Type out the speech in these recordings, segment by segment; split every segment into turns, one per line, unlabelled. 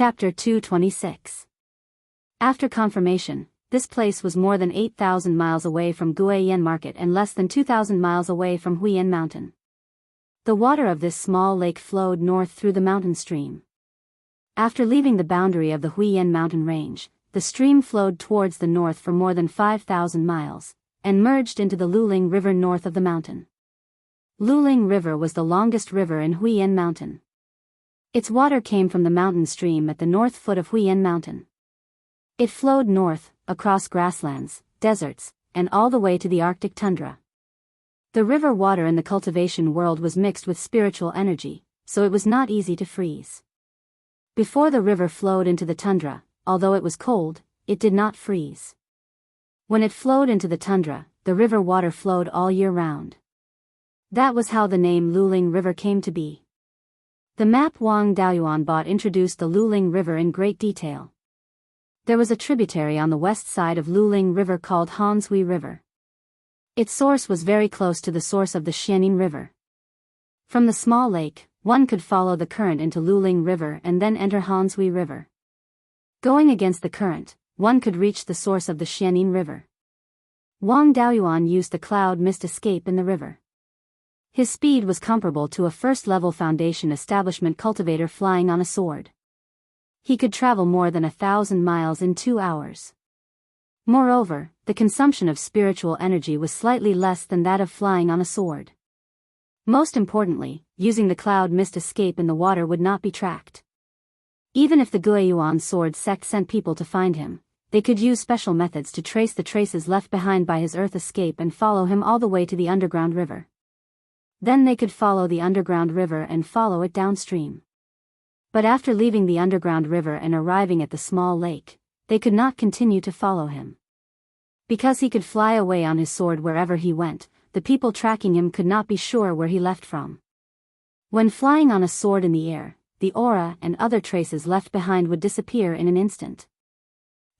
Chapter 226. After confirmation, this place was more than 8,000 miles away from Guiyan Market and less than 2,000 miles away from Huiyan Mountain. The water of this small lake flowed north through the mountain stream. After leaving the boundary of the Huiyan mountain range, the stream flowed towards the north for more than 5,000 miles, and merged into the Luling River north of the mountain. Luling River was the longest river in Huiyan Mountain. Its water came from the mountain stream at the north foot of Huiyan Mountain. It flowed north, across grasslands, deserts, and all the way to the Arctic tundra. The river water in the cultivation world was mixed with spiritual energy, so it was not easy to freeze. Before the river flowed into the tundra, although it was cold, it did not freeze. When it flowed into the tundra, the river water flowed all year round. That was how the name Luling River came to be. The map Wang Daoyuan bought introduced the Luling River in great detail. There was a tributary on the west side of Luling River called Hanshui River. Its source was very close to the source of the Xianin River. From the small lake, one could follow the current into Luling River and then enter Hanshui River. Going against the current, one could reach the source of the Xianin River. Wang Daoyuan used the cloud mist escape in the river. His speed was comparable to a first-level foundation establishment cultivator flying on a sword. He could travel more than 1,000 miles in 2 hours. Moreover, the consumption of spiritual energy was slightly less than that of flying on a sword. Most importantly, using the cloud mist escape in the water would not be tracked. Even if the Guiyuan sword sect sent people to find him, they could use special methods to trace the traces left behind by his earth escape and follow him all the way to the underground river. Then they could follow the underground river and follow it downstream. But after leaving the underground river and arriving at the small lake, they could not continue to follow him. Because he could fly away on his sword wherever he went, the people tracking him could not be sure where he left from. When flying on a sword in the air, the aura and other traces left behind would disappear in an instant.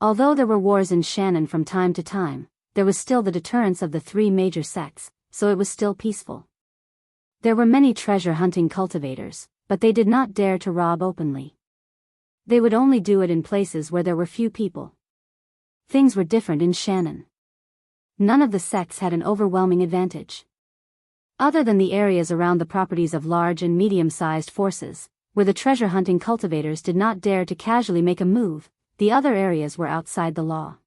Although there were wars in Shannon from time to time, there was still the deterrence of the 3 major sects, so it was still peaceful. There were many treasure-hunting cultivators, but they did not dare to rob openly. They would only do it in places where there were few people. Things were different in Shannon. None of the sects had an overwhelming advantage. Other than the areas around the properties of large and medium-sized forces, where the treasure-hunting cultivators did not dare to casually make a move, the other areas were outside the law.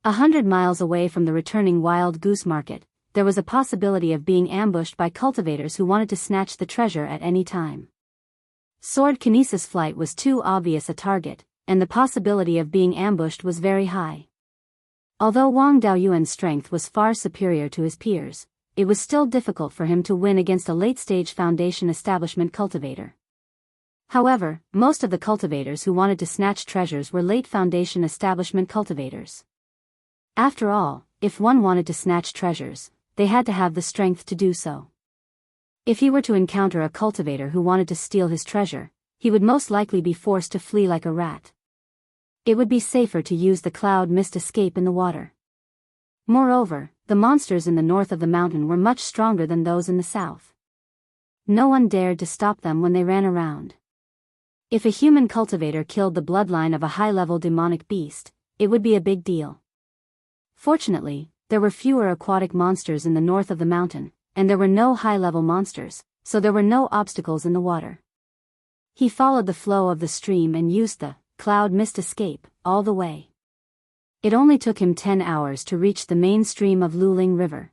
100 miles away from the returning wild goose market, there was a possibility of being ambushed by cultivators who wanted to snatch the treasure at any time. Sword kinesis flight was too obvious a target, and the possibility of being ambushed was very high. Although Wang Daoyuan's strength was far superior to his peers, it was still difficult for him to win against a late-stage foundation establishment cultivator. However, most of the cultivators who wanted to snatch treasures were late foundation establishment cultivators. After all, if one wanted to snatch treasures, they had to have the strength to do so. If he were to encounter a cultivator who wanted to steal his treasure, he would most likely be forced to flee like a rat. It would be safer to use the cloud mist escape in the water. Moreover, the monsters in the north of the mountain were much stronger than those in the south. No one dared to stop them when they ran around. If a human cultivator killed the bloodline of a high-level demonic beast, it would be a big deal. Fortunately, there were fewer aquatic monsters in the north of the mountain, and there were no high-level monsters, so there were no obstacles in the water. He followed the flow of the stream and used the cloud mist escape all the way. It only took him 10 hours to reach the main stream of Luling River.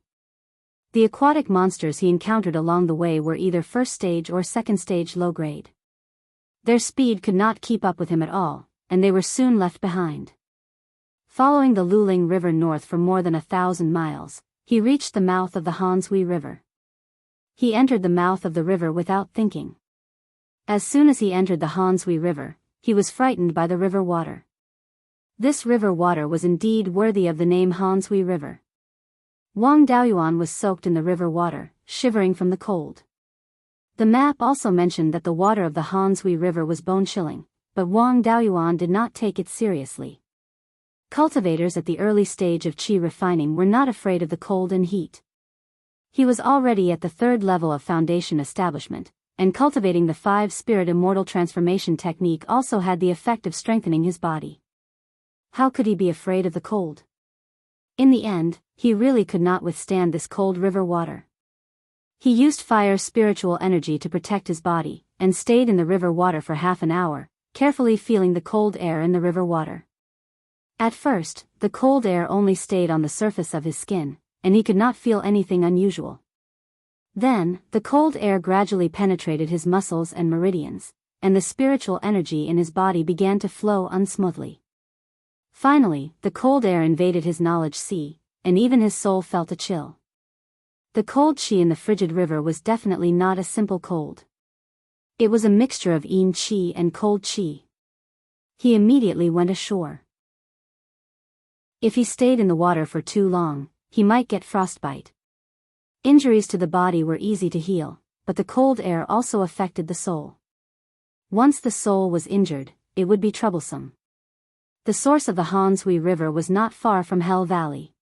The aquatic monsters he encountered along the way were either first stage or second stage low grade. Their speed could not keep up with him at all, and they were soon left behind. Following the Luling River north for more than 1,000 miles, he reached the mouth of the Hanshui River. He entered the mouth of the river without thinking. As soon as he entered the Hanshui River, he was frightened by the river water. This river water was indeed worthy of the name Hanshui River. Wang Daoyuan was soaked in the river water, shivering from the cold. The map also mentioned that the water of the Hanshui River was bone-chilling, but Wang Daoyuan did not take it seriously. Cultivators at the early stage of qi refining were not afraid of the cold and heat. He was already at the 3rd level of foundation establishment, and cultivating the 5-spirit immortal transformation technique also had the effect of strengthening his body. How could he be afraid of the cold? In the end, he really could not withstand this cold river water. He used fire spiritual energy to protect his body, and stayed in the river water for half an hour, carefully feeling the cold air in the river water. At first, the cold air only stayed on the surface of his skin, and he could not feel anything unusual. Then, the cold air gradually penetrated his muscles and meridians, and the spiritual energy in his body began to flow unsmoothly. Finally, the cold air invaded his knowledge sea, and even his soul felt a chill. The cold chi in the frigid river was definitely not a simple cold. It was a mixture of yin chi and cold chi. He immediately went ashore. If he stayed in the water for too long, he might get frostbite. Injuries to the body were easy to heal, but the cold air also affected the soul. Once the soul was injured, it would be troublesome. The source of the Hanshui River was not far from Hell Valley.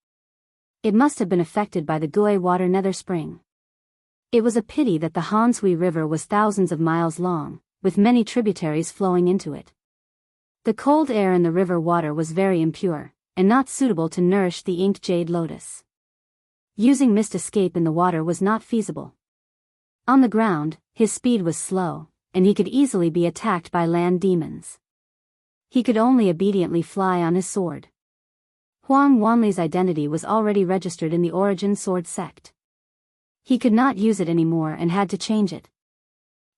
It must have been affected by the Gui water nether spring. It was a pity that the Hanshui River was thousands of miles long, with many tributaries flowing into it. The cold air in the river water was very impure, and not suitable to nourish the inked jade lotus. Using mist escape in the water was not feasible. On the ground, his speed was slow, and he could easily be attacked by land demons. He could only obediently fly on his sword. Huang Wanli's identity was already registered in the Origin Sword sect. He could not use it anymore and had to change it.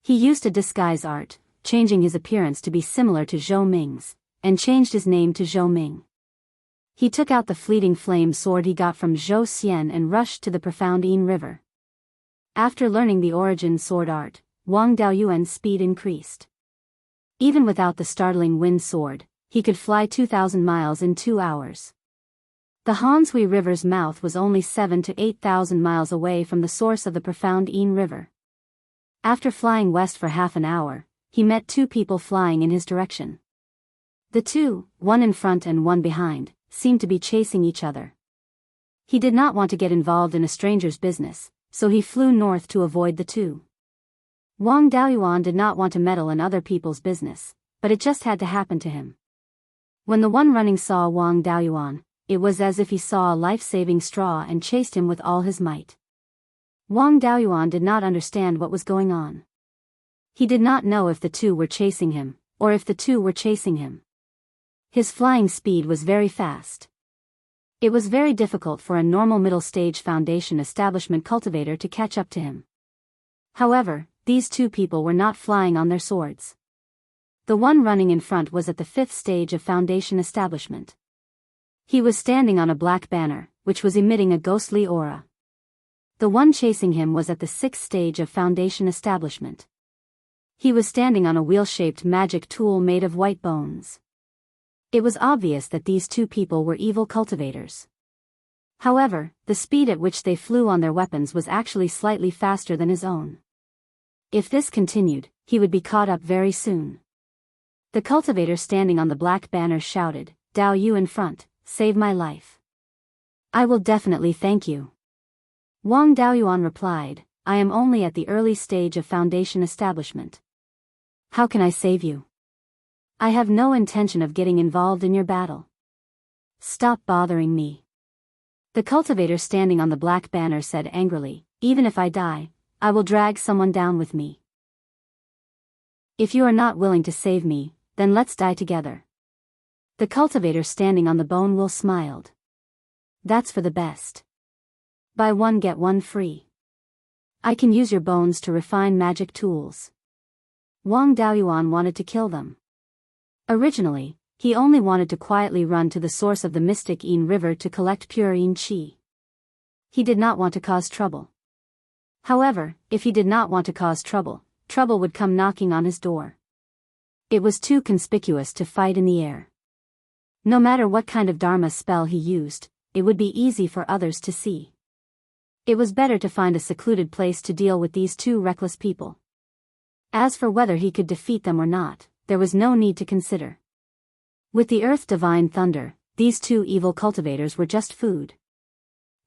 He used a disguise art, changing his appearance to be similar to Zhou Ming's, and changed his name to Zhou Ming. He took out the fleeting flame sword he got from Zhou Xian and rushed to the profound Yin River. After learning the Origin Sword art, Wang Daoyuan's speed increased. Even without the startling wind sword, he could fly 2,000 miles in 2 hours. The Hanshui River's mouth was only 7,000 to 8,000 miles away from the source of the profound Yin River. After flying west for half an hour, he met 2 people flying in his direction. The 2, one in front and one behind, seemed to be chasing each other. He did not want to get involved in a stranger's business, so he flew north to avoid the 2. Wang Daoyuan did not want to meddle in other people's business, but it just had to happen to him. When the one running saw Wang Daoyuan, it was as if he saw a life-saving straw and chased him with all his might. Wang Daoyuan did not understand what was going on. He did not know if the 2 were chasing him, or if the 2 were chasing him. His flying speed was very fast. It was very difficult for a normal middle-stage foundation establishment cultivator to catch up to him. However, these 2 people were not flying on their swords. The one running in front was at the 5th stage of foundation establishment. He was standing on a black banner, which was emitting a ghostly aura. The one chasing him was at the 6th stage of foundation establishment. He was standing on a wheel-shaped magic tool made of white bones. It was obvious that these 2 people were evil cultivators. However, the speed at which they flew on their weapons was actually slightly faster than his own. If this continued, he would be caught up very soon. The cultivator standing on the black banner shouted, "Dao Yu in front, save my life." "I will definitely thank you." Wang Daoyuan replied, "I am only at the early stage of foundation establishment. How can I save you? I have no intention of getting involved in your battle. Stop bothering me." The cultivator standing on the black banner said angrily, "Even if I die, I will drag someone down with me. If you are not willing to save me, then let's die together." The cultivator standing on the bone will smiled. "That's for the best. Buy one get one free. I can use your bones to refine magic tools." Wang Daoyuan wanted to kill them. Originally, he only wanted to quietly run to the source of the mystic Yin River to collect pure Yin Qi. He did not want to cause trouble. However, if he did not want to cause trouble, trouble would come knocking on his door. It was too conspicuous to fight in the air. No matter what kind of Dharma spell he used, it would be easy for others to see. It was better to find a secluded place to deal with these 2 reckless people. As for whether he could defeat them or not, there was no need to consider. With the Earth Divine Thunder, these 2 evil cultivators were just food.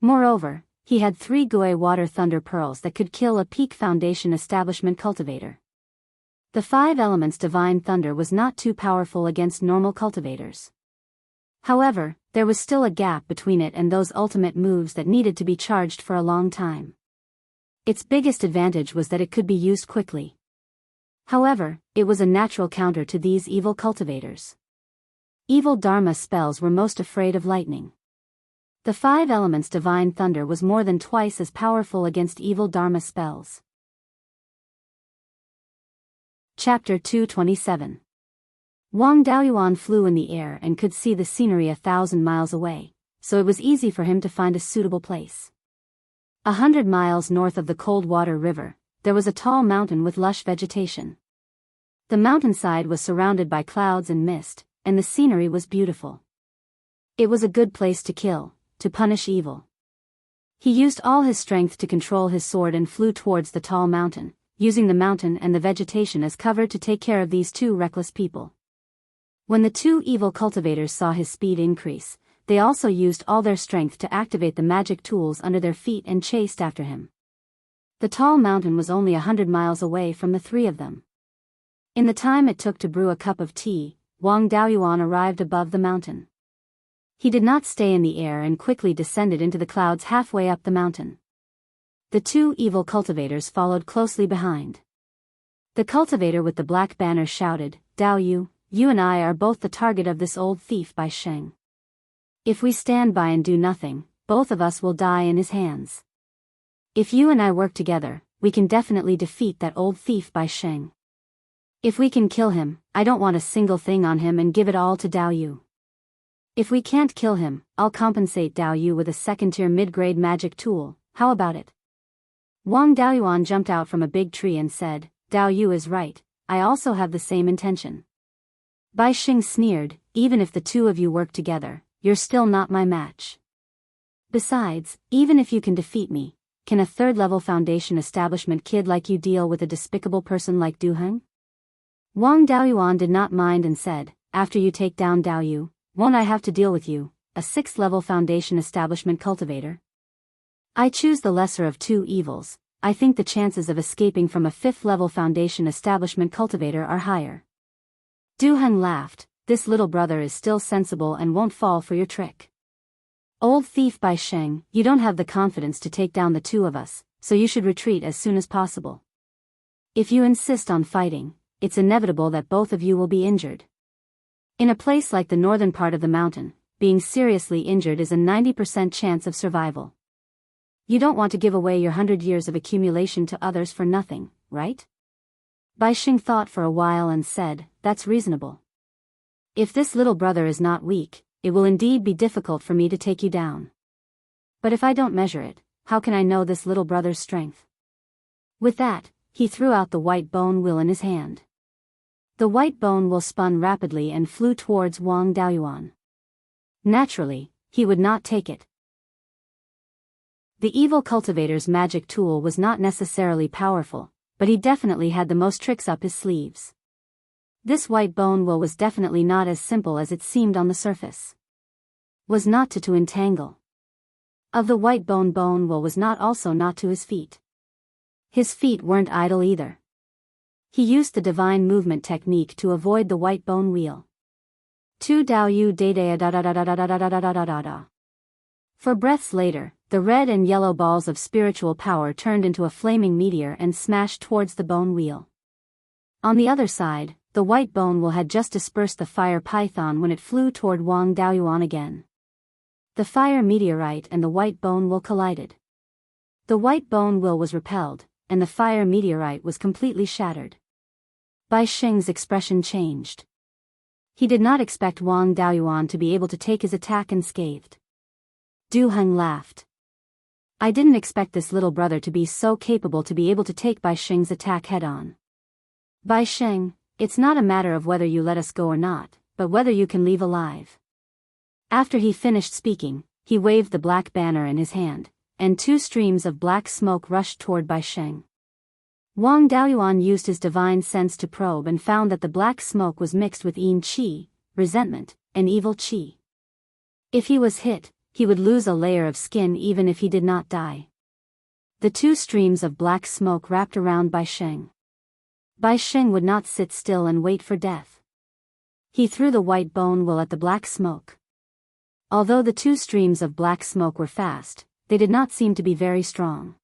Moreover, He had 3 Gui water thunder pearls that could kill a peak foundation establishment cultivator. The 5 elements divine thunder was not too powerful against normal cultivators. However, there was still a gap between it and those ultimate moves that needed to be charged for a long time. Its biggest advantage was that it could be used quickly. However, it was a natural counter to these evil cultivators. Evil Dharma spells were most afraid of lightning. The 5 elements divine thunder was more than twice as powerful against evil Dharma spells. Chapter 227. Wang Daoyuan flew in the air and could see the scenery 1,000 miles away, so it was easy for him to find a suitable place. 100 miles north of the Cold Water River, there was a tall mountain with lush vegetation. The mountainside was surrounded by clouds and mist, and the scenery was beautiful. It was a good place to kill, to punish evil. He used all his strength to control his sword and flew towards the tall mountain, using the mountain and the vegetation as cover to take care of these 2 reckless people. When the 2 evil cultivators saw his speed increase, they also used all their strength to activate the magic tools under their feet and chased after him. The tall mountain was only 100 miles away from the 3 of them. In the time it took to brew a cup of tea, Wang Daoyuan arrived above the mountain. He did not stay in the air and quickly descended into the clouds halfway up the mountain. The 2 evil cultivators followed closely behind. The cultivator with the black banner shouted, "Daoyu, you and I are both the target of this old thief Bai Sheng. If we stand by and do nothing, both of us will die in his hands. If you and I work together, we can definitely defeat that old thief Bai Sheng. If we can kill him, I don't want a single thing on him and give it all to Daoyu. If we can't kill him, I'll compensate Daoyu with a second-tier mid-grade magic tool, how about it?" Wang Daoyuan jumped out from a big tree and said, "Daoyu is right, I also have the same intention." Bai Sheng sneered, "Even if the 2 of you work together, you're still not my match. Besides, even if you can defeat me, can a 3rd-level foundation establishment kid like you deal with a despicable person like Du Heng?" Wang Daoyuan did not mind and said, "After you take down Daoyu, won't I have to deal with you, a 6th-level foundation establishment cultivator? I choose the lesser of 2 evils. I think the chances of escaping from a 5th-level foundation establishment cultivator are higher." Du Heng laughed, "This little brother is still sensible and won't fall for your trick. Old thief Bai Sheng, you don't have the confidence to take down the 2 of us, so you should retreat as soon as possible. If you insist on fighting, it's inevitable that both of you will be injured. In a place like the northern part of the mountain, being seriously injured is a 90% chance of survival. You don't want to give away your 100 years of accumulation to others for nothing, right?" Bai Sheng thought for a while and said, "That's reasonable. If this little brother is not weak, it will indeed be difficult for me to take you down. But if I don't measure it, how can I know this little brother's strength?" With that, he threw out the white bone wheel in his hand. The white bone wheel spun rapidly and flew towards Wang Daoyuan. Naturally, he would not take it. The evil cultivator's magic tool was not necessarily powerful, but he definitely had the most tricks up his sleeves. This white bone wheel was definitely not as simple as it seemed on the surface. Was not to entangle. Of the white bone wheel was not also not to his feet. His feet weren't idle either. He used the divine movement technique to avoid the white bone wheel. Tu Daoyu Daidea da da da da da da da da da da da. For breaths later, the red and yellow balls of spiritual power turned into a flaming meteor and smashed towards the bone wheel. On the other side, the white bone wheel had just dispersed the fire python when it flew toward Wang Daoyuan again. The fire meteorite and the white bone wheel collided. The white bone wheel was repelled, and the fire meteorite was completely shattered. Bai Sheng's expression changed. He did not expect Wang Daoyuan to be able to take his attack unscathed. Du Heng laughed. "I didn't expect this little brother to be so capable to be able to take Bai Sheng's attack head-on. Bai Sheng, it's not a matter of whether you let us go or not, but whether you can leave alive." After he finished speaking, he waved the black banner in his hand, and 2 streams of black smoke rushed toward Bai Sheng. Wang Daoyuan used his divine sense to probe and found that the black smoke was mixed with yin qi, resentment, and evil qi. If he was hit, he would lose a layer of skin even if he did not die. The two streams of black smoke wrapped around Bai Sheng. Bai Sheng would not sit still and wait for death. He threw the white bone wool at the black smoke. Although the two streams of black smoke were fast, they did not seem to be very strong.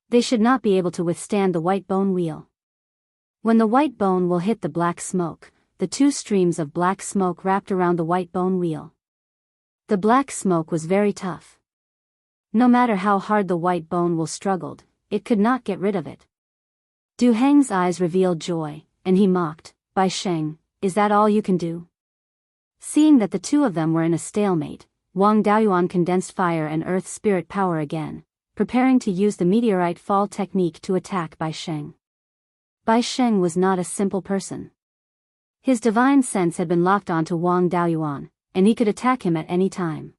They should not be able to withstand the white bone wheel. When the white bone wool hit the black smoke, the two streams of black smoke wrapped around the white bone wheel. The black smoke was very tough. No matter how hard the white bone wool struggled, it could not get rid of it. Du Heng's eyes revealed joy, and he mocked, "Bai Sheng, is that all you can do?" Seeing that the two of them were in a stalemate, Wang Daoyuan condensed fire and earth spirit power again, preparing to use the meteorite fall technique to attack Bai Sheng. Bai Sheng was not a simple person. His divine sense had been locked onto Wang Daoyuan, and he could attack him at any time.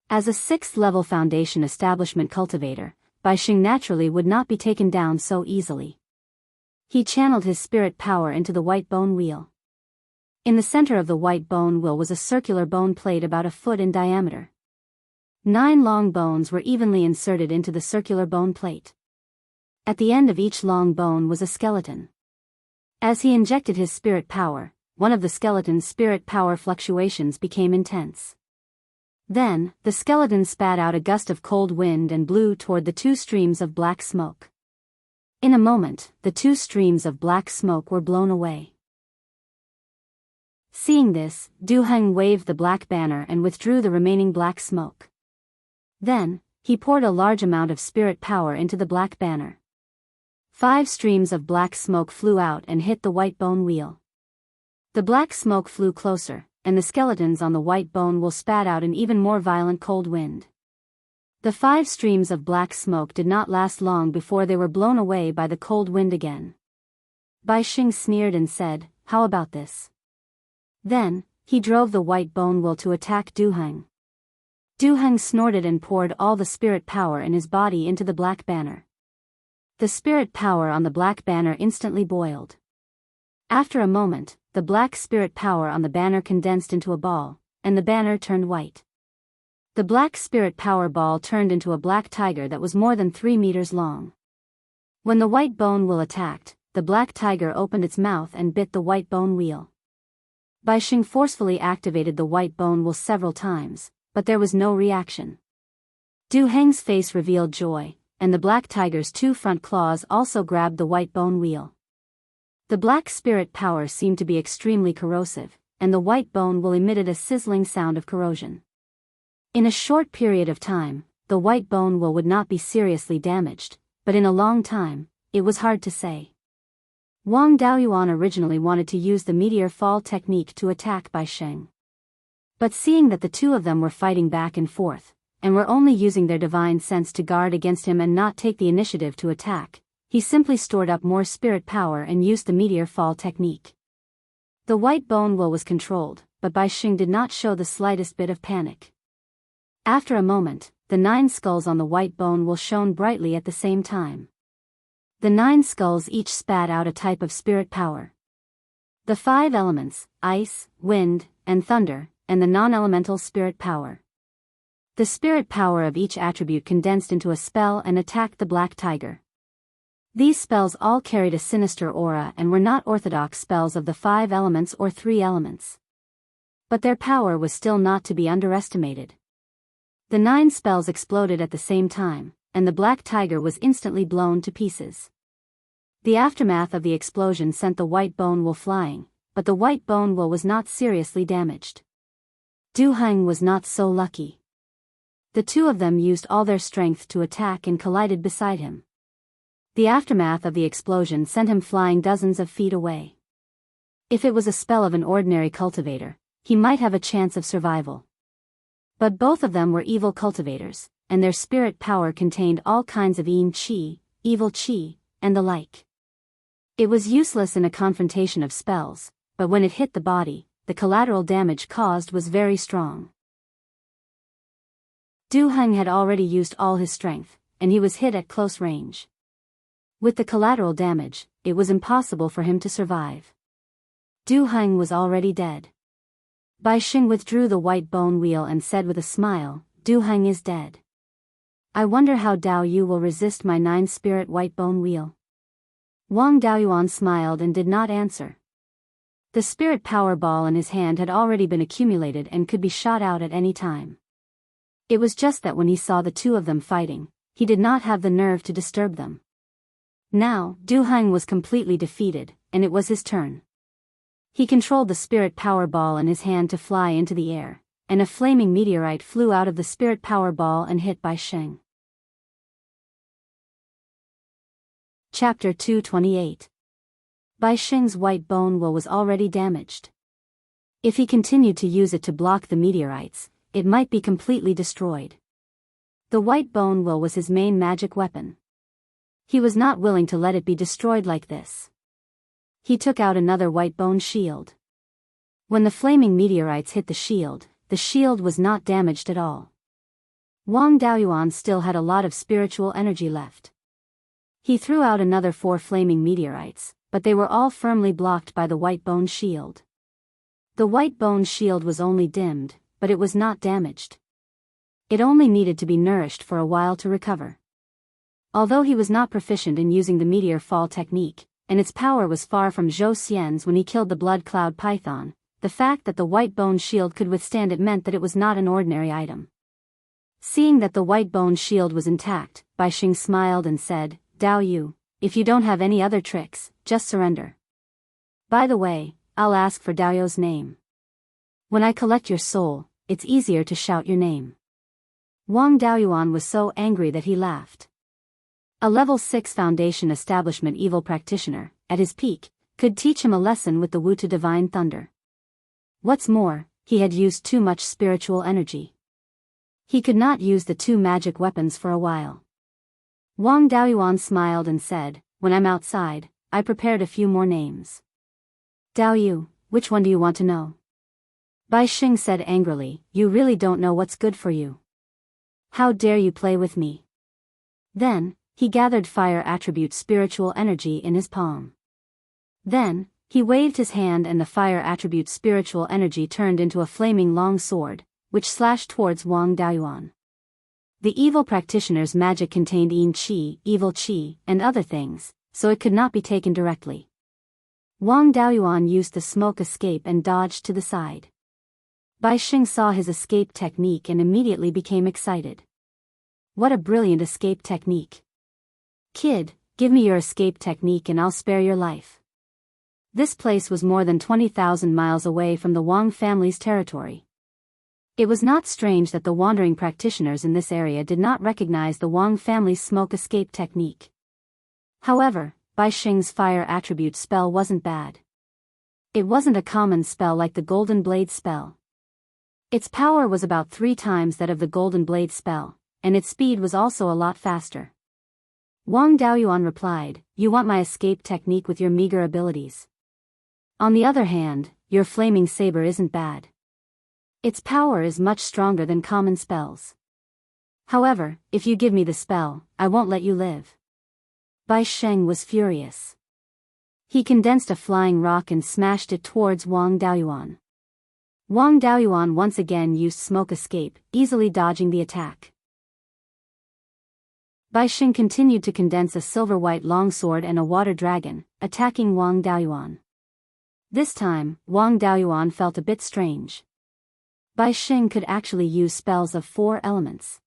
As a 6th-level foundation establishment cultivator, Bai Sheng naturally would not be taken down so easily. He channeled his spirit power into the white bone wheel. In the center of the white bone wheel was a circular bone plate about a foot in diameter. 9 long bones were evenly inserted into the circular bone plate. At the end of each long bone was a skeleton. As he injected his spirit power, one of the skeleton's spirit power fluctuations became intense. Then, the skeleton spat out a gust of cold wind and blew toward the two streams of black smoke. In a moment, the two streams of black smoke were blown away. Seeing this, Du Heng waved the black banner and withdrew the remaining black smoke. Then, he poured a large amount of spirit power into the black banner. 5 streams of black smoke flew out and hit the white bone wheel. The black smoke flew closer, and the skeletons on the white bone will spat out an even more violent cold wind. The 5 streams of black smoke did not last long before they were blown away by the cold wind again. Bai Sheng sneered and said, "How about this?" Then, he drove the white bone wool to attack Du Heng. Du Heng snorted and poured all the spirit power in his body into the black banner. The spirit power on the black banner instantly boiled. After a moment, the black spirit power on the banner condensed into a ball, and the banner turned white. The black spirit power ball turned into a black tiger that was more than 3 meters long. When the white bone wheel attacked, the black tiger opened its mouth and bit the white bone wheel. Bai Sheng forcefully activated the white bone wheel several times, but there was no reaction. Du Heng's face revealed joy, and the black tiger's 2 front claws also grabbed the white bone wheel. The black spirit power seemed to be extremely corrosive, and the white bone wheel emitted a sizzling sound of corrosion. In a short period of time, the white bone wheel would not be seriously damaged, but in a long time, it was hard to say. Wang Daoyuan originally wanted to use the meteor fall technique to attack Bai Sheng. But seeing that the two of them were fighting back and forth, and were only using their divine sense to guard against him and not take the initiative to attack, he simply stored up more spirit power and used the meteor fall technique. The white bone wheel was controlled, but Bai Sheng did not show the slightest bit of panic. After a moment, the 9 skulls on the white bone wheel shone brightly at the same time. The 9 skulls each spat out a type of spirit power. The 5 elements, ice, wind, and thunder, and the non-elemental spirit power. The spirit power of each attribute condensed into a spell and attacked the black tiger. These spells all carried a sinister aura and were not orthodox spells of the 5 elements or 3 elements. But their power was still not to be underestimated. The 9 spells exploded at the same time, and the black tiger was instantly blown to pieces. The aftermath of the explosion sent the white bone wheel flying, but the white bone wheel was not seriously damaged. Du Heng was not so lucky. The two of them used all their strength to attack and collided beside him. The aftermath of the explosion sent him flying dozens of feet away. If it was a spell of an ordinary cultivator, he might have a chance of survival. But both of them were evil cultivators, and their spirit power contained all kinds of yin qi, evil qi, and the like. It was useless in a confrontation of spells, but when it hit the body, the collateral damage caused was very strong. Du Heng had already used all his strength, and he was hit at close range. With the collateral damage, it was impossible for him to survive. Du Heng was already dead. Bai Sheng withdrew the white bone wheel and said with a smile, Du Heng is dead. I wonder how Dao Yu will resist my 9-spirit white bone wheel. Wang Daoyuan smiled and did not answer. The spirit power ball in his hand had already been accumulated and could be shot out at any time. It was just that when he saw the two of them fighting, he did not have the nerve to disturb them. Now, Du Heng was completely defeated, and it was his turn. He controlled the spirit power ball in his hand to fly into the air, and a flaming meteorite flew out of the spirit power ball and hit Bai Sheng. Chapter 228. Bai Sheng's white bone wheel was already damaged. If he continued to use it to block the meteorites, it might be completely destroyed. The white bone wheel was his main magic weapon. He was not willing to let it be destroyed like this. He took out another white bone shield. When the flaming meteorites hit the shield was not damaged at all. Wang Daoyuan still had a lot of spiritual energy left. He threw out another 4 flaming meteorites, but they were all firmly blocked by the white bone shield. The white bone shield was only dimmed, but it was not damaged. It only needed to be nourished for a while to recover. Although he was not proficient in using the meteor fall technique, and its power was far from Zhou Xian's when he killed the blood cloud python, the fact that the white bone shield could withstand it meant that it was not an ordinary item. Seeing that the white bone shield was intact, Bai Sheng smiled and said, Dao Yu, if you don't have any other tricks, just surrender. By the way, I'll ask for Dao Yu's name. When I collect your soul, it's easier to shout your name. Wang Daoyuan was so angry that he laughed. A level 6 foundation establishment evil practitioner, at his peak, could teach him a lesson with the Wu to divine thunder. What's more, he had used too much spiritual energy. He could not use the 2 magic weapons for a while. Wang Daoyuan smiled and said, when I'm outside, I prepared a few more names. Dao Yu, which one do you want to know? Bai Sheng said angrily, you really don't know what's good for you. How dare you play with me? Then, he gathered fire attribute spiritual energy in his palm. Then, he waved his hand and the fire attribute spiritual energy turned into a flaming long sword, which slashed towards Wang Daoyuan. The evil practitioner's magic contained yin qi, evil qi, and other things, so it could not be taken directly. Wang Daoyuan used the smoke escape and dodged to the side. Bai Sheng saw his escape technique and immediately became excited. What a brilliant escape technique. Kid, give me your escape technique and I'll spare your life. This place was more than 20,000 miles away from the Wang family's territory. It was not strange that the wandering practitioners in this area did not recognize the Wang family's smoke escape technique. However, Bai Sheng's fire attribute spell wasn't bad. It wasn't a common spell like the Golden Blade spell. Its power was about 3 times that of the Golden Blade spell, and its speed was also a lot faster. Wang Daoyuan replied, you want my escape technique with your meager abilities. On the other hand, your flaming saber isn't bad. Its power is much stronger than common spells. However, if you give me the spell, I won't let you live. Bai Sheng was furious. He condensed a flying rock and smashed it towards Wang Daoyuan. Wang Daoyuan once again used smoke escape, easily dodging the attack. Bai Sheng continued to condense a silver-white longsword and a water dragon, attacking Wang Daoyuan. This time, Wang Daoyuan felt a bit strange. Bai Sheng could actually use spells of 4 elements.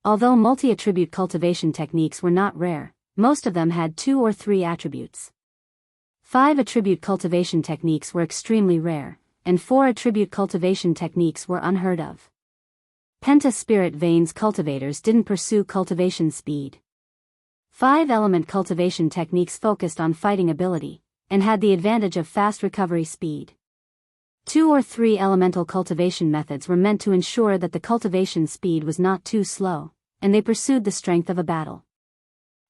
Although multi-attribute cultivation techniques were not rare, most of them had 2 or 3 attributes. 5 attribute cultivation techniques were extremely rare, and 4 attribute cultivation techniques were unheard of. Penta-spirit veins cultivators didn't pursue cultivation speed. 5-element cultivation techniques focused on fighting ability, and had the advantage of fast recovery speed. 2 or 3 elemental cultivation methods were meant to ensure that the cultivation speed was not too slow, and they pursued the strength of a battle.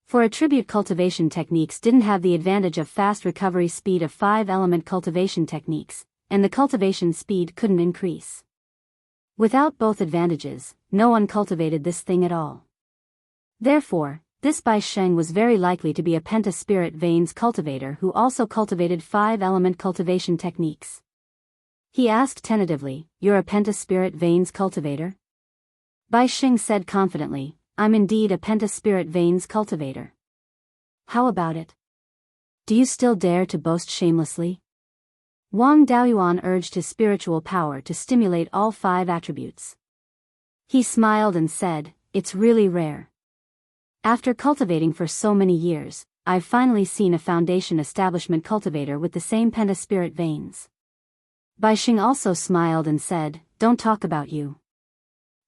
4 attribute cultivation techniques didn't have the advantage of fast recovery speed of 5-element cultivation techniques, and the cultivation speed couldn't increase. Without both advantages, no one cultivated this thing at all. Therefore, this Bai Sheng was very likely to be a penta-spirit veins cultivator who also cultivated 5-element cultivation techniques. He asked tentatively, "You're a penta-spirit veins cultivator?" Bai Xing said confidently, I'm indeed a pentaspirit veins cultivator. How about it? Do you still dare to boast shamelessly? Wang Daoyuan urged his spiritual power to stimulate all 5 attributes. He smiled and said, it's really rare. After cultivating for so many years, I've finally seen a foundation establishment cultivator with the same pentaspirit veins. Bai Xing also smiled and said, don't talk about you.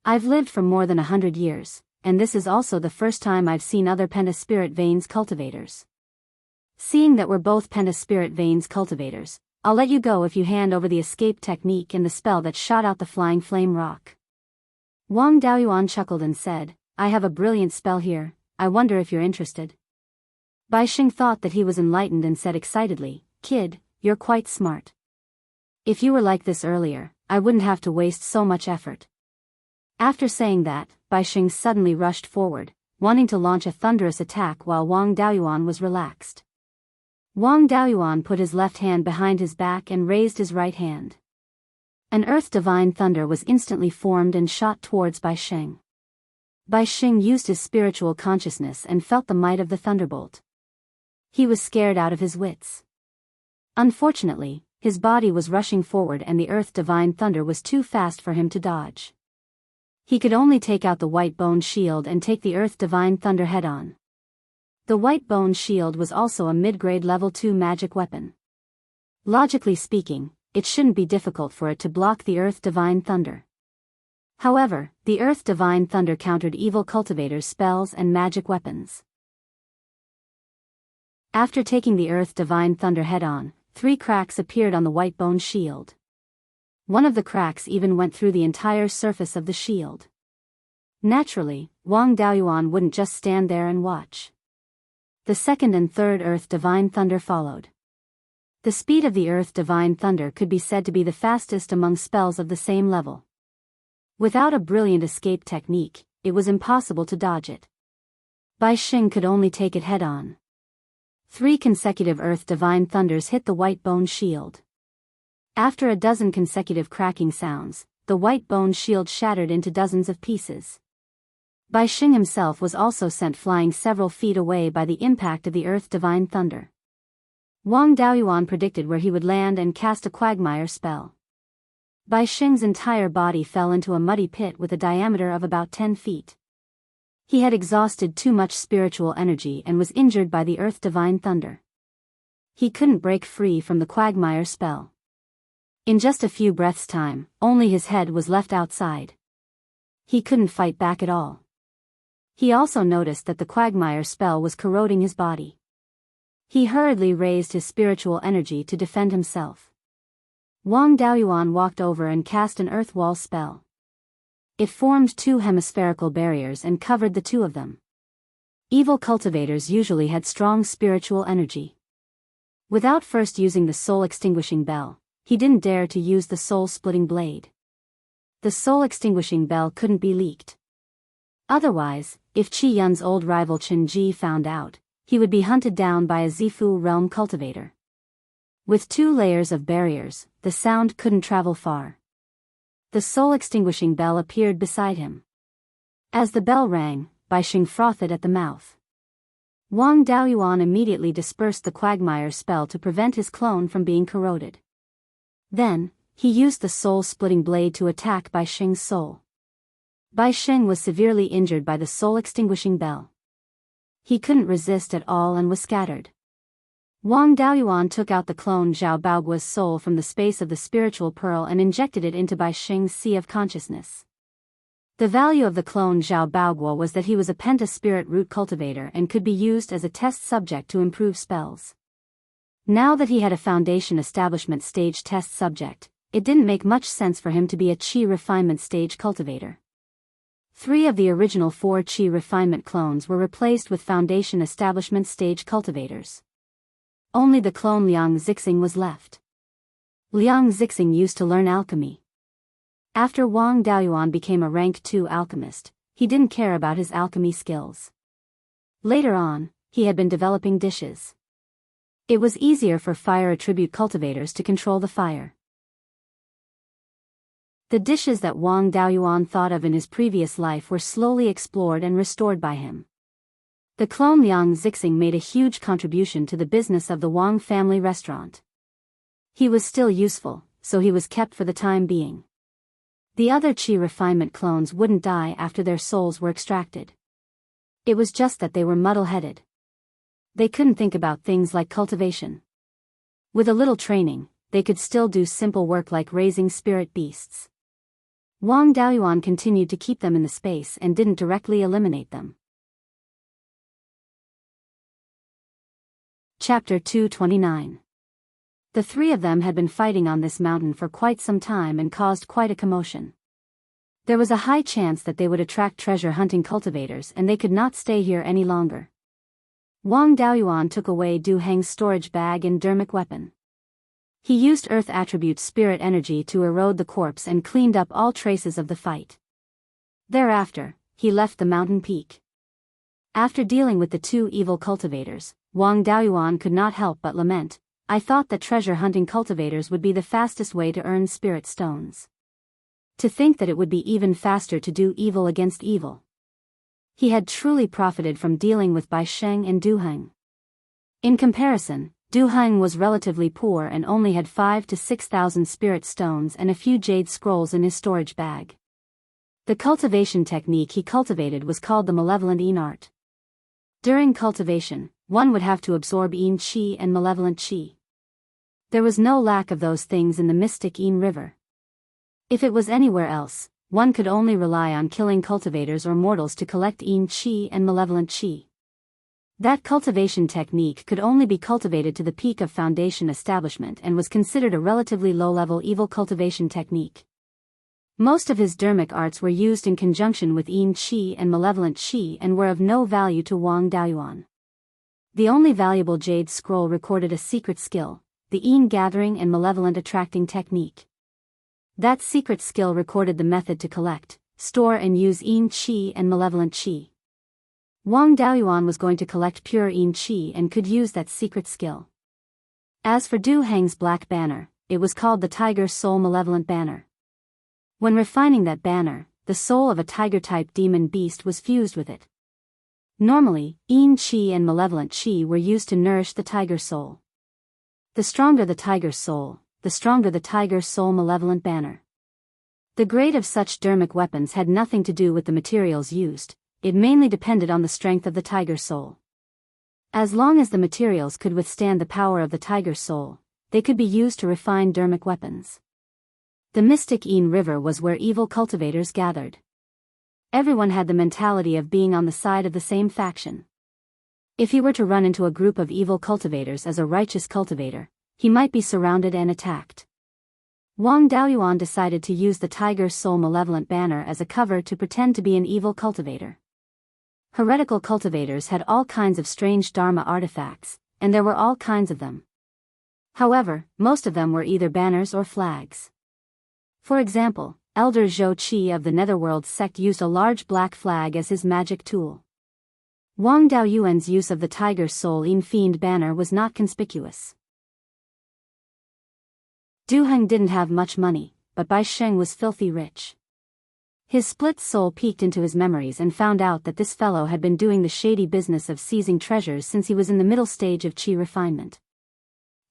I've lived for more than 100 years, and this is also the first time I've seen other pentaspirit veins cultivators. Seeing that we're both pentaspirit veins cultivators, I'll let you go if you hand over the escape technique and the spell that shot out the flying flame rock. Wang Daoyuan chuckled and said, I have a brilliant spell here, I wonder if you're interested. Bai Xing thought that he was enlightened and said excitedly, kid, you're quite smart. If you were like this earlier, I wouldn't have to waste so much effort. After saying that, Bai Xing suddenly rushed forward, wanting to launch a thunderous attack while Wang Daoyuan was relaxed. Wang Daoyuan put his left hand behind his back and raised his right hand. An earth divine thunder was instantly formed and shot towards Bai Xing. Bai Xing used his spiritual consciousness and felt the might of the thunderbolt. He was scared out of his wits. Unfortunately, his body was rushing forward and the earth divine thunder was too fast for him to dodge. He could only take out the white bone shield and take the earth divine thunder head-on. The white bone shield was also a mid-grade level 2 magic weapon. Logically speaking, it shouldn't be difficult for it to block the earth divine thunder. However, the earth divine thunder countered evil cultivators' spells and magic weapons. After taking the earth divine thunder head-on, 3 cracks appeared on the white bone shield. One of the cracks even went through the entire surface of the shield. Naturally, Wang Daoyuan wouldn't just stand there and watch. The second and third earth divine thunder followed. The speed of the earth divine thunder could be said to be the fastest among spells of the same level. Without a brilliant escape technique, it was impossible to dodge it. Bai Xing could only take it head-on. 3 consecutive earth divine thunders hit the white bone shield. After a dozen consecutive cracking sounds, the white bone shield shattered into dozens of pieces. Bai Xing himself was also sent flying several feet away by the impact of the earth divine thunder. Wang Daoyuan predicted where he would land and cast a quagmire spell. Bai Xing's entire body fell into a muddy pit with a diameter of about 10 feet. He had exhausted too much spiritual energy and was injured by the earth divine thunder. He couldn't break free from the quagmire spell. In just a few breaths' time, only his head was left outside. He couldn't fight back at all. He also noticed that the quagmire spell was corroding his body. He hurriedly raised his spiritual energy to defend himself. Wang Daoyuan walked over and cast an earth wall spell. It formed 2 hemispherical barriers and covered the 2 of them. Evil cultivators usually had strong spiritual energy. Without first using the soul-extinguishing bell, he didn't dare to use the soul-splitting blade. The soul-extinguishing bell couldn't be leaked. Otherwise, if Qi Yun's old rival Chen Ji found out, he would be hunted down by a Zifu realm cultivator. With 2 layers of barriers, the sound couldn't travel far. The soul-extinguishing bell appeared beside him. As the bell rang, Bai Xing frothed at the mouth. Wang Daoyuan immediately dispersed the quagmire spell to prevent his clone from being corroded. Then, he used the soul-splitting blade to attack Bai Xing's soul. Bai Xing was severely injured by the soul-extinguishing bell. He couldn't resist at all and was scattered. Wang Daoyuan took out the clone Zhao Baoguo's soul from the space of the spiritual pearl and injected it into Bai Xing's sea of consciousness. The value of the clone Zhao Baoguo was that he was a penta-spirit root cultivator and could be used as a test subject to improve spells. Now that he had a foundation establishment stage test subject, it didn't make much sense for him to be a Qi refinement stage cultivator. 3 of the original 4 Qi refinement clones were replaced with foundation establishment stage cultivators. Only the clone Liang Zixing was left. Liang Zixing used to learn alchemy. After Wang Daoyuan became a rank 2 alchemist, he didn't care about his alchemy skills. Later on, he had been developing dishes. It was easier for fire attribute cultivators to control the fire. The dishes that Wang Daoyuan thought of in his previous life were slowly explored and restored by him. The clone Liang Zixing made a huge contribution to the business of the Wang family restaurant. He was still useful, so he was kept for the time being. The other qi refinement clones wouldn't die after their souls were extracted. It was just that they were muddle-headed. They couldn't think about things like cultivation. With a little training, they could still do simple work like raising spirit beasts. Wang Daoyuan continued to keep them in the space and didn't directly eliminate them. Chapter 229. The three of them had been fighting on this mountain for quite some time and caused quite a commotion. There was a high chance that they would attract treasure-hunting cultivators and they could not stay here any longer. Wang Daoyuan took away Du Heng's storage bag and dermic weapon. He used earth attribute spirit energy to erode the corpse and cleaned up all traces of the fight. Thereafter, he left the mountain peak. After dealing with the two evil cultivators, Wang Daoyuan could not help but lament, "I thought that treasure-hunting cultivators would be the fastest way to earn spirit stones. To think that it would be even faster to do evil against evil." He had truly profited from dealing with Bai Sheng and Du Heng. In comparison, Du Heng was relatively poor and only had 5,000 to 6,000 spirit stones and a few jade scrolls in his storage bag. The cultivation technique he cultivated was called the malevolent Yin art. During cultivation, one would have to absorb Yin Qi and malevolent Qi. There was no lack of those things in the mystic Yin River. If it was anywhere else, one could only rely on killing cultivators or mortals to collect Yin Qi and malevolent Qi. That cultivation technique could only be cultivated to the peak of foundation establishment and was considered a relatively low-level evil cultivation technique. Most of his dermic arts were used in conjunction with Yin Qi and malevolent Qi and were of no value to Wang Daoyuan. The only valuable jade scroll recorded a secret skill, the Yin gathering and malevolent attracting technique. That secret skill recorded the method to collect, store and use Yin Qi and malevolent Qi. Wang Daoyuan was going to collect pure Yin Qi and could use that secret skill. As for Du Heng's black banner, it was called the Tiger Soul Malevolent Banner. When refining that banner, the soul of a tiger-type demon beast was fused with it. Normally, Yin Qi and malevolent Qi were used to nourish the tiger soul. The stronger the tiger soul, the stronger the tiger soul malevolent banner. The grade of such dermic weapons had nothing to do with the materials used, it mainly depended on the strength of the tiger soul. As long as the materials could withstand the power of the tiger soul, they could be used to refine dermic weapons. The mystic Yin River was where evil cultivators gathered. Everyone had the mentality of being on the side of the same faction. If he were to run into a group of evil cultivators as a righteous cultivator, he might be surrounded and attacked. Wang Daoyuan decided to use the Tiger Soul Malevolent Banner as a cover to pretend to be an evil cultivator. Heretical cultivators had all kinds of strange Dharma artifacts, and there were all kinds of them. However, most of them were either banners or flags. For example, Elder Zhou Qi of the Netherworld sect used a large black flag as his magic tool. Wang Daoyuan's use of the Tiger Soul Yin Fiend banner was not conspicuous. Du Heng didn't have much money, but Bai Sheng was filthy rich. His split soul peeked into his memories and found out that this fellow had been doing the shady business of seizing treasures since he was in the middle stage of Qi refinement.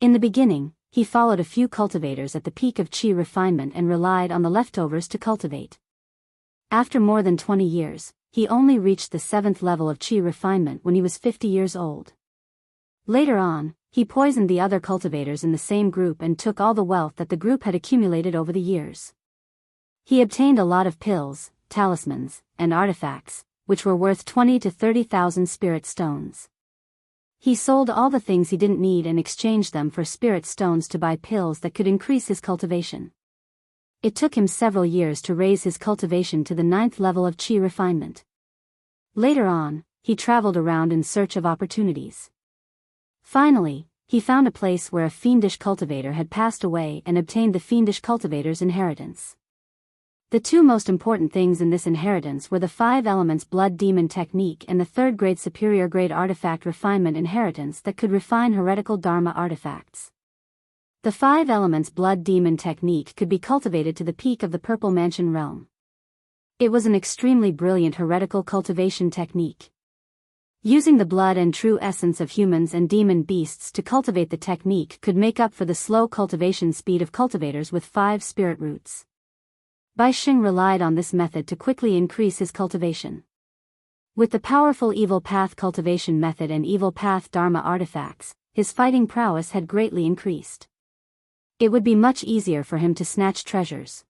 In the beginning, he followed a few cultivators at the peak of Qi refinement and relied on the leftovers to cultivate. After more than 20 years, he only reached the 7th level of Qi refinement when he was 50 years old. Later on, he poisoned the other cultivators in the same group and took all the wealth that the group had accumulated over the years. He obtained a lot of pills, talismans, and artifacts, which were worth 20,000 to 30,000 spirit stones. He sold all the things he didn't need and exchanged them for spirit stones to buy pills that could increase his cultivation. It took him several years to raise his cultivation to the 9th level of Qi refinement. Later on, he traveled around in search of opportunities. Finally, he found a place where a fiendish cultivator had passed away and obtained the fiendish cultivator's inheritance. The two most important things in this inheritance were the 5 elements blood demon technique and the 3rd grade superior grade artifact refinement inheritance that could refine heretical dharma artifacts. The 5 elements blood demon technique could be cultivated to the peak of the Purple Mansion realm. It was an extremely brilliant heretical cultivation technique. Using the blood and true essence of humans and demon beasts to cultivate the technique could make up for the slow cultivation speed of cultivators with 5 spirit roots. Beiyuan relied on this method to quickly increase his cultivation. With the powerful Evil Path cultivation method and Evil Path Dharma artifacts, his fighting prowess had greatly increased. It would be much easier for him to snatch treasures.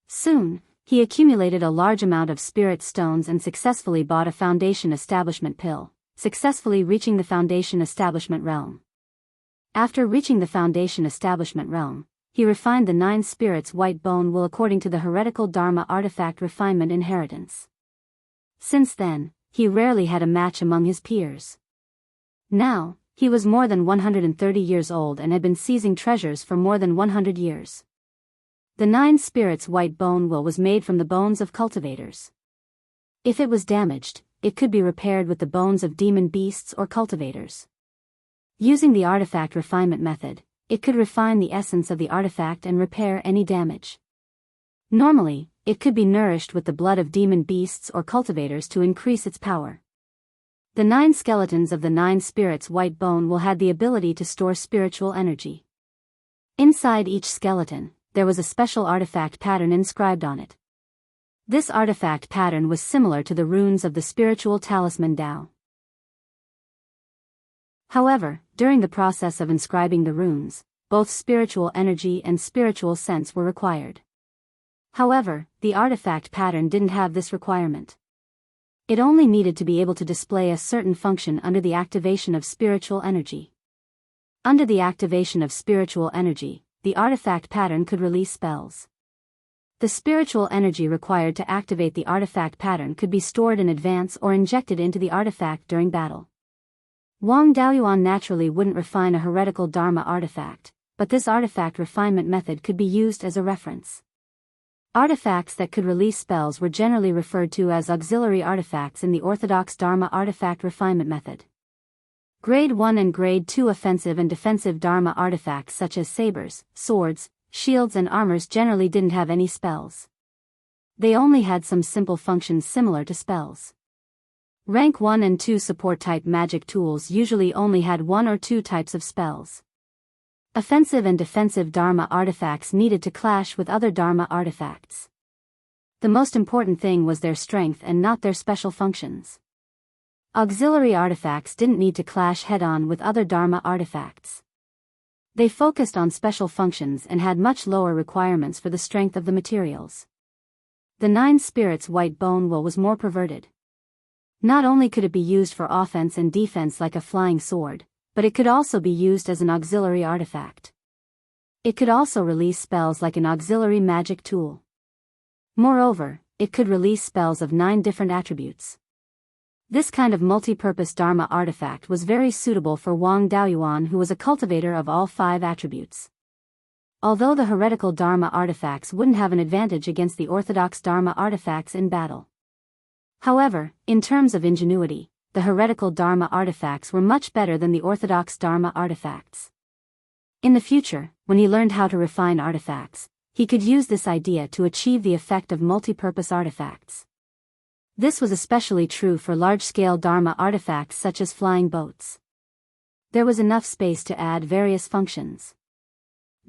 Soon, he accumulated a large amount of spirit stones and successfully bought a foundation establishment pill, successfully reaching the foundation establishment realm. After reaching the foundation establishment realm, he refined the 9 spirits white bone wool according to the heretical Dharma artifact refinement inheritance. Since then, he rarely had a match among his peers. Now, he was more than 130 years old and had been seizing treasures for more than 100 years. The 9 spirits white bone wool was made from the bones of cultivators. If it was damaged, it could be repaired with the bones of demon beasts or cultivators. Using the artifact refinement method, it could refine the essence of the artifact and repair any damage. Normally, it could be nourished with the blood of demon beasts or cultivators to increase its power. The 9 skeletons of the 9 spirits white bone wool had the ability to store spiritual energy. Inside each skeleton, there was a special artifact pattern inscribed on it. This artifact pattern was similar to the runes of the spiritual talisman Dao. However, during the process of inscribing the runes, both spiritual energy and spiritual sense were required. However, the artifact pattern didn't have this requirement. It only needed to be able to display a certain function under the activation of spiritual energy. Under the activation of spiritual energy, the artifact pattern could release spells. The spiritual energy required to activate the artifact pattern could be stored in advance or injected into the artifact during battle. Wang Daoyuan naturally wouldn't refine a heretical Dharma artifact, but this artifact refinement method could be used as a reference. Artifacts that could release spells were generally referred to as auxiliary artifacts in the orthodox Dharma artifact refinement method. Grade 1 and Grade 2 offensive and defensive Dharma artifacts such as sabers, swords, shields and armors generally didn't have any spells. They only had some simple functions similar to spells. Rank 1 and 2 support type magic tools usually only had 1 or 2 types of spells. Offensive and defensive Dharma artifacts needed to clash with other Dharma artifacts. The most important thing was their strength and not their special functions. Auxiliary artifacts didn't need to clash head-on with other Dharma artifacts. They focused on special functions and had much lower requirements for the strength of the materials. The 9 spirits white bone wool was more perverted. Not only could it be used for offense and defense like a flying sword, but it could also be used as an auxiliary artifact. It could also release spells like an auxiliary magic tool. Moreover, it could release spells of 9 different attributes. This kind of multi-purpose Dharma artifact was very suitable for Wang Daoyuan, who was a cultivator of all 5 attributes. Although the heretical Dharma artifacts wouldn't have an advantage against the orthodox Dharma artifacts in battle. However, in terms of ingenuity, the heretical Dharma artifacts were much better than the orthodox Dharma artifacts. In the future, when he learned how to refine artifacts, he could use this idea to achieve the effect of multi-purpose artifacts. This was especially true for large-scale Dharma artifacts such as flying boats. There was enough space to add various functions.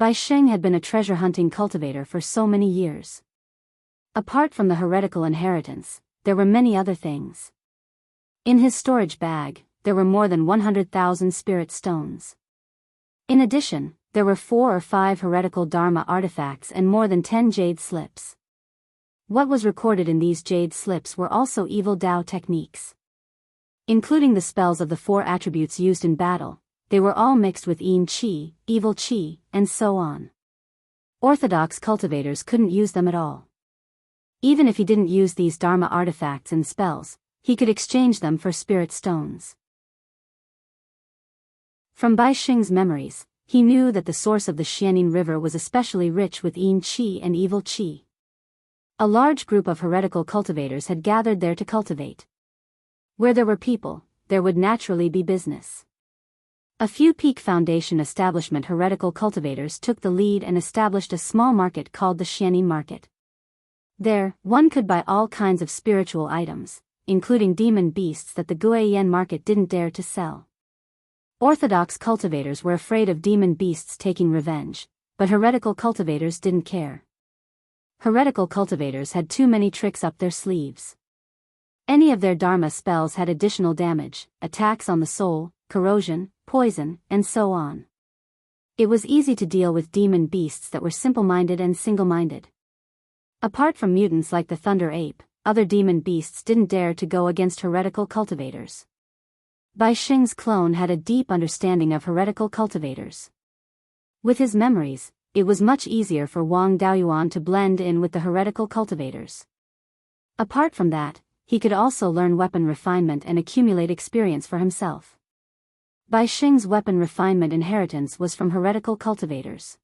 Beiyuan had been a treasure-hunting cultivator for so many years. Apart from the heretical inheritance, there were many other things. In his storage bag, there were more than 100,000 spirit stones. In addition, there were 4 or 5 heretical Dharma artifacts and more than 10 jade slips. What was recorded in these jade slips were also evil Dao techniques. Including the spells of the 4 attributes used in battle, they were all mixed with Yin Qi, evil Qi, and so on. Orthodox cultivators couldn't use them at all. Even if he didn't use these Dharma artifacts and spells, he could exchange them for spirit stones. From Beiyuan's memories, he knew that the source of the Xianing River was especially rich with Yin Qi and evil Qi. A large group of heretical cultivators had gathered there to cultivate. Where there were people, there would naturally be business. A few peak foundation establishment heretical cultivators took the lead and established a small market called the Xianin market. There, one could buy all kinds of spiritual items, including demon beasts that the Guiyan market didn't dare to sell. Orthodox cultivators were afraid of demon beasts taking revenge, but heretical cultivators didn't care. Heretical cultivators had too many tricks up their sleeves. Any of their dharma spells had additional damage, attacks on the soul, corrosion, poison, and so on. It was easy to deal with demon beasts that were simple-minded and single-minded. Apart from mutants like the thunder ape, other demon beasts didn't dare to go against heretical cultivators. Bai Xing's clone had a deep understanding of heretical cultivators. With his memories, it was much easier for Wang Daoyuan to blend in with the heretical cultivators. Apart from that, he could also learn weapon refinement and accumulate experience for himself. Bai Xing's weapon refinement inheritance was from heretical cultivators.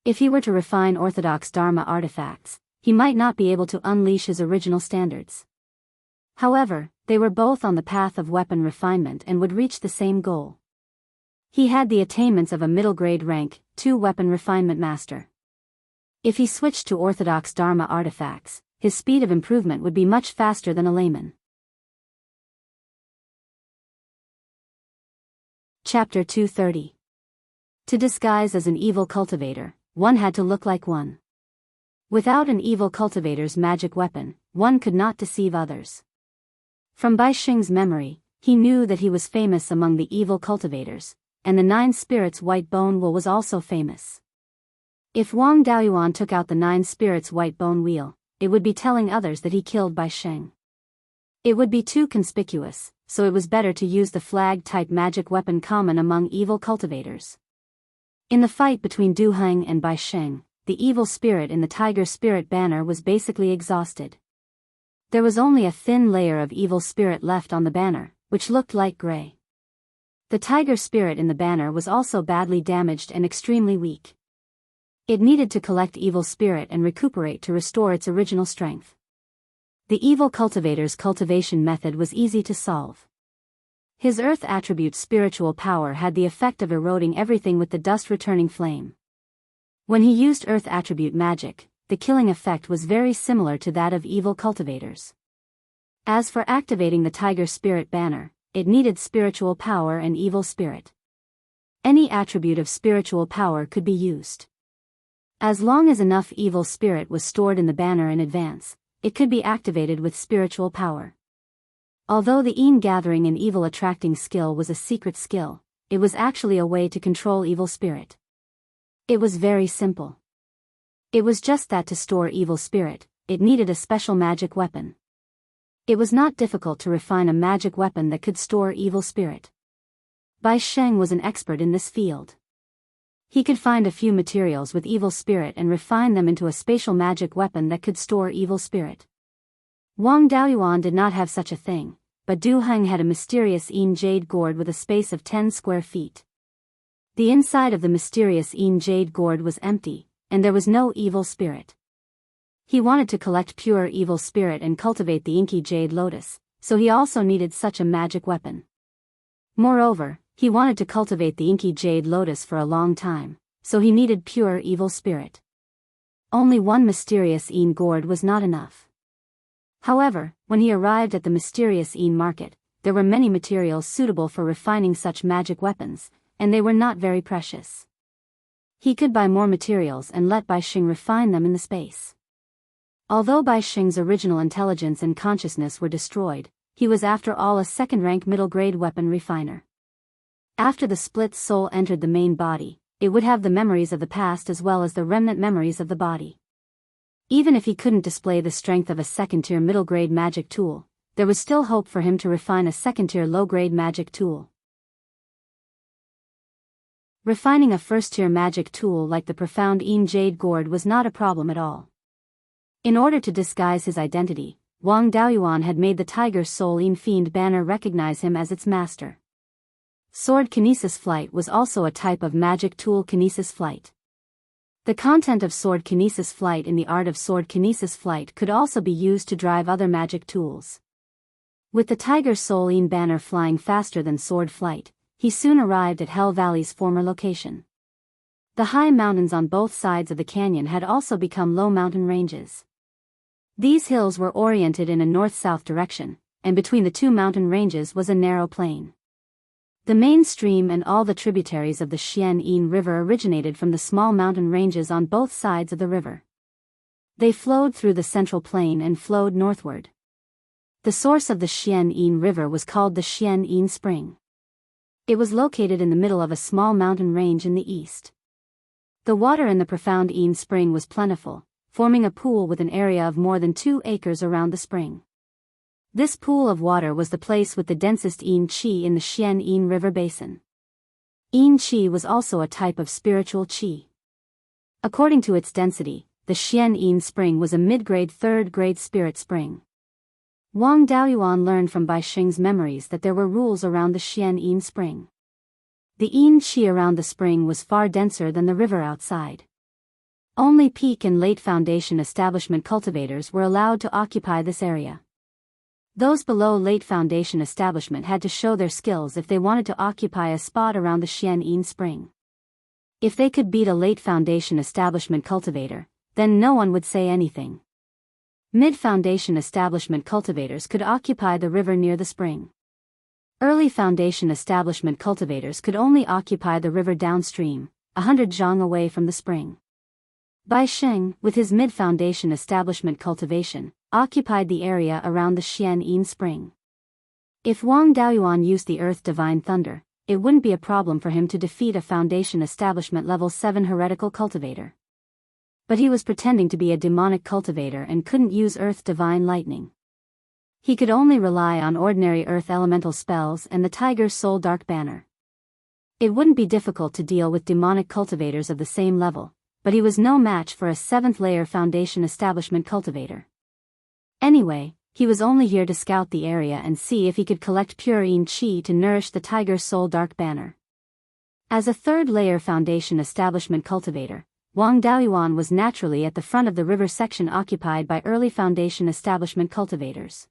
If he were to refine orthodox Dharma artifacts, he might not be able to unleash his original standards. However, they were both on the path of weapon refinement and would reach the same goal. He had the attainments of a middle-grade rank, 2 weapon refinement master. If he switched to orthodox Dharma artifacts, his speed of improvement would be much faster than a layman. Chapter 230. To disguise as an evil cultivator, one had to look like one. Without an evil cultivator's magic weapon, one could not deceive others. From Bai Xing's memory, he knew that he was famous among the evil cultivators, and the 9 spirits white bone wheel was also famous. If Wang Daoyuan took out the 9 spirits white bone wheel, it would be telling others that he killed Bai Xing. It would be too conspicuous, so it was better to use the flag-type magic weapon common among evil cultivators. In the fight between Du Heng and Bai Xing, the evil spirit in the tiger spirit banner was basically exhausted. There was only a thin layer of evil spirit left on the banner, which looked light gray. The tiger spirit in the banner was also badly damaged and extremely weak. It needed to collect evil spirit and recuperate to restore its original strength. The evil cultivator's cultivation method was easy to solve. His earth attribute spiritual power had the effect of eroding everything with the dust-returning flame. When he used earth attribute magic, the killing effect was very similar to that of evil cultivators. As for activating the tiger spirit banner, it needed spiritual power and evil spirit. Any attribute of spiritual power could be used. As long as enough evil spirit was stored in the banner in advance, it could be activated with spiritual power. Although the Yin gathering and evil attracting skill was a secret skill, it was actually a way to control evil spirit. It was very simple. It was just that to store evil spirit, it needed a special magic weapon. It was not difficult to refine a magic weapon that could store evil spirit. Bai Xing was an expert in this field. He could find a few materials with evil spirit and refine them into a spatial magic weapon that could store evil spirit. Wang Daoyuan did not have such a thing, but Du Heng had a mysterious Yin jade gourd with a space of 10 square feet. The inside of the mysterious Yin jade gourd was empty, and there was no evil spirit. He wanted to collect pure evil spirit and cultivate the inky jade lotus, so he also needed such a magic weapon. Moreover, he wanted to cultivate the inky jade lotus for a long time, so he needed pure evil spirit. Only one mysterious Yin gourd was not enough. However, when he arrived at the mysterious Yin market, there were many materials suitable for refining such magic weapons, and they were not very precious. He could buy more materials and let Bai Xing refine them in the space. Although Bai Xing's original intelligence and consciousness were destroyed, he was after all a second-rank middle-grade weapon refiner. After the split soul entered the main body, it would have the memories of the past as well as the remnant memories of the body. Even if he couldn't display the strength of a second-tier middle-grade magic tool, there was still hope for him to refine a second-tier low-grade magic tool. Refining a first-tier magic tool like the profound Yin jade gourd was not a problem at all. In order to disguise his identity, Wang Daoyuan had made the Tiger Soul Yin Fiend banner recognize him as its master. Sword Kinesis Flight was also a type of magic tool Kinesis Flight. The content of Sword Kinesis Flight in the art of Sword Kinesis Flight could also be used to drive other magic tools. With the Tiger Soul Yin banner flying faster than sword flight, he soon arrived at Hell Valley's former location. The high mountains on both sides of the canyon had also become low mountain ranges. These hills were oriented in a north-south direction, and between the two mountain ranges was a narrow plain. The main stream and all the tributaries of the Xianyin River originated from the small mountain ranges on both sides of the river. They flowed through the central plain and flowed northward. The source of the Xianyin River was called the Xianyin Spring. It was located in the middle of a small mountain range in the east. The water in the profound Yin Spring was plentiful, forming a pool with an area of more than 2 acres around the spring. This pool of water was the place with the densest Yin Qi in the Xianyin River basin. Yin Qi was also a type of spiritual Qi. According to its density, the Xianyin Spring was a mid-grade third-grade spirit spring. Wang Daoyuan learned from Bai Xing's memories that there were rules around the Xianyin Spring. The Yin Qi around the spring was far denser than the river outside. Only peak and late foundation establishment cultivators were allowed to occupy this area. Those below late foundation establishment had to show their skills if they wanted to occupy a spot around the Xianyin Spring. If they could beat a late foundation establishment cultivator, then no one would say anything. Mid-foundation establishment cultivators could occupy the river near the spring. Early foundation establishment cultivators could only occupy the river downstream, 100 zhang away from the spring. Bai Xing, with his mid-foundation establishment cultivation, occupied the area around the Xianyin Spring. If Wang Daoyuan used the Earth Divine Thunder, it wouldn't be a problem for him to defeat a foundation establishment level 7 heretical cultivator. But he was pretending to be a demonic cultivator and couldn't use Earth Divine Lightning. He could only rely on ordinary earth elemental spells and the Tiger's Soul Dark Banner. It wouldn't be difficult to deal with demonic cultivators of the same level, but he was no match for a 7th-layer foundation establishment cultivator. Anyway, he was only here to scout the area and see if he could collect pure Yin Qi to nourish the Tiger's Soul Dark Banner. As a 3rd-layer foundation establishment cultivator, Wang Daoyuan was naturally at the front of the river section occupied by early foundation establishment cultivators.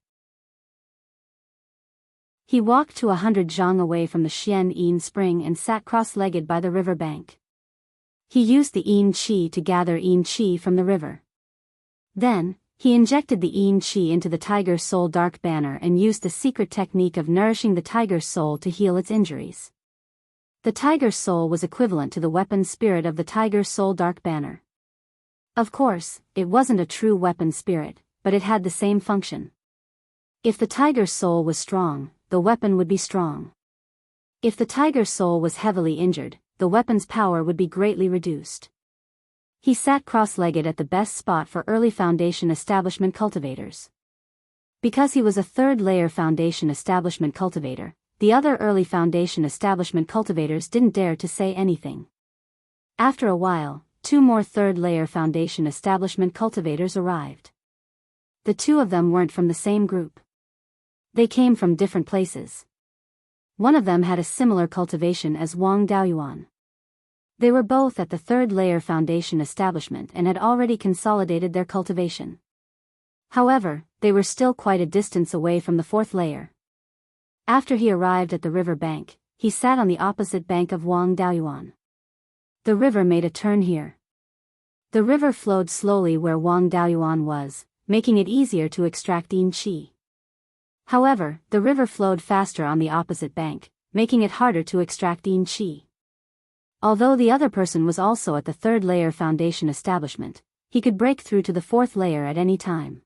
He walked to 100 zhang away from the Xianyin Spring and sat cross-legged by the river bank. He used the Yin Qi to gather Yin Qi from the river. Then, he injected the Yin Qi into the Tiger's Soul Dark Banner and used the secret technique of nourishing the Tiger's Soul to heal its injuries. The Tiger's Soul was equivalent to the weapon spirit of the Tiger's Soul Dark Banner. Of course, it wasn't a true weapon spirit, but it had the same function. If the Tiger's Soul was strong, the weapon would be strong. If the Tiger's Soul was heavily injured, the weapon's power would be greatly reduced. He sat cross-legged at the best spot for early foundation establishment cultivators. Because he was a 3rd-layer foundation establishment cultivator, the other early foundation establishment cultivators didn't dare to say anything. After a while, 2 more 3rd-layer foundation establishment cultivators arrived. The 2 of them weren't from the same group. They came from different places. One of them had a similar cultivation as Wang Daoyuan. They were both at the 3rd-layer foundation establishment and had already consolidated their cultivation. However, they were still quite a distance away from the 4th layer. After he arrived at the river bank, he sat on the opposite bank of Wang Daoyuan. The river made a turn here. The river flowed slowly where Wang Daoyuan was, making it easier to extract Yin Qi. However, the river flowed faster on the opposite bank, making it harder to extract Yin Qi. Although the other person was also at the 3rd-layer foundation establishment, he could break through to the 4th layer at any time.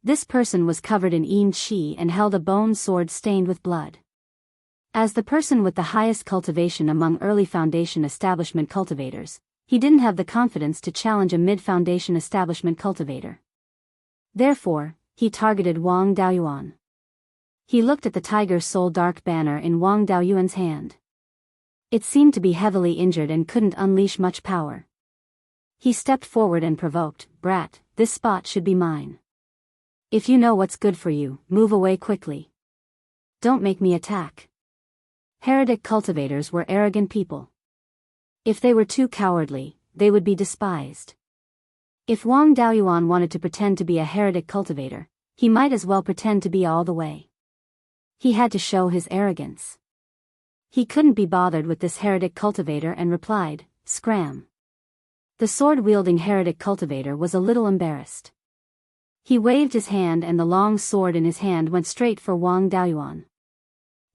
This person was covered in Yin Qi and held a bone sword stained with blood. As the person with the highest cultivation among early foundation establishment cultivators, he didn't have the confidence to challenge a mid-foundation establishment cultivator. Therefore, he targeted Wang Daoyuan. He looked at the Tiger's Soul Dark Banner in Wang Daoyuan's hand. It seemed to be heavily injured and couldn't unleash much power. He stepped forward and provoked, "Brat, this spot should be mine. If you know what's good for you, move away quickly. Don't make me attack." Heretic cultivators were arrogant people. If they were too cowardly, they would be despised. If Wang Daoyuan wanted to pretend to be a heretic cultivator, he might as well pretend to be all the way. He had to show his arrogance. He couldn't be bothered with this heretic cultivator and replied, "Scram." The sword-wielding heretic cultivator was a little embarrassed. He waved his hand and the long sword in his hand went straight for Wang Daoyuan.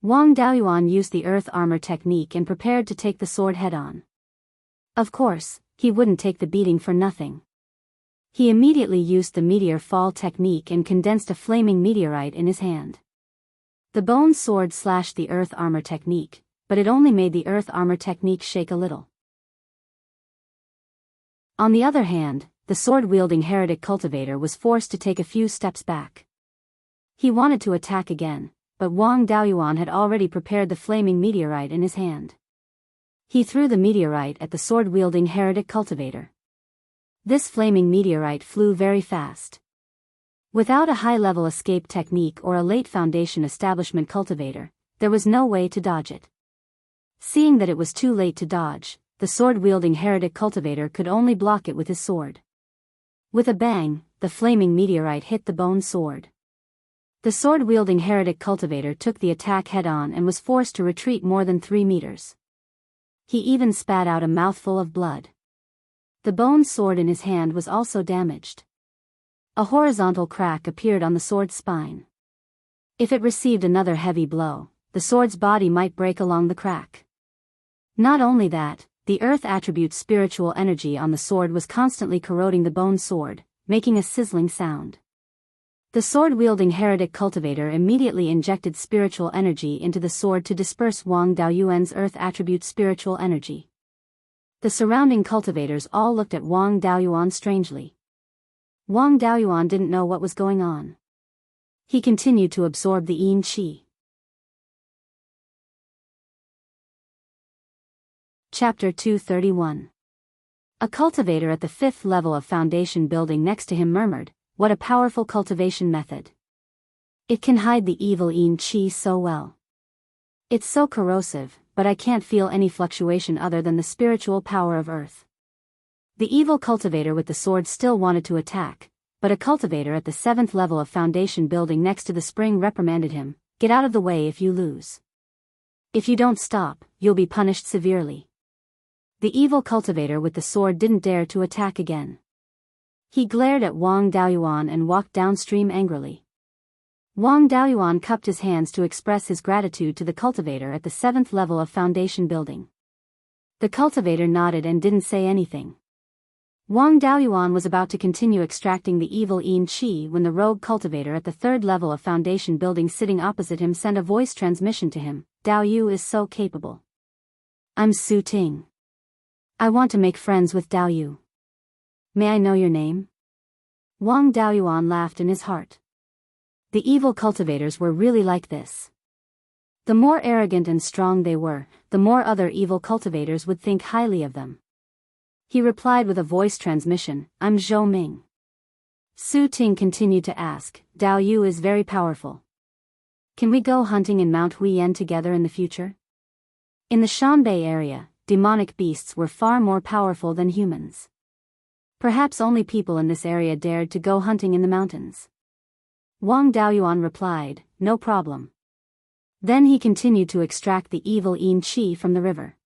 Wang Daoyuan used the earth armor technique and prepared to take the sword head-on. Of course, he wouldn't take the beating for nothing. He immediately used the meteor fall technique and condensed a flaming meteorite in his hand. The bone sword slashed the earth armor technique, but it only made the earth armor technique shake a little. On the other hand, the sword-wielding heretic cultivator was forced to take a few steps back. He wanted to attack again, but Wang Daoyuan had already prepared the flaming meteorite in his hand. He threw the meteorite at the sword-wielding heretic cultivator. This flaming meteorite flew very fast. Without a high-level escape technique or a late foundation establishment cultivator, there was no way to dodge it. Seeing that it was too late to dodge, the sword-wielding heretic cultivator could only block it with his sword. With a bang, the flaming meteorite hit the bone sword. The sword-wielding heretic cultivator took the attack head-on and was forced to retreat more than 3 meters. He even spat out a mouthful of blood. The bone sword in his hand was also damaged. A horizontal crack appeared on the sword's spine. If it received another heavy blow, the sword's body might break along the crack. Not only that, the earth attribute spiritual energy on the sword was constantly corroding the bone sword, making a sizzling sound. The sword-wielding heretic cultivator immediately injected spiritual energy into the sword to disperse Wang Daoyuan's earth attribute spiritual energy. The surrounding cultivators all looked at Wang Daoyuan strangely. Wang Daoyuan didn't know what was going on. He continued to absorb the yin qi. Chapter 231. A cultivator at the 5th level of foundation building next to him murmured, "What a powerful cultivation method. It can hide the evil yin qi so well. It's so corrosive, but I can't feel any fluctuation other than the spiritual power of earth." The evil cultivator with the sword still wanted to attack, but a cultivator at the 7th level of foundation building next to the spring reprimanded him, "Get out of the way if you lose. If you don't stop, you'll be punished severely." The evil cultivator with the sword didn't dare to attack again. He glared at Wang Daoyuan and walked downstream angrily. Wang Daoyuan cupped his hands to express his gratitude to the cultivator at the 7th level of foundation building. The cultivator nodded and didn't say anything. Wang Daoyuan was about to continue extracting the evil yin qi when the rogue cultivator at the 3rd level of foundation building sitting opposite him sent a voice transmission to him, "Dao Yu is so capable. I'm Su Ting. I want to make friends with Dao Yu. May I know your name?" Wang Daoyuan laughed in his heart. The evil cultivators were really like this. The more arrogant and strong they were, the more other evil cultivators would think highly of them. He replied with a voice transmission, "I'm Zhou Ming." Su Ting continued to ask, "Dao Yu is very powerful. Can we go hunting in Mount Huiyan together in the future?" In the Shanbei area, demonic beasts were far more powerful than humans. Perhaps only people in this area dared to go hunting in the mountains. Wang Daoyuan replied, "No problem." Then he continued to extract the evil yin qi from the river.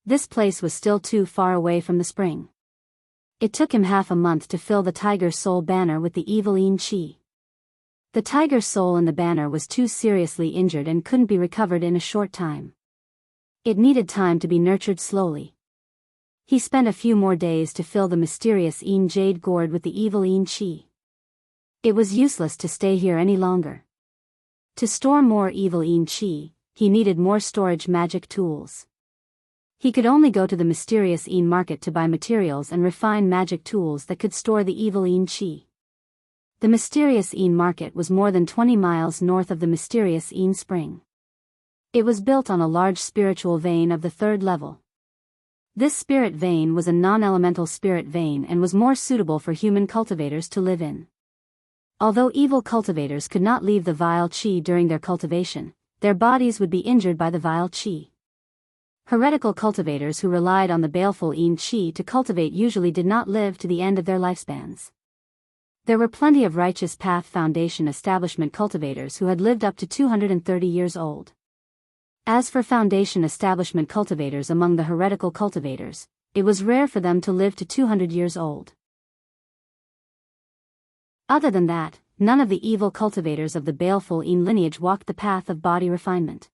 This place was still too far away from the spring. It took him half a month to fill the tiger soul banner with the evil yin qi. The tiger soul in the banner was too seriously injured and couldn't be recovered in a short time. It needed time to be nurtured slowly. He spent a few more days to fill the mysterious yin jade gourd with the evil yin qi. It was useless to stay here any longer. To store more evil yin qi, he needed more storage magic tools. He could only go to the mysterious yin market to buy materials and refine magic tools that could store the evil yin qi. The mysterious yin market was more than 20 miles north of the mysterious yin spring. It was built on a large spiritual vein of the 3rd level. This spirit vein was a non-elemental spirit vein and was more suitable for human cultivators to live in. Although evil cultivators could not leave the vile qi during their cultivation, their bodies would be injured by the vile qi. Heretical cultivators who relied on the baleful yin qi to cultivate usually did not live to the end of their lifespans. There were plenty of righteous path foundation establishment cultivators who had lived up to 230 years old. As for foundation establishment cultivators among the heretical cultivators, it was rare for them to live to 200 years old. Other than that, none of the evil cultivators of the baleful Yin lineage walked the path of body refinement.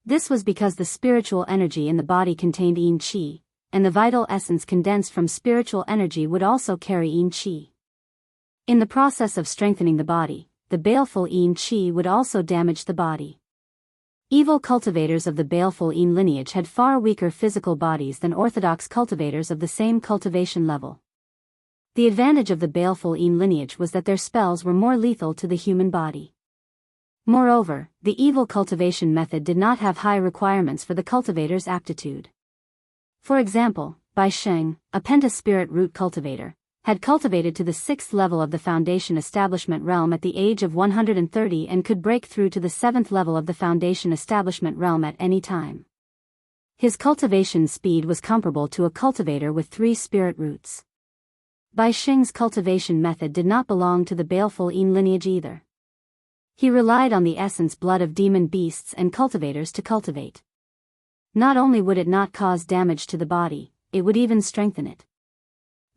This was because the spiritual energy in the body contained Yin Qi, and the vital essence condensed from spiritual energy would also carry Yin Qi. In the process of strengthening the body, the baleful Yin Qi would also damage the body. Evil cultivators of the baleful Yin lineage had far weaker physical bodies than orthodox cultivators of the same cultivation level. The advantage of the baleful Yin lineage was that their spells were more lethal to the human body. Moreover, the evil cultivation method did not have high requirements for the cultivator's aptitude. For example, Bai Sheng, a penta-spirit root cultivator, had cultivated to the 6th level of the foundation establishment realm at the age of 130 and could break through to the 7th level of the foundation establishment realm at any time. His cultivation speed was comparable to a cultivator with 3 spirit roots. Bai Sheng's cultivation method did not belong to the baleful Yin lineage either. He relied on the essence blood of demon beasts and cultivators to cultivate. Not only would it not cause damage to the body, it would even strengthen it.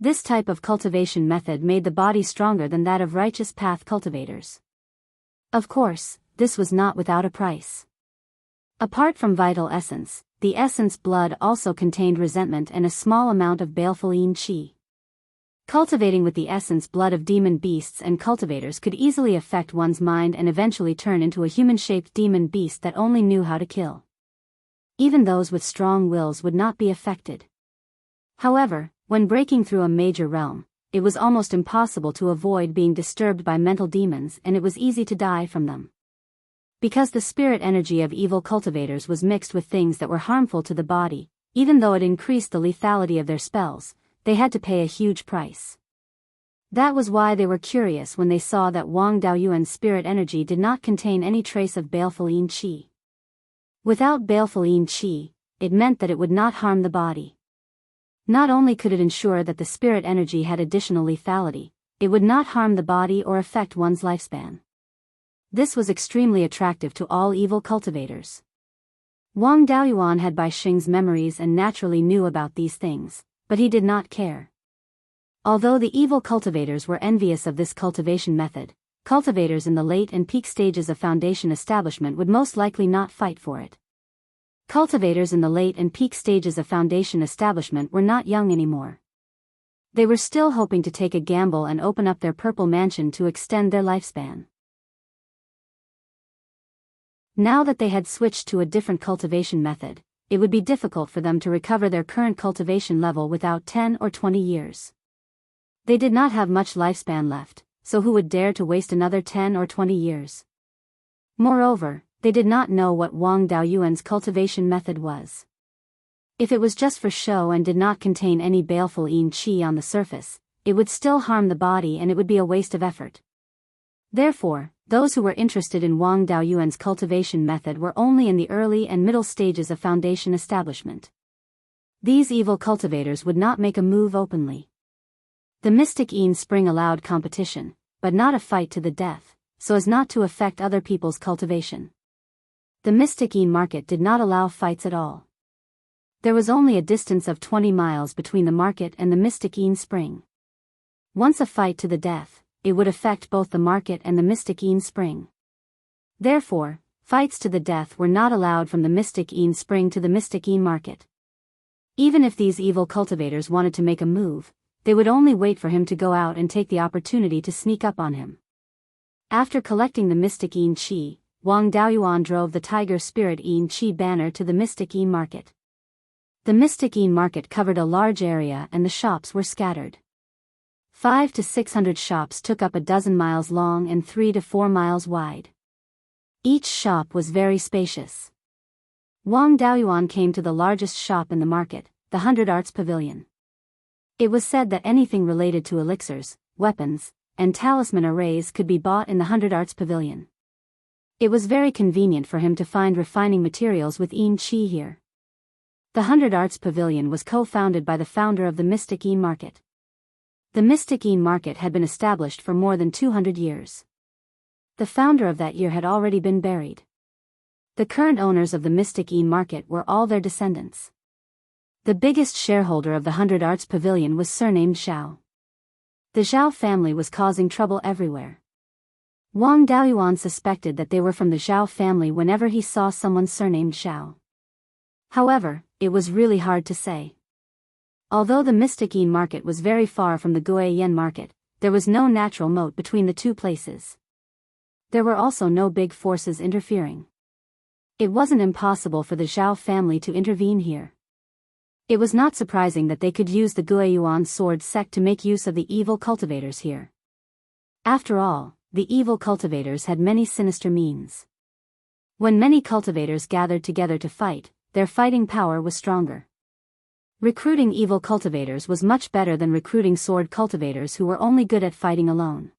This type of cultivation method made the body stronger than that of righteous path cultivators. Of course, this was not without a price. Apart from vital essence, the essence blood also contained resentment and a small amount of baleful Yin Qi. Cultivating with the essence blood of demon beasts and cultivators could easily affect one's mind and eventually turn into a human-shaped demon beast that only knew how to kill. Even those with strong wills would not be affected. However, when breaking through a major realm, it was almost impossible to avoid being disturbed by mental demons, and it was easy to die from them. Because the spirit energy of evil cultivators was mixed with things that were harmful to the body, even though it increased the lethality of their spells, they had to pay a huge price. That was why they were curious when they saw that Wang Daoyuan's spirit energy did not contain any trace of baleful Yin Qi. Without baleful Yin Qi, it meant that it would not harm the body. Not only could it ensure that the spirit energy had additional lethality, it would not harm the body or affect one's lifespan. This was extremely attractive to all evil cultivators. Wang Daoyuan had Bai Sheng's memories and naturally knew about these things, but he did not care. Although the evil cultivators were envious of this cultivation method, cultivators in the late and peak stages of foundation establishment would most likely not fight for it. Cultivators in the late and peak stages of foundation establishment were not young anymore. They were still hoping to take a gamble and open up their purple mansion to extend their lifespan. Now that they had switched to a different cultivation method, it would be difficult for them to recover their current cultivation level without 10 or 20 years. They did not have much lifespan left, so who would dare to waste another 10 or 20 years? Moreover, they did not know what Wang Daoyuan's cultivation method was. If it was just for show and did not contain any baleful Yin Qi on the surface, it would still harm the body and it would be a waste of effort. Therefore, those who were interested in Wang Daoyuan's cultivation method were only in the early and middle stages of foundation establishment. These evil cultivators would not make a move openly. The mystic Yin spring allowed competition, but not a fight to the death, so as not to affect other people's cultivation. The mystic Yin market did not allow fights at all. There was only a distance of 20 miles between the market and the mystic Yin spring. Once a fight to the death, it would affect both the market and the mystic Yin spring. Therefore, fights to the death were not allowed from the mystic Yin spring to the mystic Yin market. Even if these evil cultivators wanted to make a move, they would only wait for him to go out and take the opportunity to sneak up on him. After collecting the mystic Yin Qi, Wang Daoyuan drove the Tiger Spirit Yin Qi banner to the mystic Yin market. The mystic Yin market covered a large area and the shops were scattered. 500 to 600 shops took up a dozen miles long and 3 to 4 miles wide. Each shop was very spacious. Wang Daoyuan came to the largest shop in the market, the 100 Arts Pavilion. It was said that anything related to elixirs, weapons, and talisman arrays could be bought in the 100 Arts Pavilion. It was very convenient for him to find refining materials with Yin Qi here. The 100 Arts Pavilion was co-founded by the founder of the Mystic Yin Market. The Mystic Yin Market had been established for more than 200 years. The founder of that year had already been buried. The current owners of the Mystic Yin Market were all their descendants. The biggest shareholder of the 100 Arts Pavilion was surnamed Zhao. The Zhao family was causing trouble everywhere. Wang Daoyuan suspected that they were from the Zhao family whenever he saw someone surnamed Zhao. However, it was really hard to say. Although the Mystic Yin Market was very far from the Guiyan Market, there was no natural moat between the two places. There were also no big forces interfering. It wasn't impossible for the Zhao family to intervene here. It was not surprising that they could use the Guiyuan sword sect to make use of the evil cultivators here. After all, the evil cultivators had many sinister means. When many cultivators gathered together to fight, their fighting power was stronger. Recruiting evil cultivators was much better than recruiting sword cultivators who were only good at fighting alone.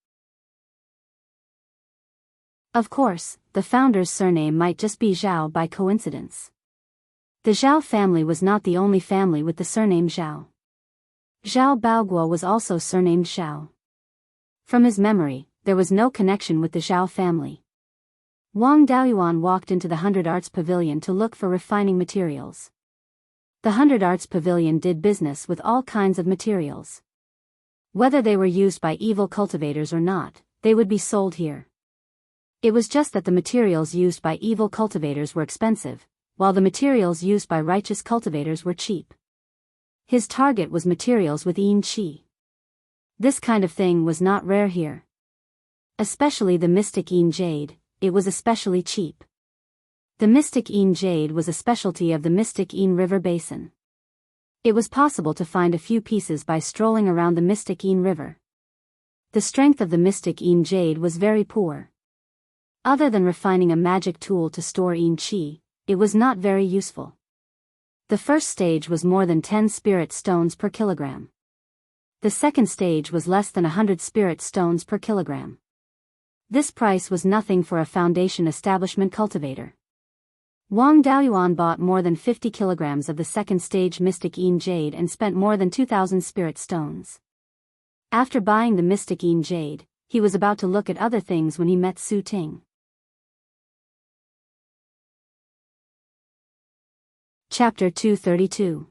Of course, the founder's surname might just be Zhao by coincidence. The Zhao family was not the only family with the surname Zhao. Zhao Baoguo was also surnamed Zhao. From his memory, there was no connection with the Zhao family. Wang Daoyuan walked into the 100 Arts Pavilion to look for refining materials. The 100 Arts Pavilion did business with all kinds of materials. Whether they were used by evil cultivators or not, they would be sold here. It was just that the materials used by evil cultivators were expensive, while the materials used by righteous cultivators were cheap. His target was materials with yin qi. This kind of thing was not rare here. Especially the mystic yin jade, it was especially cheap. The mystic yin jade was a specialty of the mystic yin river basin. It was possible to find a few pieces by strolling around the mystic yin river. The strength of the mystic yin jade was very poor. Other than refining a magic tool to store yin qi, it was not very useful. The first stage was more than 10 spirit stones per kilogram. The second stage was less than 100 spirit stones per kilogram. This price was nothing for a foundation establishment cultivator. Wang Daoyuan bought more than 50 kilograms of the second stage mystic yin jade and spent more than 2,000 spirit stones. After buying the mystic yin jade, he was about to look at other things when he met Su Ting. Chapter 232.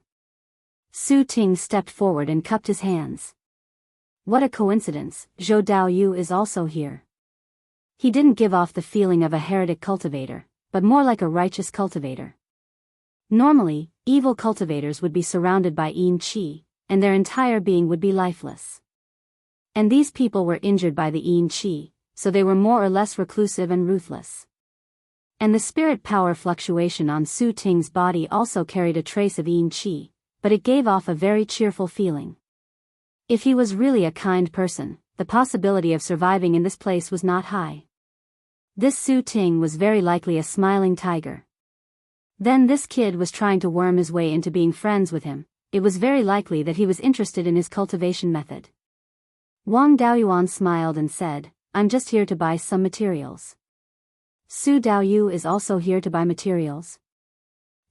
Su Ting stepped forward and cupped his hands. What a coincidence, Zhou Daoyu is also here. He didn't give off the feeling of a heretic cultivator, but more like a righteous cultivator. Normally, evil cultivators would be surrounded by yin qi, and their entire being would be lifeless. And these people were injured by the yin qi, so they were more or less reclusive and ruthless. And the spirit power fluctuation on Su Ting's body also carried a trace of yin qi, but it gave off a very cheerful feeling. If he was really a kind person, the possibility of surviving in this place was not high. This Su Ting was very likely a smiling tiger. Then this kid was trying to worm his way into being friends with him. It was very likely that he was interested in his cultivation method. Wang Daoyuan smiled and said, "I'm just here to buy some materials." Su Daoyu is also here to buy materials.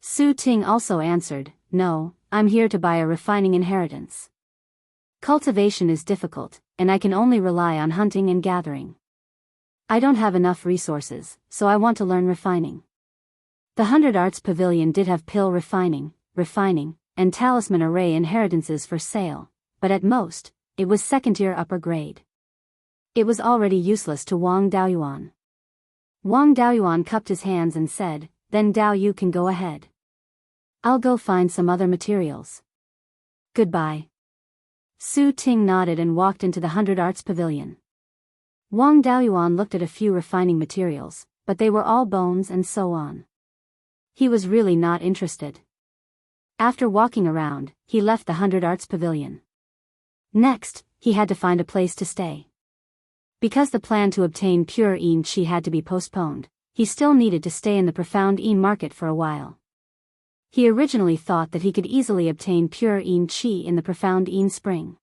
Su Ting also answered, "No, I'm here to buy a refining inheritance. Cultivation is difficult, and I can only rely on hunting and gathering. I don't have enough resources, so I want to learn refining." The 100 Arts Pavilion did have pill refining, and talisman array inheritances for sale, but at most, it was second-tier upper grade. It was already useless to Wang Daoyuan. Wang Daoyuan cupped his hands and said, "Then Dao you can go ahead. I'll go find some other materials. Goodbye." Su Ting nodded and walked into the 100 Arts Pavilion. Wang Daoyuan looked at a few refining materials, but they were all bones and so on. He was really not interested. After walking around, he left the 100 Arts Pavilion. Next, he had to find a place to stay. Because the plan to obtain pure yin qi had to be postponed, he still needed to stay in the profound yin market for a while. He originally thought that he could easily obtain pure yin qi in the profound yin spring.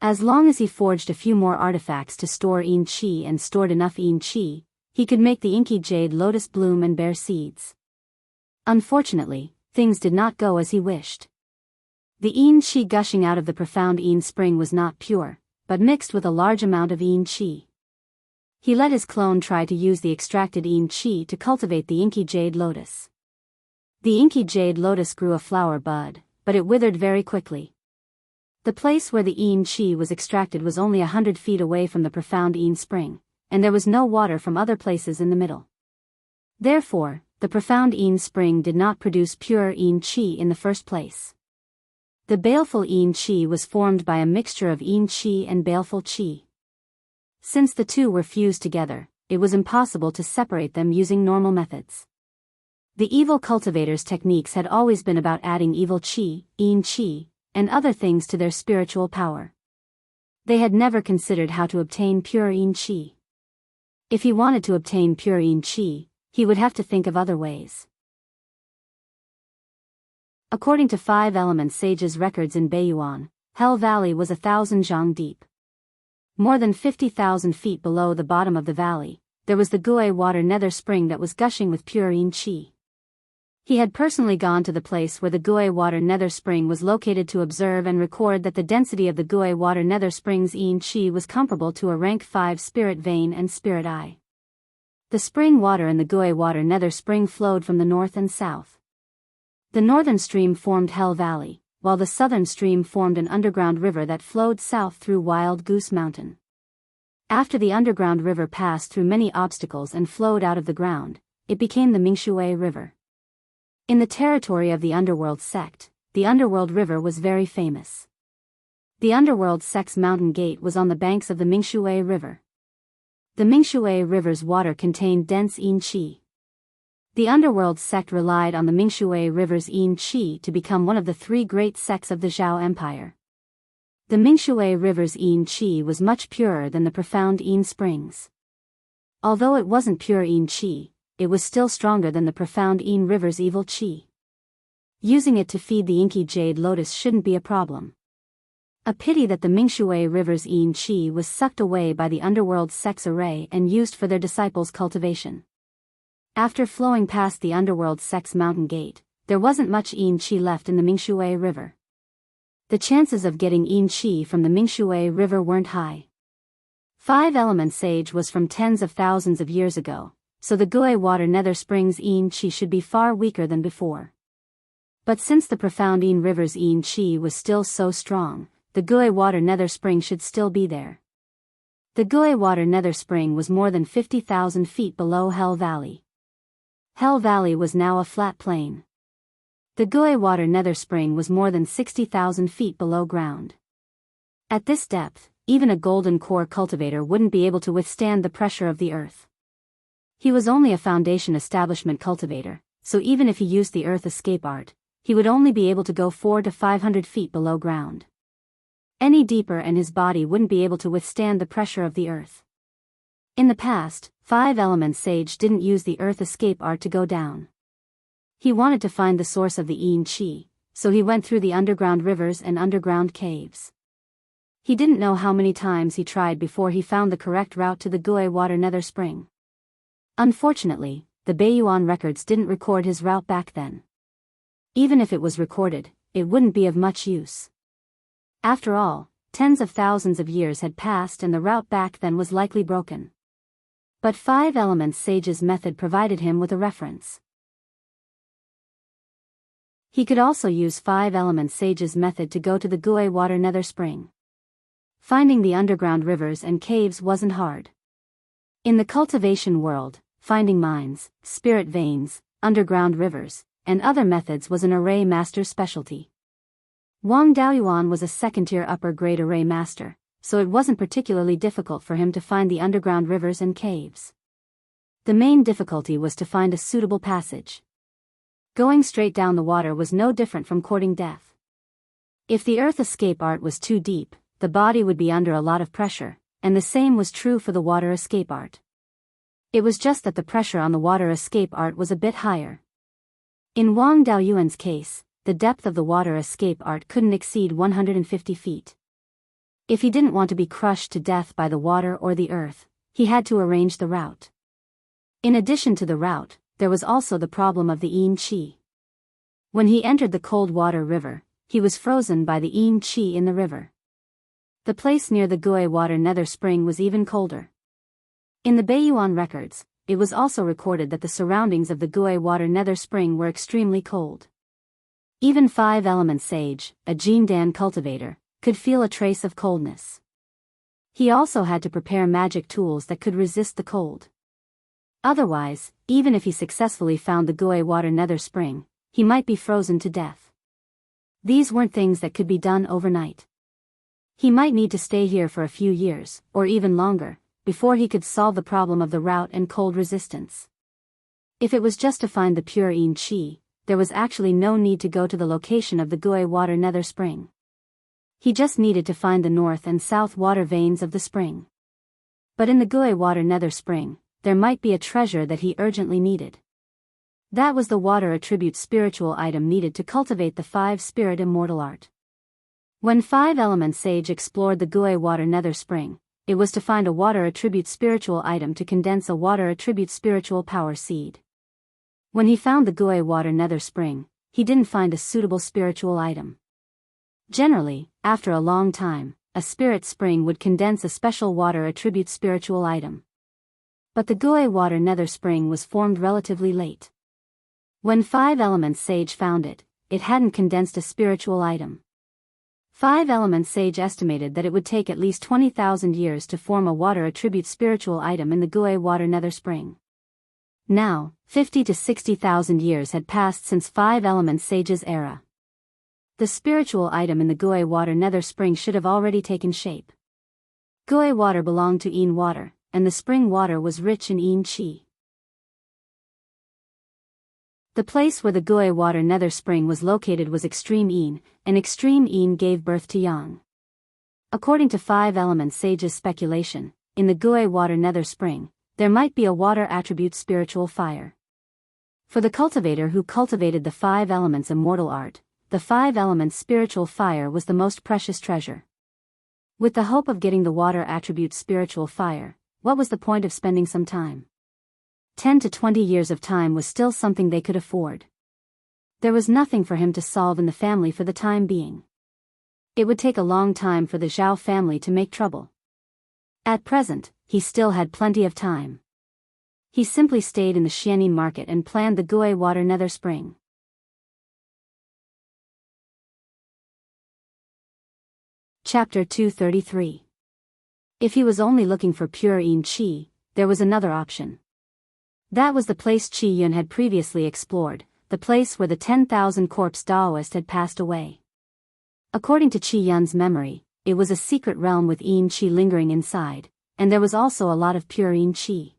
As long as he forged a few more artifacts to store yin qi and stored enough yin qi, he could make the inky jade lotus bloom and bear seeds. Unfortunately, things did not go as he wished. The yin qi gushing out of the profound yin spring was not pure, but mixed with a large amount of yin qi. He let his clone try to use the extracted yin qi to cultivate the inky jade lotus. The inky jade lotus grew a flower bud, but it withered very quickly. The place where the yin qi was extracted was only 100 feet away from the profound yin spring, and there was no water from other places in the middle. Therefore, the profound yin spring did not produce pure yin qi in the first place. The baleful yin qi was formed by a mixture of yin qi and baleful qi. Since the two were fused together, it was impossible to separate them using normal methods. The evil cultivators' techniques had always been about adding evil qi, yin qi, and other things to their spiritual power. They had never considered how to obtain pure yin qi. If he wanted to obtain pure yin qi, he would have to think of other ways. According to 5 Element sages' records in Beiyuan, Hell Valley was 1,000 zhang deep. More than 50,000 feet below the bottom of the valley, there was the Gui water nether spring that was gushing with pure yin qi. He had personally gone to the place where the Gui water nether spring was located to observe and record that the density of the Gui water nether spring's yin qi was comparable to a rank 5 spirit vein and spirit eye. The spring water in the Gui water nether spring flowed from the north and south. The northern stream formed Hell Valley, while the southern stream formed an underground river that flowed south through Wild Goose Mountain. After the underground river passed through many obstacles and flowed out of the ground, it became the Mingshui River. In the territory of the Underworld sect, the Underworld River was very famous. The Underworld sect's mountain gate was on the banks of the Mingshui River. The Mingshui River's water contained dense yin qi. The Underworld sect relied on the Mingshui River's yin qi to become one of the 3 great sects of the Zhao Empire. The Mingshui River's yin qi was much purer than the profound yin springs. Although it wasn't pure yin qi, it was still stronger than the profound yin river's evil qi. Using it to feed the inky jade lotus shouldn't be a problem. A pity that the Mingshui River's yin qi was sucked away by the Underworld sect's array and used for their disciples' cultivation. After flowing past the Underworld sect's mountain gate, there wasn't much yin qi left in the Mingshui River. The chances of getting yin qi from the Mingshui River weren't high. 5 Element sage was from tens of thousands of years ago, so the Gui water nether spring's yin qi should be far weaker than before. But since the profound yin river's yin qi was still so strong, the Gui water nether spring should still be there. The Gui water nether spring was more than 50,000 feet below Hell Valley. Hell Valley was now a flat plain. The Gui water nether spring was more than 60,000 feet below ground. At this depth, even a golden core cultivator wouldn't be able to withstand the pressure of the earth. He was only a foundation establishment cultivator, so even if he used the earth escape art, he would only be able to go 400 to 500 feet below ground. Any deeper and his body wouldn't be able to withstand the pressure of the earth. In the past, 5 Element sage didn't use the earth escape art to go down. He wanted to find the source of the yin qi, so he went through the underground rivers and underground caves. He didn't know how many times he tried before he found the correct route to the Gui water nether spring. Unfortunately, the Beiyuan records didn't record his route back then. Even if it was recorded, it wouldn't be of much use. After all, tens of thousands of years had passed and the route back then was likely broken. But 5 Element sage's method provided him with a reference. He could also use 5 Element sage's method to go to the Gui water nether spring. Finding the underground rivers and caves wasn't hard. In the cultivation world, finding mines, spirit veins, underground rivers, and other methods was an array master's specialty. Wang Daoyuan was a second-tier upper-grade array master, so it wasn't particularly difficult for him to find the underground rivers and caves. The main difficulty was to find a suitable passage. Going straight down the water was no different from courting death. If the earth escape art was too deep, the body would be under a lot of pressure, and the same was true for the water escape art. It was just that the pressure on the water escape art was a bit higher. In Wang Daoyuan's case, the depth of the water escape art couldn't exceed 150 feet. If he didn't want to be crushed to death by the water or the earth, he had to arrange the route. In addition to the route, there was also the problem of the yin qi. When he entered the cold water river, he was frozen by the yin qi in the river. The place near the Gui water nether spring was even colder. In the Beiyuan records, it was also recorded that the surroundings of the Gui water nether spring were extremely cold. Even 5-element sage, a Jindan cultivator, could feel a trace of coldness. He also had to prepare magic tools that could resist the cold. Otherwise, even if he successfully found the Gui water nether spring, he might be frozen to death. These weren't things that could be done overnight. He might need to stay here for a few years, or even longer, before he could solve the problem of the route and cold resistance. If it was just to find the pure Yin Qi, there was actually no need to go to the location of the Gui water nether spring. He just needed to find the north and south water veins of the spring. But in the Gui water nether spring, there might be a treasure that he urgently needed. That was the water attribute spiritual item needed to cultivate the 5-spirit immortal art. When 5-element sage explored the Gui water nether spring, it was to find a water attribute spiritual item to condense a water attribute spiritual power seed. When he found the Gui water nether spring, he didn't find a suitable spiritual item. Generally, after a long time, a spirit spring would condense a special water attribute spiritual item. But the Gui water nether spring was formed relatively late. When 5-element sage found it, it hadn't condensed a spiritual item. 5-element sage estimated that it would take at least 20,000 years to form a water attribute spiritual item in the Gui water nether spring. Now, 50 to 60,000 years had passed since 5-element sage's era. The spiritual item in the Gui water nether spring should have already taken shape. Gui water belonged to Yin water, and the spring water was rich in Yin Qi. The place where the Gui water nether spring was located was extreme Yin, and extreme Yin gave birth to Yang. According to 5-element sage's speculation, in the Gui water nether spring, there might be a water attribute spiritual fire. For the cultivator who cultivated the 5 elements immortal art, the 5 elements spiritual fire was the most precious treasure. With the hope of getting the water attribute spiritual fire, what was the point of spending some time? 10 to 20 years of time was still something they could afford. There was nothing for him to solve in the family for the time being. It would take a long time for the Zhao family to make trouble. At present, he still had plenty of time. He simply stayed in the Xianin market and planned the Gui water nether spring. Chapter 233. If he was only looking for pure Yin Qi, there was another option. That was the place Qi Yun had previously explored, the place where the 10,000 corpse Daoist had passed away. According to Qi Yun's memory, it was a secret realm with Yin Qi lingering inside, and there was also a lot of pure Yin Qi.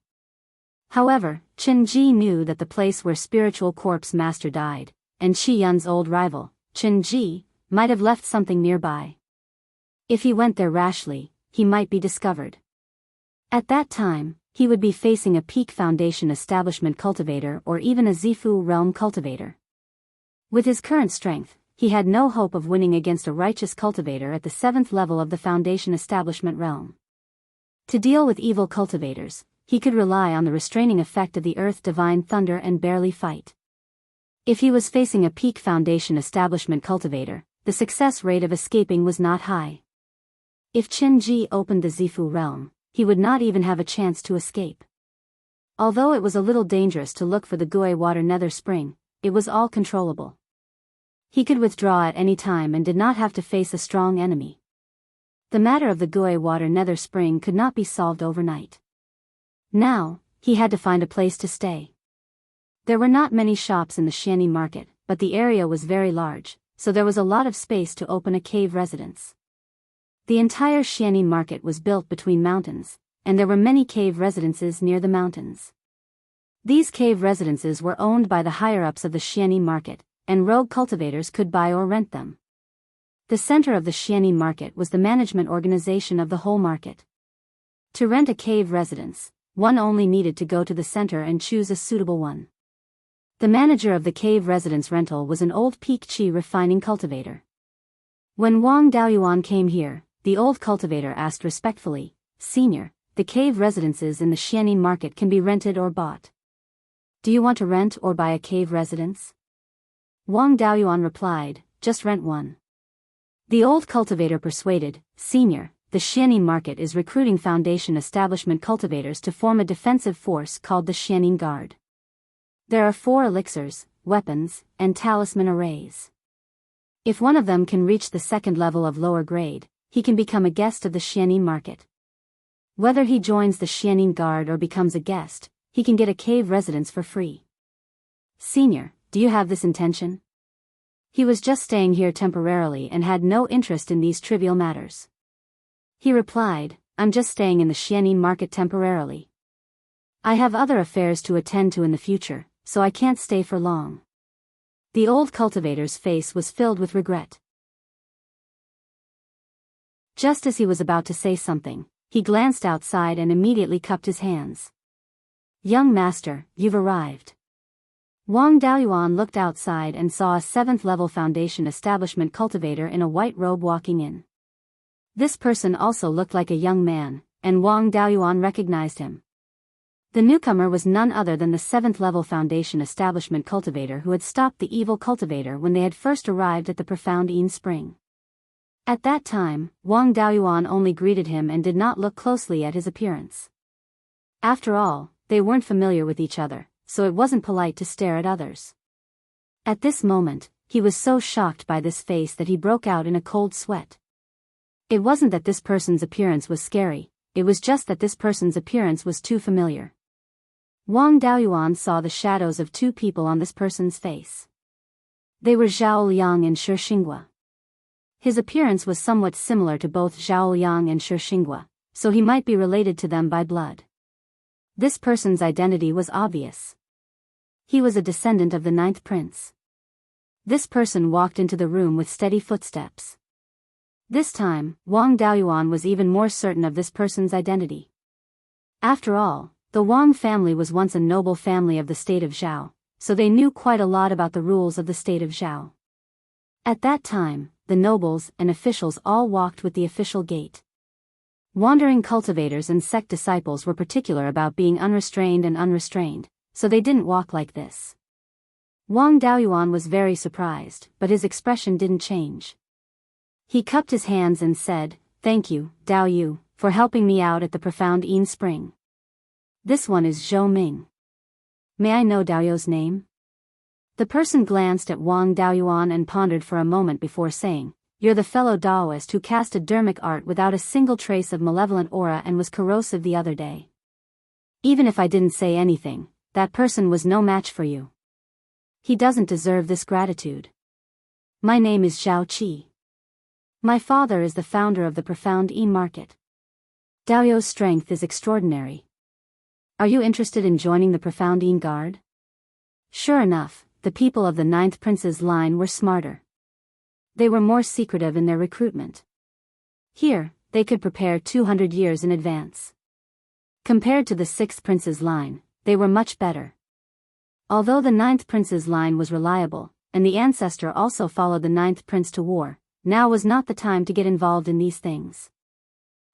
However, Chen Ji knew that the place where spiritual corpse master died, and Qi Yun's old rival, Chen Ji, might have left something nearby. If he went there rashly, he might be discovered. At that time, he would be facing a peak foundation establishment cultivator or even a Zifu realm cultivator. With his current strength, he had no hope of winning against a righteous cultivator at the 7th level of the foundation establishment realm. To deal with evil cultivators, he could rely on the restraining effect of the earth divine thunder and barely fight. If he was facing a peak foundation establishment cultivator, the success rate of escaping was not high. If Chen Ji opened the Zifu realm, he would not even have a chance to escape. Although it was a little dangerous to look for the Gui water nether spring, it was all controllable. He could withdraw at any time and did not have to face a strong enemy. The matter of the Gui water nether spring could not be solved overnight. Now, he had to find a place to stay. There were not many shops in the Xianin market, but the area was very large, so there was a lot of space to open a cave residence. The entire Xianin market was built between mountains, and there were many cave residences near the mountains. These cave residences were owned by the higher-ups of the Xianin market, and rogue cultivators could buy or rent them. The center of the Xianin market was the management organization of the whole market. To rent a cave residence, one only needed to go to the center and choose a suitable one. The manager of the cave residence rental was an old peak Qi refining cultivator. When Wang Daoyuan came here, the old cultivator asked respectfully, "Senior, the cave residences in the Xianin market can be rented or bought. Do you want to rent or buy a cave residence?" Wang Daoyuan replied, "Just rent one." The old cultivator persuaded, "Senior, the Xianin market is recruiting foundation establishment cultivators to form a defensive force called the Xianin Guard. There are 4 elixirs, weapons, and talisman arrays. If one of them can reach the 2nd level of lower grade, he can become a guest of the Xianin market. Whether he joins the Xianin Guard or becomes a guest, he can get a cave residence for free. Senior, do you have this intention? He was just staying here temporarily and had no interest in these trivial matters. He replied, I'm just staying in the Xianin market temporarily. I have other affairs to attend to in the future, so I can't stay for long. The old cultivator's face was filled with regret. Just as he was about to say something, he glanced outside and immediately cupped his hands. Young master, you've arrived. Wang Daoyuan looked outside and saw a 7th-level foundation establishment cultivator in a white robe walking in. This person also looked like a young man, and Wang Daoyuan recognized him. The newcomer was none other than the 7th-level foundation establishment cultivator who had stopped the evil cultivator when they had first arrived at the profound Yin Spring. At that time, Wang Daoyuan only greeted him and did not look closely at his appearance. After all, they weren't familiar with each other, so it wasn't polite to stare at others. At this moment, he was so shocked by this face that he broke out in a cold sweat. It wasn't that this person's appearance was scary, it was just that this person's appearance was too familiar. Wang Daoyuan saw the shadows of 2 people on this person's face. They were Zhao Liang and Shi Xinghua. His appearance was somewhat similar to both Zhao Liang and Shi Xinghua, so he might be related to them by blood. This person's identity was obvious. He was a descendant of the 9th prince. This person walked into the room with steady footsteps. This time, Wang Daoyuan was even more certain of this person's identity. After all, the Wang family was once a noble family of the state of Zhao, so they knew quite a lot about the rules of the state of Zhao. At that time, the nobles and officials all walked with the official gait. Wandering cultivators and sect disciples were particular about being unrestrained, so they didn't walk like this. Wang Daoyuan was very surprised, but his expression didn't change. He cupped his hands and said, Thank you, Dao Yu, for helping me out at the profound Yin Spring. This one is Zhou Ming. May I know Dao Yu's name? The person glanced at Wang Daoyuan and pondered for a moment before saying, You're the fellow Daoist who cast a dermic art without a single trace of malevolent aura and was corrosive the other day. Even if I didn't say anything, that person was no match for you. He doesn't deserve this gratitude. My name is Zhao Qi. My father is the founder of the profound Yin market. Dao Yu's strength is extraordinary. Are you interested in joining the profound Yin Guard? Sure enough, the people of the 9th prince's line were smarter. They were more secretive in their recruitment. Here, they could prepare 200 years in advance. Compared to the 6th prince's line, they were much better. Although the 9th prince's line was reliable, and the ancestor also followed the 9th prince to war, now was not the time to get involved in these things.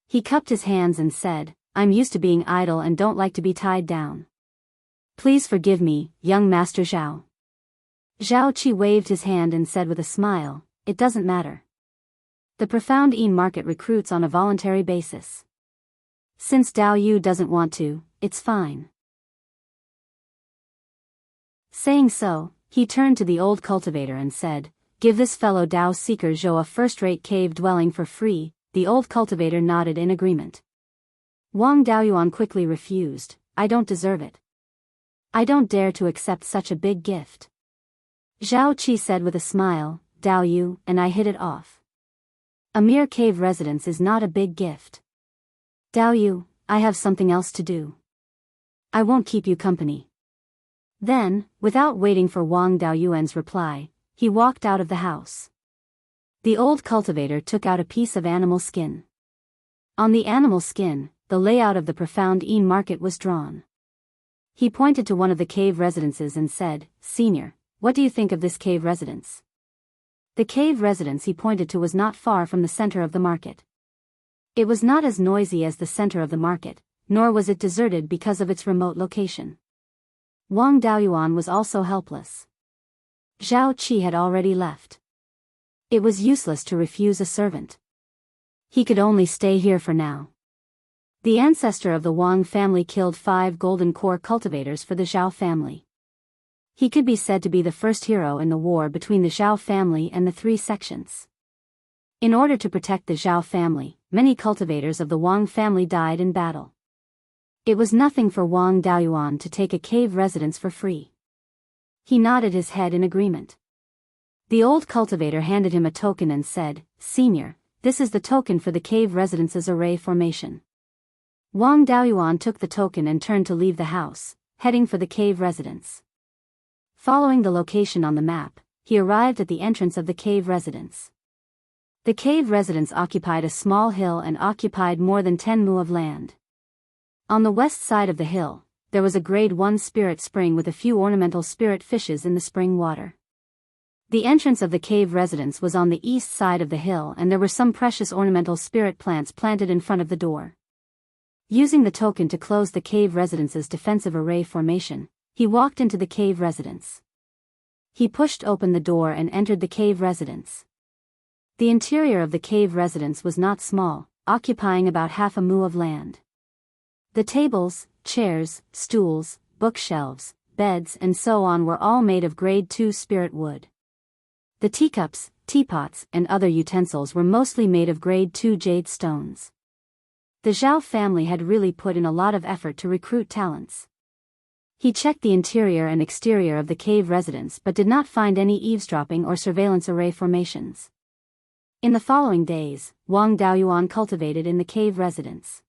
He cupped his hands and said, I'm used to being idle and don't like to be tied down. Please forgive me, young Master Zhao. Zhao Qi waved his hand and said with a smile, It doesn't matter. The profound Yin market recruits on a voluntary basis. Since Dao Yu doesn't want to, it's fine. Saying so, he turned to the old cultivator and said, Give this fellow Dao Seeker Zhou a first-rate cave dwelling for free. The old cultivator nodded in agreement. Wang Daoyuan quickly refused, I don't deserve it. I don't dare to accept such a big gift. Zhao Qi said with a smile, Dao Yu, and I hit it off. A mere cave residence is not a big gift. Dao Yu, I have something else to do. I won't keep you company. Then, without waiting for Wang Daoyuan's reply, he walked out of the house. The old cultivator took out a piece of animal skin. On the animal skin, the layout of the profound Yin market was drawn. He pointed to one of the cave residences and said, Senior, what do you think of this cave residence? The cave residence he pointed to was not far from the center of the market. It was not as noisy as the center of the market, nor was it deserted because of its remote location. Wang Daoyuan was also helpless. Zhao Qi had already left. It was useless to refuse a servant. He could only stay here for now. The ancestor of the Wang family killed 5 golden core cultivators for the Zhao family. He could be said to be the first hero in the war between the Zhao family and the 3 sections. In order to protect the Zhao family, many cultivators of the Wang family died in battle. It was nothing for Wang Daoyuan to take a cave residence for free. He nodded his head in agreement. The old cultivator handed him a token and said, "Senior, this is the token for the cave residence's array formation." Wang Daoyuan took the token and turned to leave the house, heading for the cave residence. Following the location on the map, he arrived at the entrance of the cave residence. The cave residence occupied a small hill and occupied more than 10 mu of land. On the west side of the hill, there was a grade 1 spirit spring with a few ornamental spirit fishes in the spring water. The entrance of the cave residence was on the east side of the hill and there were some precious ornamental spirit plants planted in front of the door. Using the token to close the cave residence's defensive array formation, he walked into the cave residence. He pushed open the door and entered the cave residence. The interior of the cave residence was not small, occupying about half a mu of land. The tables, chairs, stools, bookshelves, beds and so on were all made of grade 2 spirit wood. The teacups, teapots, and other utensils were mostly made of grade 2 jade stones. The Zhao family had really put in a lot of effort to recruit talents. He checked the interior and exterior of the cave residence but did not find any eavesdropping or surveillance array formations. In the following days, Wang Daoyuan cultivated in the cave residence.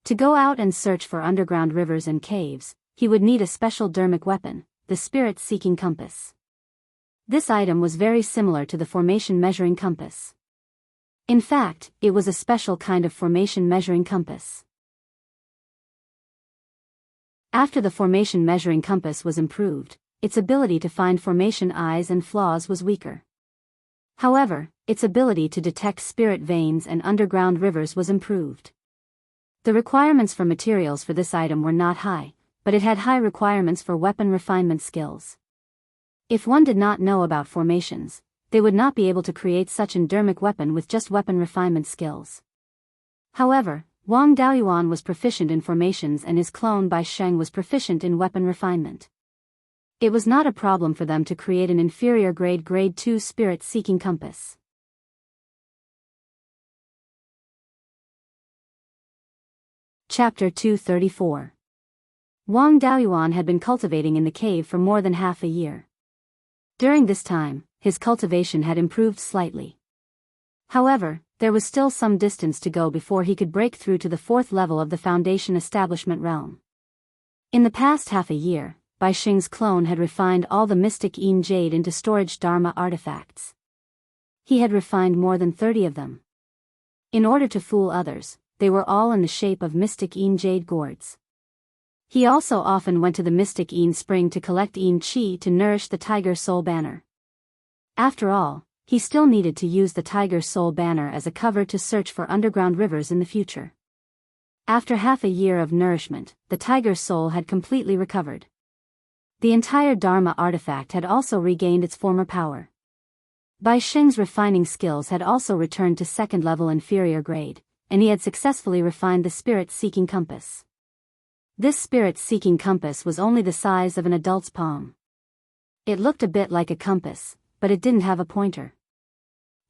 To go out and search for underground rivers and caves, he would need a special dermic weapon, the spirit-seeking compass. This item was very similar to the formation measuring compass. In fact, it was a special kind of formation measuring compass. After the formation measuring compass was improved, its ability to find formation eyes and flaws was weaker. However, its ability to detect spirit veins and underground rivers was improved. The requirements for materials for this item were not high, but it had high requirements for weapon refinement skills. If one did not know about formations, they would not be able to create such an dermic weapon with just weapon refinement skills. However, Wang Daoyuan was proficient in formations and his clone Bai Sheng was proficient in weapon refinement. It was not a problem for them to create an inferior grade 2 spirit-seeking compass. Chapter 234. Wang Daoyuan had been cultivating in the cave for more than half a year. During this time, his cultivation had improved slightly. However, there was still some distance to go before he could break through to the 4th level of the Foundation Establishment realm. In the past half a year, Bai Sheng's clone had refined all the mystic Yin Jade into storage Dharma artifacts. He had refined more than 30 of them. In order to fool others, they were all in the shape of mystic Yin Jade gourds. He also often went to the mystic Yin spring to collect Yin Qi to nourish the Tiger Soul banner. After all, he still needed to use the Tiger Soul banner as a cover to search for underground rivers in the future. After half a year of nourishment, the Tiger Soul had completely recovered. The entire Dharma artifact had also regained its former power. Bai Sheng's refining skills had also returned to 2nd level inferior grade, and he had successfully refined the spirit-seeking compass. This spirit-seeking compass was only the size of an adult's palm. It looked a bit like a compass, but it didn't have a pointer.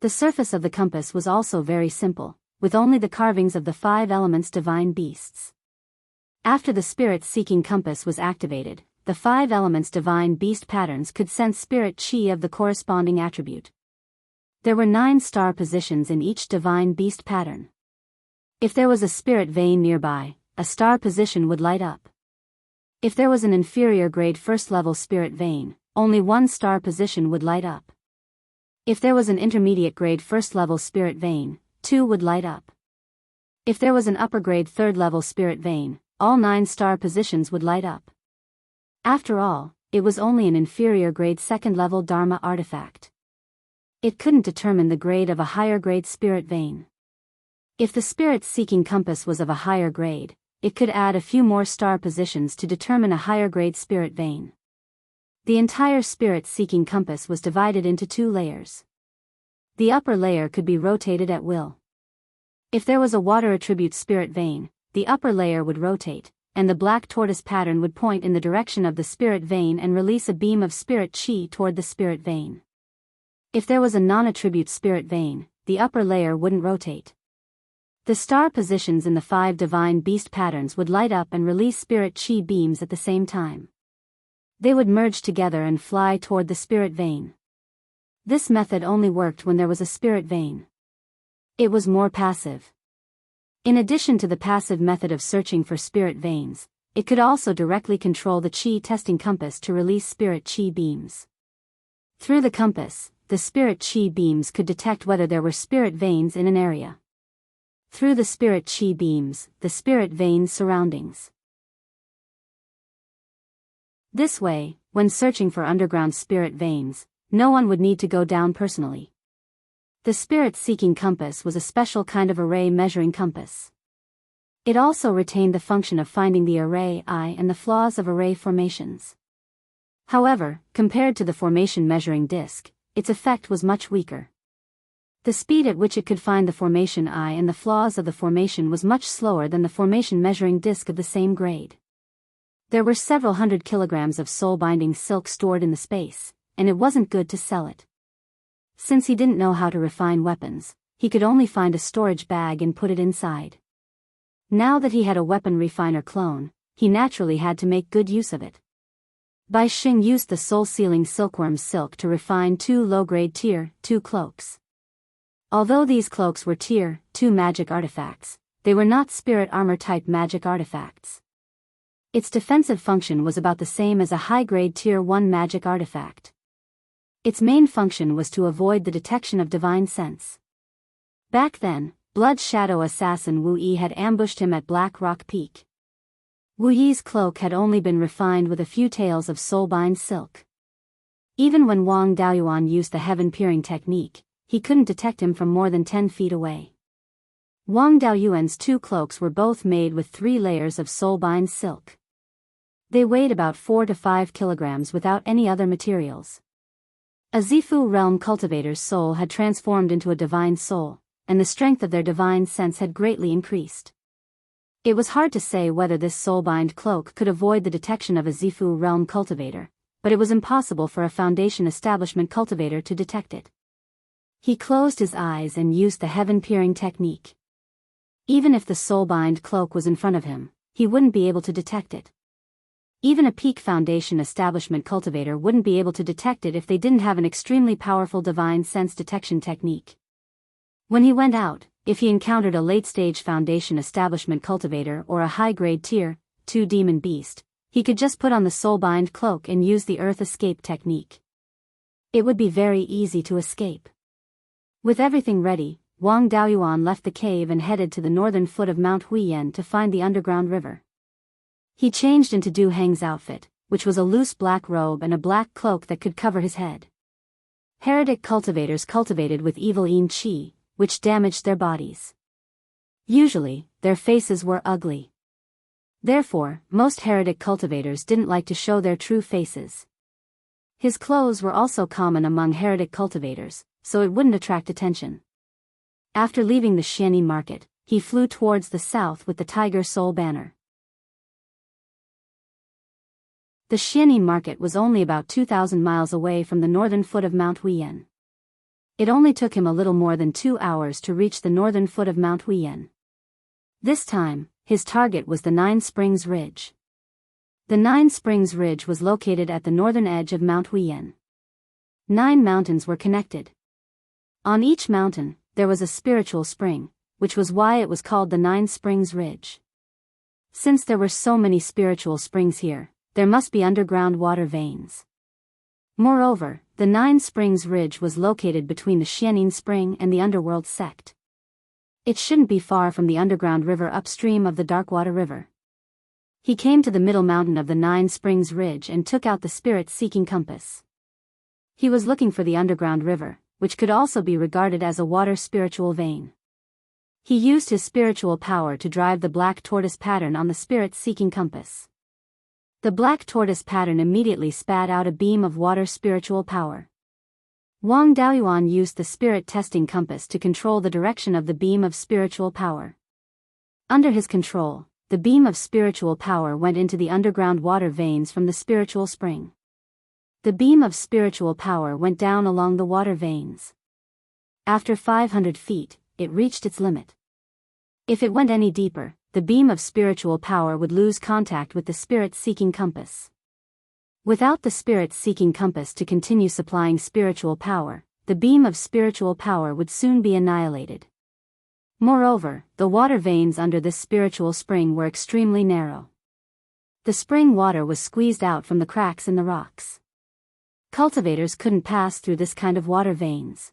The surface of the compass was also very simple, with only the carvings of the 5 elements divine beasts. After the spirit-seeking compass was activated, the 5 elements divine beast patterns could sense spirit chi of the corresponding attribute. There were 9 star positions in each divine beast pattern. If there was a spirit vein nearby, a star position would light up. If there was an inferior grade 1st level spirit vein, only 1 star position would light up. If there was an intermediate grade 1st level spirit vein, 2 would light up. If there was an upper grade 3rd level spirit vein, all 9 star positions would light up. After all, it was only an inferior grade 2nd level Dharma artifact. It couldn't determine the grade of a higher grade spirit vein. If the spirit-seeking compass was of a higher grade, it could add a few more star positions to determine a higher grade spirit vein. The entire spirit-seeking compass was divided into 2 layers. The upper layer could be rotated at will. If there was a water attribute spirit vein, the upper layer would rotate, and the black tortoise pattern would point in the direction of the spirit vein and release a beam of spirit chi toward the spirit vein. If there was a non-attribute spirit vein, the upper layer wouldn't rotate. The star positions in the 5 divine beast patterns would light up and release spirit chi beams at the same time. They would merge together and fly toward the spirit vein. This method only worked when there was a spirit vein. It was more passive. In addition to the passive method of searching for spirit veins, it could also directly control the chi testing compass to release spirit chi beams. Through the compass, the spirit chi beams could detect whether there were spirit veins in an area. Through the spirit chi beams, the spirit veins surroundings. This way, when searching for underground spirit veins, no one would need to go down personally. The spirit-seeking compass was a special kind of array measuring compass. It also retained the function of finding the array eye and the flaws of array formations. However, compared to the formation measuring disk, its effect was much weaker. The speed at which it could find the formation eye and the flaws of the formation was much slower than the formation measuring disk of the same grade. There were several hundred kilograms of soul-binding silk stored in the space, and it wasn't good to sell it. Since he didn't know how to refine weapons, he could only find a storage bag and put it inside. Now that he had a weapon refiner clone, he naturally had to make good use of it. Bai Xing used the soul-sealing silkworm silk to refine 2 low-grade Tier 2 cloaks. Although these cloaks were Tier 2 magic artifacts, they were not spirit armor-type magic artifacts. Its defensive function was about the same as a high-grade Tier 1 magic artifact. Its main function was to avoid the detection of divine sense. Back then, Blood Shadow assassin Wu Yi had ambushed him at Black Rock Peak. Wu Yi's cloak had only been refined with a few tails of soulbind silk. Even when Wang Daoyuan used the heaven-peering technique, he couldn't detect him from more than 10 feet away. Wang Daoyuan's 2 cloaks were both made with 3 layers of soulbind silk. They weighed about 4 to 5 kilograms without any other materials. A Zifu realm cultivator's soul had transformed into a divine soul, and the strength of their divine sense had greatly increased. It was hard to say whether this soulbind cloak could avoid the detection of a Zifu realm cultivator, but it was impossible for a Foundation establishment cultivator to detect it. He closed his eyes and used the heaven-peering technique. Even if the soulbind cloak was in front of him, he wouldn't be able to detect it. Even a peak Foundation establishment cultivator wouldn't be able to detect it if they didn't have an extremely powerful divine sense detection technique. When he went out, if he encountered a late-stage Foundation establishment cultivator or a high-grade Tier 2 demon beast, he could just put on the soulbind cloak and use the earth escape technique. It would be very easy to escape. With everything ready, Wang Daoyuan left the cave and headed to the northern foot of Mount Huiyan to find the underground river. He changed into Du Heng's outfit, which was a loose black robe and a black cloak that could cover his head. Heretic cultivators cultivated with evil yin qi, which damaged their bodies. Usually, their faces were ugly. Therefore, most heretic cultivators didn't like to show their true faces. His clothes were also common among heretic cultivators, so it wouldn't attract attention. After leaving the Xianin market, he flew towards the south with the Tiger Soul banner. The Xianin market was only about 2,000 miles away from the northern foot of Mount Huiyan. It only took him a little more than 2 hours to reach the northern foot of Mount Huiyan. This time, his target was the 9 Springs Ridge. The 9 Springs Ridge was located at the northern edge of Mount Huiyan. 9 mountains were connected. On each mountain, there was a spiritual spring, which was why it was called the 9 Springs Ridge. Since there were so many spiritual springs here, there must be underground water veins. Moreover, the 9 Springs Ridge was located between the Xianin Spring and the Underworld sect. It shouldn't be far from the underground river upstream of the Darkwater River. He came to the middle mountain of the 9 Springs Ridge and took out the spirit-seeking compass. He was looking for the underground river, which could also be regarded as a water spiritual vein. He used his spiritual power to drive the black tortoise pattern on the spirit-seeking compass. The black tortoise pattern immediately spat out a beam of water spiritual power. Wang Daoyuan used the spirit testing compass to control the direction of the beam of spiritual power. Under his control, the beam of spiritual power went into the underground water veins from the spiritual spring. The beam of spiritual power went down along the water veins. After 500 feet, it reached its limit. If it went any deeper, the beam of spiritual power would lose contact with the spirit-seeking compass. Without the spirit-seeking compass to continue supplying spiritual power, the beam of spiritual power would soon be annihilated. Moreover, the water veins under this spiritual spring were extremely narrow. The spring water was squeezed out from the cracks in the rocks. Cultivators couldn't pass through this kind of water veins.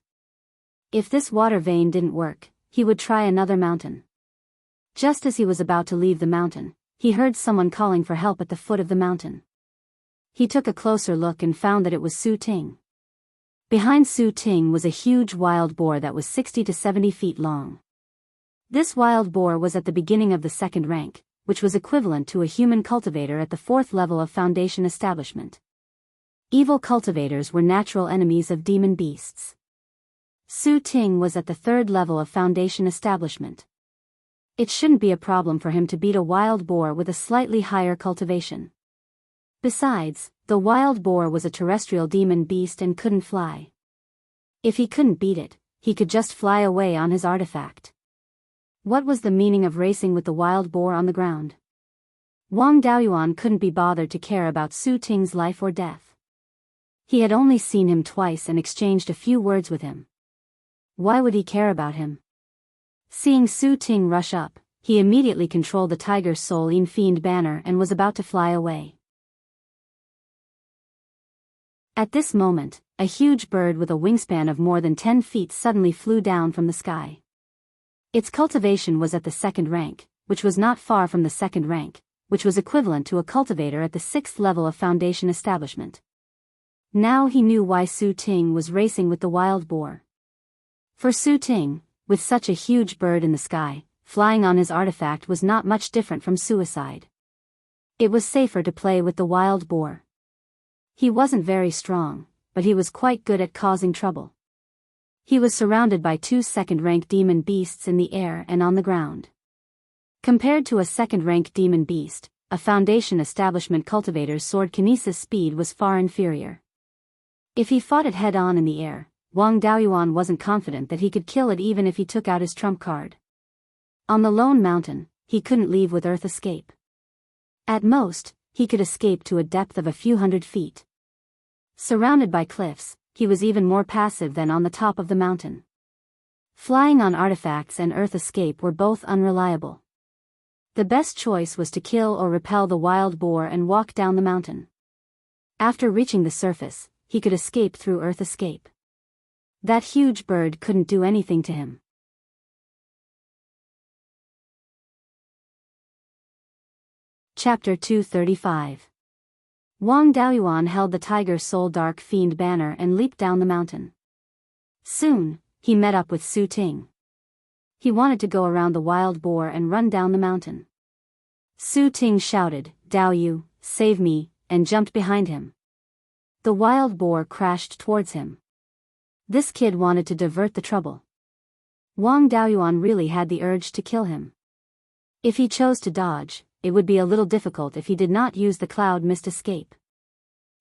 If this water vein didn't work, he would try another mountain. Just as he was about to leave the mountain, he heard someone calling for help at the foot of the mountain. He took a closer look and found that it was Su Ting. Behind Su Ting was a huge wild boar that was 60 to 70 feet long. This wild boar was at the beginning of the second rank, which was equivalent to a human cultivator at the fourth level of foundation establishment. Evil cultivators were natural enemies of demon beasts. Su Ting was at the third level of foundation establishment. It shouldn't be a problem for him to beat a wild boar with a slightly higher cultivation. Besides, the wild boar was a terrestrial demon beast and couldn't fly. If he couldn't beat it, he could just fly away on his artifact. What was the meaning of racing with the wild boar on the ground? Wang Daoyuan couldn't be bothered to care about Su Ting's life or death. He had only seen him twice and exchanged a few words with him. Why would he care about him? Seeing Su Ting rush up, he immediately controlled the Tiger Soul In Fiend banner and was about to fly away. At this moment, a huge bird with a wingspan of more than 10 feet suddenly flew down from the sky. Its cultivation was at the second rank, which was not far from the second rank, which was equivalent to a cultivator at the sixth level of foundation establishment. Now he knew why Su Ting was racing with the wild boar. For Su Ting, with such a huge bird in the sky, flying on his artifact was not much different from suicide. It was safer to play with the wild boar. He wasn't very strong, but he was quite good at causing trouble. He was surrounded by 2 second-rank demon beasts in the air and on the ground. Compared to a second-rank demon beast, a foundation establishment cultivator's sword kinesis speed was far inferior. If he fought it head-on in the air, Wang Daoyuan wasn't confident that he could kill it even if he took out his trump card. On the lone mountain, he couldn't leave with earth escape. At most, he could escape to a depth of a few hundred feet. Surrounded by cliffs, he was even more passive than on the top of the mountain. Flying on artifacts and earth escape were both unreliable. The best choice was to kill or repel the wild boar and walk down the mountain. After reaching the surface, he could escape through earth escape. That huge bird couldn't do anything to him. Chapter 235. Wang Daoyuan held the Tiger Soul Dark Fiend banner and leaped down the mountain. Soon, he met up with Su Ting. He wanted to go around the wild boar and run down the mountain. Su Ting shouted, "Daoyu, save me," and jumped behind him. The wild boar crashed towards him. This kid wanted to divert the trouble. Wang Daoyuan really had the urge to kill him. If he chose to dodge, it would be a little difficult if he did not use the cloud mist escape.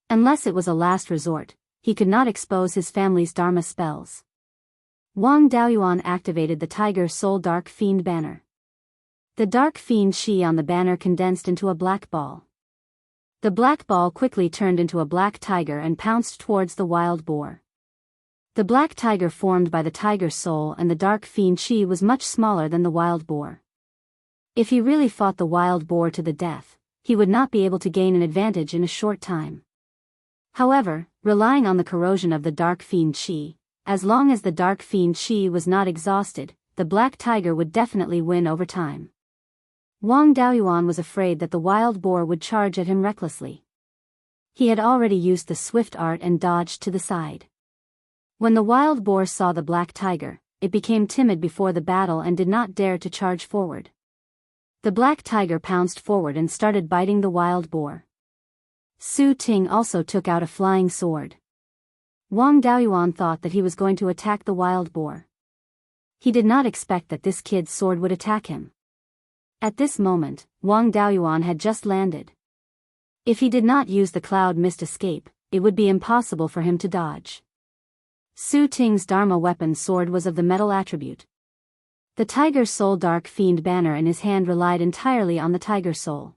Unless it was a last resort, he could not expose his family's Dharma spells. Wang Daoyuan activated the Tiger Soul Dark Fiend banner. The Dark Fiend Shi on the banner condensed into a black ball. The black ball quickly turned into a black tiger and pounced towards the wild boar. The black tiger formed by the Tiger Soul and the Dark Fiend Shi was much smaller than the wild boar. If he really fought the wild boar to the death, he would not be able to gain an advantage in a short time. However, relying on the corrosion of the Dark Fiend Shi, as long as the Dark Fiend Shi was not exhausted, the black tiger would definitely win over time. Wang Daoyuan was afraid that the wild boar would charge at him recklessly. He had already used the swift art and dodged to the side. When the wild boar saw the black tiger, it became timid before the battle and did not dare to charge forward. The black tiger pounced forward and started biting the wild boar. Su Ting also took out a flying sword. Wang Daoyuan thought that he was going to attack the wild boar. He did not expect that this kid's sword would attack him. At this moment, Wang Daoyuan had just landed. If he did not use the cloud mist escape, it would be impossible for him to dodge. Su Ting's Dharma weapon sword was of the metal attribute. The Tiger Soul Dark Fiend banner in his hand relied entirely on the Tiger Soul.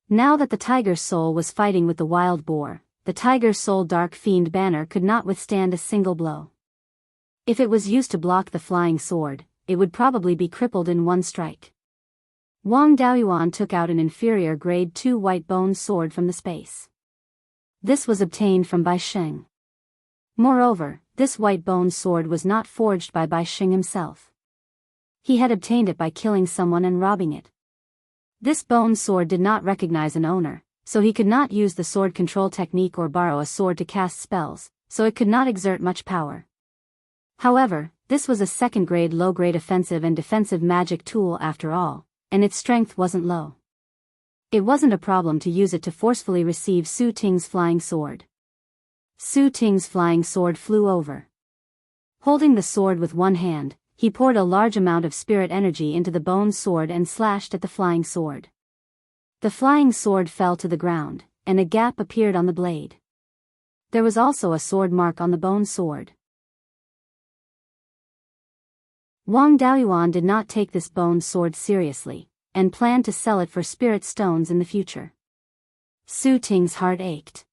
Now that the Tiger Soul was fighting with the wild boar, the Tiger Soul Dark Fiend banner could not withstand a single blow. If it was used to block the flying sword, it would probably be crippled in one strike. Wang Daoyuan took out an inferior grade 2 white bone sword from the space. This was obtained from Bai Sheng. Moreover, this white bone sword was not forged by Bai Sheng himself. He had obtained it by killing someone and robbing it. This bone sword did not recognize an owner, so he could not use the sword control technique or borrow a sword to cast spells, so it could not exert much power. However, this was a second-grade low-grade offensive and defensive magic tool after all, and its strength wasn't low. It wasn't a problem to use it to forcefully receive Su Ting's flying sword. Su Ting's flying sword flew over. Holding the sword with one hand, he poured a large amount of spirit energy into the bone sword and slashed at the flying sword. The flying sword fell to the ground, and a gap appeared on the blade. There was also a sword mark on the bone sword. Wang Daoyuan did not take this bone sword seriously, and planned to sell it for spirit stones in the future. Su Ting's heart ached.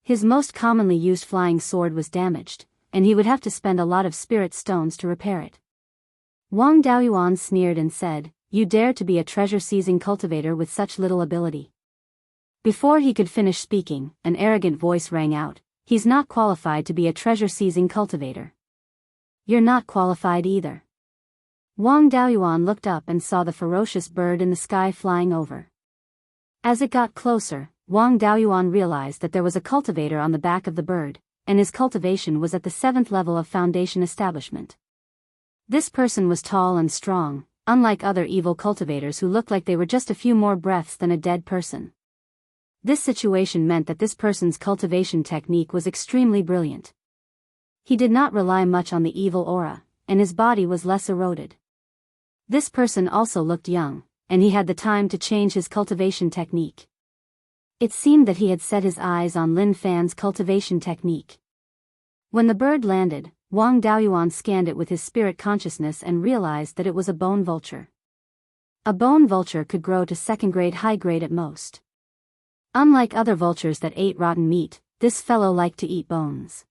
His most commonly used flying sword was damaged, and he would have to spend a lot of spirit stones to repair it. Wang Daoyuan sneered and said, "You dare to be a treasure-seizing cultivator with such little ability." Before he could finish speaking, an arrogant voice rang out, "He's not qualified to be a treasure-seizing cultivator. You're not qualified either." Wang Daoyuan looked up and saw the ferocious bird in the sky flying over. As it got closer, Wang Daoyuan realized that there was a cultivator on the back of the bird, and his cultivation was at the 7th level of foundation establishment. This person was tall and strong, unlike other evil cultivators who looked like they were just a few more breaths than a dead person. This situation meant that this person's cultivation technique was extremely brilliant. He did not rely much on the evil aura, and his body was less eroded. This person also looked young, and he had the time to change his cultivation technique. It seemed that he had set his eyes on Lin Fan's cultivation technique. When the bird landed, Wang Daoyuan scanned it with his spirit consciousness and realized that it was a bone vulture. A bone vulture could grow to 2nd grade high grade at most. Unlike other vultures that ate rotten meat, this fellow liked to eat bones.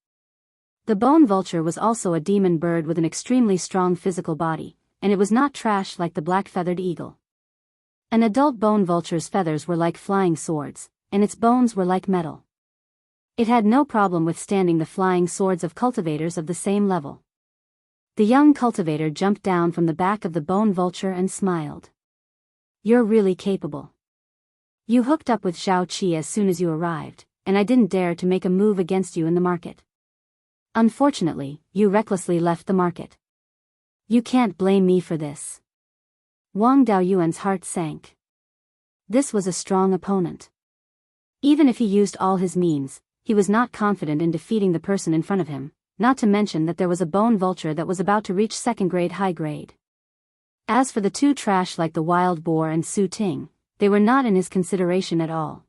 The bone vulture was also a demon bird with an extremely strong physical body, and it was not trash like the black-feathered eagle. An adult bone vulture's feathers were like flying swords, and its bones were like metal. It had no problem withstanding the flying swords of cultivators of the same level. The young cultivator jumped down from the back of the bone vulture and smiled. "You're really capable. You hooked up with Zhao Qi as soon as you arrived, and I didn't dare to make a move against you in the market. Unfortunately, you recklessly left the market. You can't blame me for this." Wang Daoyuan's heart sank. This was a strong opponent. Even if he used all his means, he was not confident in defeating the person in front of him, not to mention that there was a bone vulture that was about to reach 2nd grade high grade. As for the two trash like the wild boar and Su Ting, they were not in his consideration at all.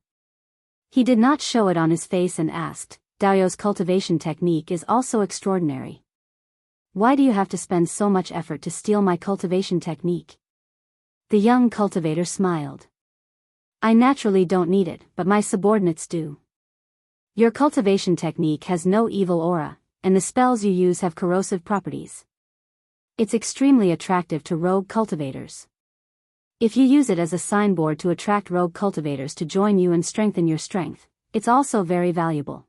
He did not show it on his face and asked, "Daoyu's cultivation technique is also extraordinary. Why do you have to spend so much effort to steal my cultivation technique?" The young cultivator smiled. "I naturally don't need it, but my subordinates do. Your cultivation technique has no evil aura, and the spells you use have corrosive properties. It's extremely attractive to rogue cultivators. If you use it as a signboard to attract rogue cultivators to join you and strengthen your strength, it's also very valuable."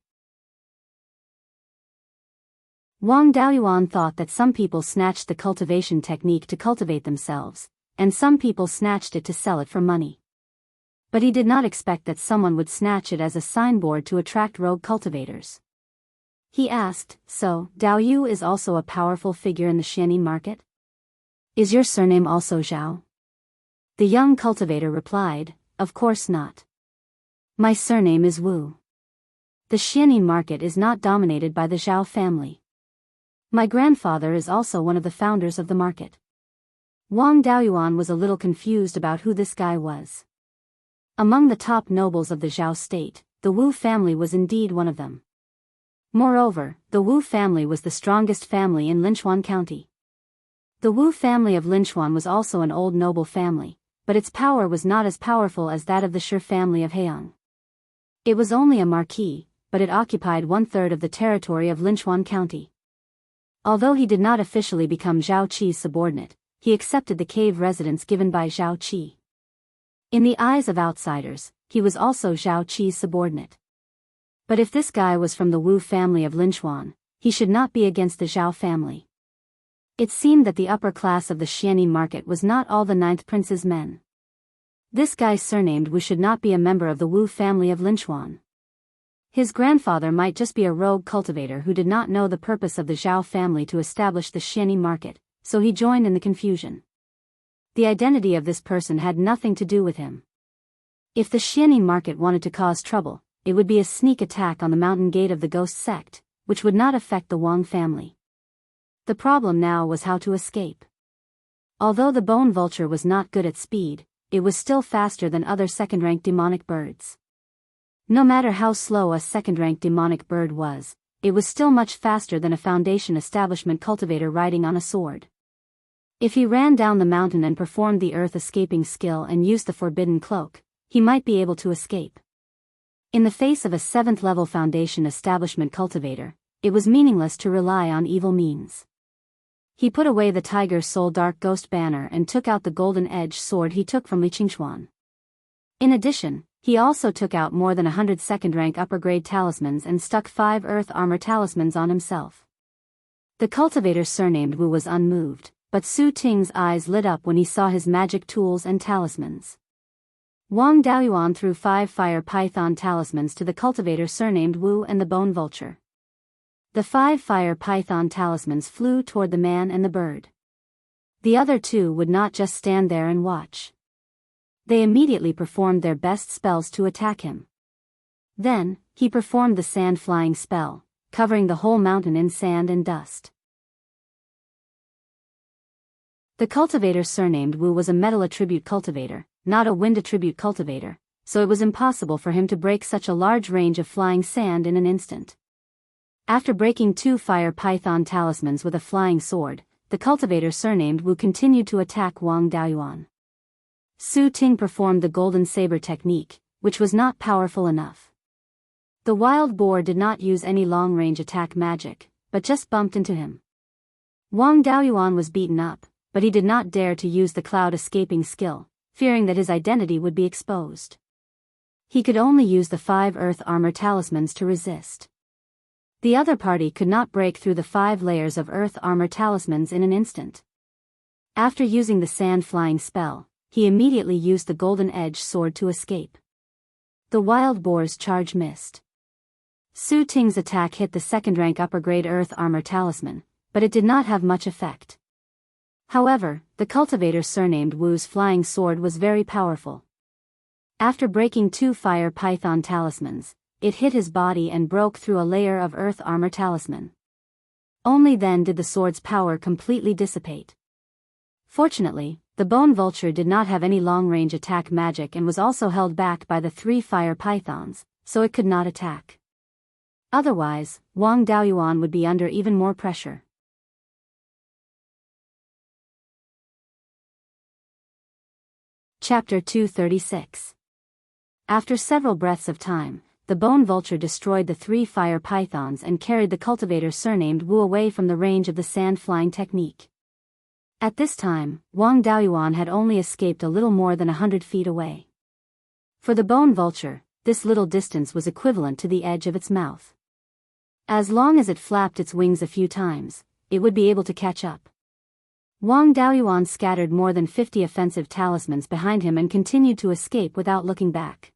Wang Daoyuan thought that some people snatched the cultivation technique to cultivate themselves, and some people snatched it to sell it for money. But he did not expect that someone would snatch it as a signboard to attract rogue cultivators. He asked, "So, Daoyu is also a powerful figure in the Xianin market? Is your surname also Zhao?" The young cultivator replied, "Of course not. My surname is Wu." The Xianin market is not dominated by the Zhao family. My grandfather is also one of the founders of the market. Wang Daoyuan was a little confused about who this guy was. Among the top nobles of the Zhao state, the Wu family was indeed one of them. Moreover, the Wu family was the strongest family in Linchuan County. The Wu family of Linchuan was also an old noble family, but its power was not as powerful as that of the Shi family of Heiang. It was only a marquis, but it occupied 1/3 of the territory of Linchuan County. Although he did not officially become Zhao Qi's subordinate, he accepted the cave residence given by Zhao Qi. In the eyes of outsiders, he was also Zhao Qi's subordinate. But if this guy was from the Wu family of Linchuan, he should not be against the Zhao family. It seemed that the upper class of the Xianin market was not all the 9th prince's men. This guy surnamed Wu should not be a member of the Wu family of Linchuan. His grandfather might just be a rogue cultivator who did not know the purpose of the Zhao family to establish the Xianin market, so he joined in the confusion. The identity of this person had nothing to do with him. If the Xianin market wanted to cause trouble, it would be a sneak attack on the mountain gate of the ghost sect, which would not affect the Wang family. The problem now was how to escape. Although the bone vulture was not good at speed, it was still faster than other second-rank demonic birds. No matter how slow a second-rank demonic bird was, it was still much faster than a foundation establishment cultivator riding on a sword. If he ran down the mountain and performed the earth-escaping skill and used the forbidden cloak, he might be able to escape. In the face of a 7th-level foundation establishment cultivator, it was meaningless to rely on evil means. He put away the Tiger Soul Dark Ghost banner and took out the golden edge sword he took from Li Qingxuan. In addition, he also took out more than 100 second-rank upper-grade talismans and stuck 5 earth armor talismans on himself. The cultivator surnamed Wu was unmoved, but Su Ting's eyes lit up when he saw his magic tools and talismans. Wang Daoyuan threw 5 fire python talismans to the cultivator surnamed Wu and the bone vulture. The 5 fire python talismans flew toward the man and the bird. The other 2 would not just stand there and watch. They immediately performed their best spells to attack him. Then, he performed the sand flying spell, covering the whole mountain in sand and dust. The cultivator surnamed Wu was a metal attribute cultivator, not a wind attribute cultivator, so it was impossible for him to break such a large range of flying sand in an instant. After breaking 2 fire python talismans with a flying sword, the cultivator surnamed Wu continued to attack Wang Daoyuan. Su Ting performed the golden saber technique, which was not powerful enough. The wild boar did not use any long-range attack magic, but just bumped into him. Wang Daoyuan was beaten up, but he did not dare to use the cloud escaping skill, fearing that his identity would be exposed. He could only use the 5 earth armor talismans to resist. The other party could not break through the 5 layers of earth armor talismans in an instant. After using the sand flying spell, he immediately used the golden edge sword to escape. The wild boar's charge missed. Su Ting's attack hit the second-rank upper-grade earth armor talisman, but it did not have much effect. However, the cultivator surnamed Wu's flying sword was very powerful. After breaking 2 fire python talismans, it hit his body and broke through a layer of earth armor talisman. Only then did the sword's power completely dissipate. Fortunately, the bone vulture did not have any long-range attack magic and was also held back by the 3 fire pythons, so it could not attack. Otherwise, Wang Daoyuan would be under even more pressure. Chapter 236. After several breaths of time, the bone vulture destroyed the 3 fire pythons and carried the cultivator surnamed Wu away from the range of the sand-flying technique. At this time, Wang Daoyuan had only escaped a little more than 100 feet away. For the bone vulture, this little distance was equivalent to the edge of its mouth. As long as it flapped its wings a few times, it would be able to catch up. Wang Daoyuan scattered more than 50 offensive talismans behind him and continued to escape without looking back.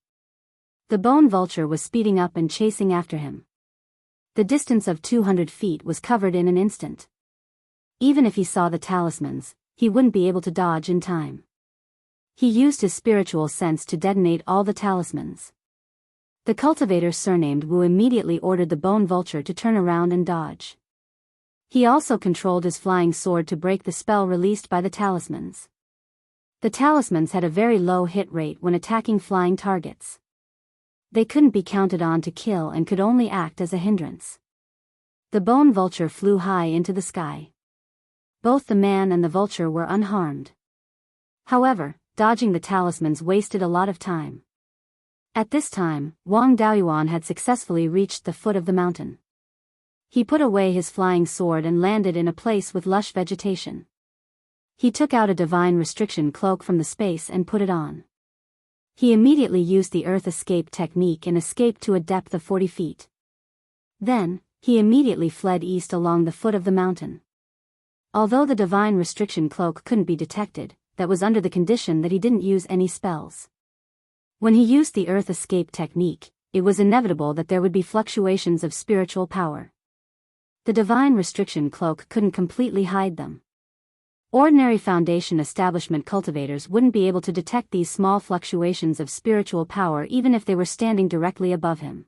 The bone vulture was speeding up and chasing after him. The distance of 200 feet was covered in an instant. Even if he saw the talismans, he wouldn't be able to dodge in time. He used his spiritual sense to detonate all the talismans. The cultivator surnamed Wu immediately ordered the bone vulture to turn around and dodge. He also controlled his flying sword to break the spell released by the talismans. The talismans had a very low hit rate when attacking flying targets. They couldn't be counted on to kill and could only act as a hindrance. The bone vulture flew high into the sky. Both the man and the vulture were unharmed. However, dodging the talismans wasted a lot of time. At this time, Wang Daoyuan had successfully reached the foot of the mountain. He put away his flying sword and landed in a place with lush vegetation. He took out a divine restriction cloak from the space and put it on. He immediately used the earth escape technique and escaped to a depth of 40 feet. Then, he immediately fled east along the foot of the mountain. Although the divine restriction cloak couldn't be detected, that was under the condition that he didn't use any spells. When he used the earth escape technique, it was inevitable that there would be fluctuations of spiritual power. The divine restriction cloak couldn't completely hide them. Ordinary foundation establishment cultivators wouldn't be able to detect these small fluctuations of spiritual power even if they were standing directly above him.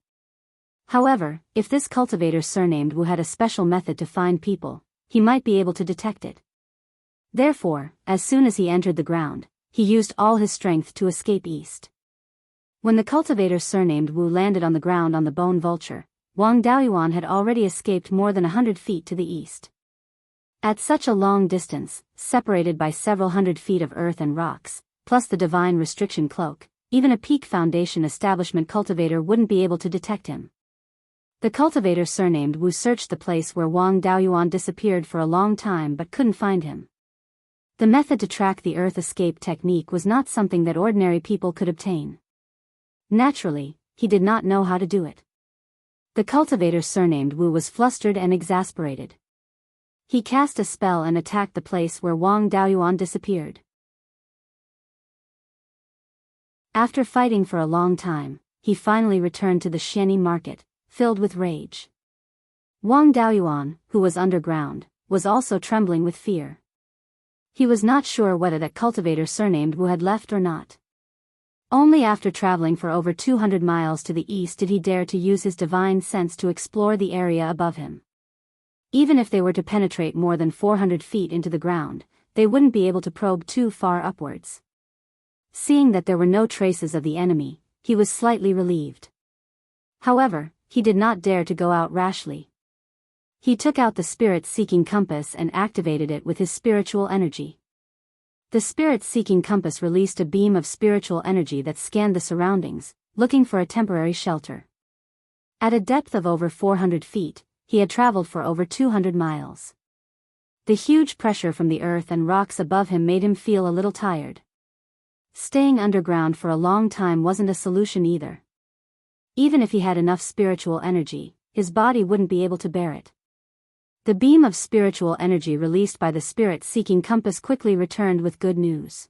However, if this cultivator surnamed Wu had a special method to find people, he might be able to detect it. Therefore, as soon as he entered the ground, he used all his strength to escape east. When the cultivator surnamed Wu landed on the ground on the bone vulture, Wang Daoyuan had already escaped more than 100 feet to the east. At such a long distance, separated by several hundred feet of earth and rocks, plus the divine restriction cloak, even a peak foundation establishment cultivator wouldn't be able to detect him. The cultivator surnamed Wu searched the place where Wang Daoyuan disappeared for a long time but couldn't find him. The method to track the earth escape technique was not something that ordinary people could obtain. Naturally, he did not know how to do it. The cultivator surnamed Wu was flustered and exasperated. He cast a spell and attacked the place where Wang Daoyuan disappeared. After fighting for a long time, he finally returned to the Xianyi market, filled with rage. Wang Daoyuan, who was underground, was also trembling with fear. He was not sure whether that cultivator surnamed Wu had left or not. Only after traveling for over 200 miles to the east did he dare to use his divine sense to explore the area above him. Even if they were to penetrate more than 400 feet into the ground, they wouldn't be able to probe too far upwards. Seeing that there were no traces of the enemy, he was slightly relieved. However, he did not dare to go out rashly. He took out the spirit-seeking compass and activated it with his spiritual energy. The spirit-seeking compass released a beam of spiritual energy that scanned the surroundings, looking for a temporary shelter. At a depth of over 400 feet, he had traveled for over 200 miles. The huge pressure from the earth and rocks above him made him feel a little tired. Staying underground for a long time wasn't a solution either. Even if he had enough spiritual energy, his body wouldn't be able to bear it. The beam of spiritual energy released by the spirit-seeking compass quickly returned with good news.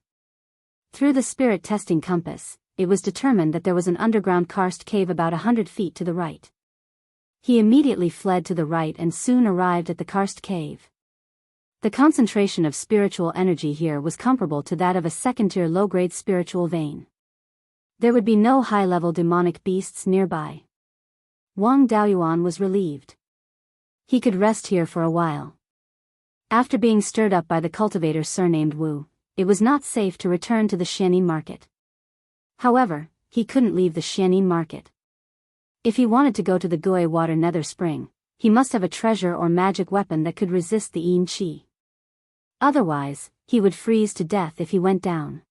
Through the spirit-testing compass, it was determined that there was an underground karst cave about 100 feet to the right. He immediately fled to the right and soon arrived at the karst cave. The concentration of spiritual energy here was comparable to that of a second-tier low-grade spiritual vein. There would be no high-level demonic beasts nearby. Wang Daoyuan was relieved. He could rest here for a while. After being stirred up by the cultivator surnamed Wu, it was not safe to return to the Xianyi market. However, he couldn't leave the Xianyi market. If he wanted to go to the Gui Water Nether Spring, he must have a treasure or magic weapon that could resist the Yin Qi. Otherwise, he would freeze to death if he went down.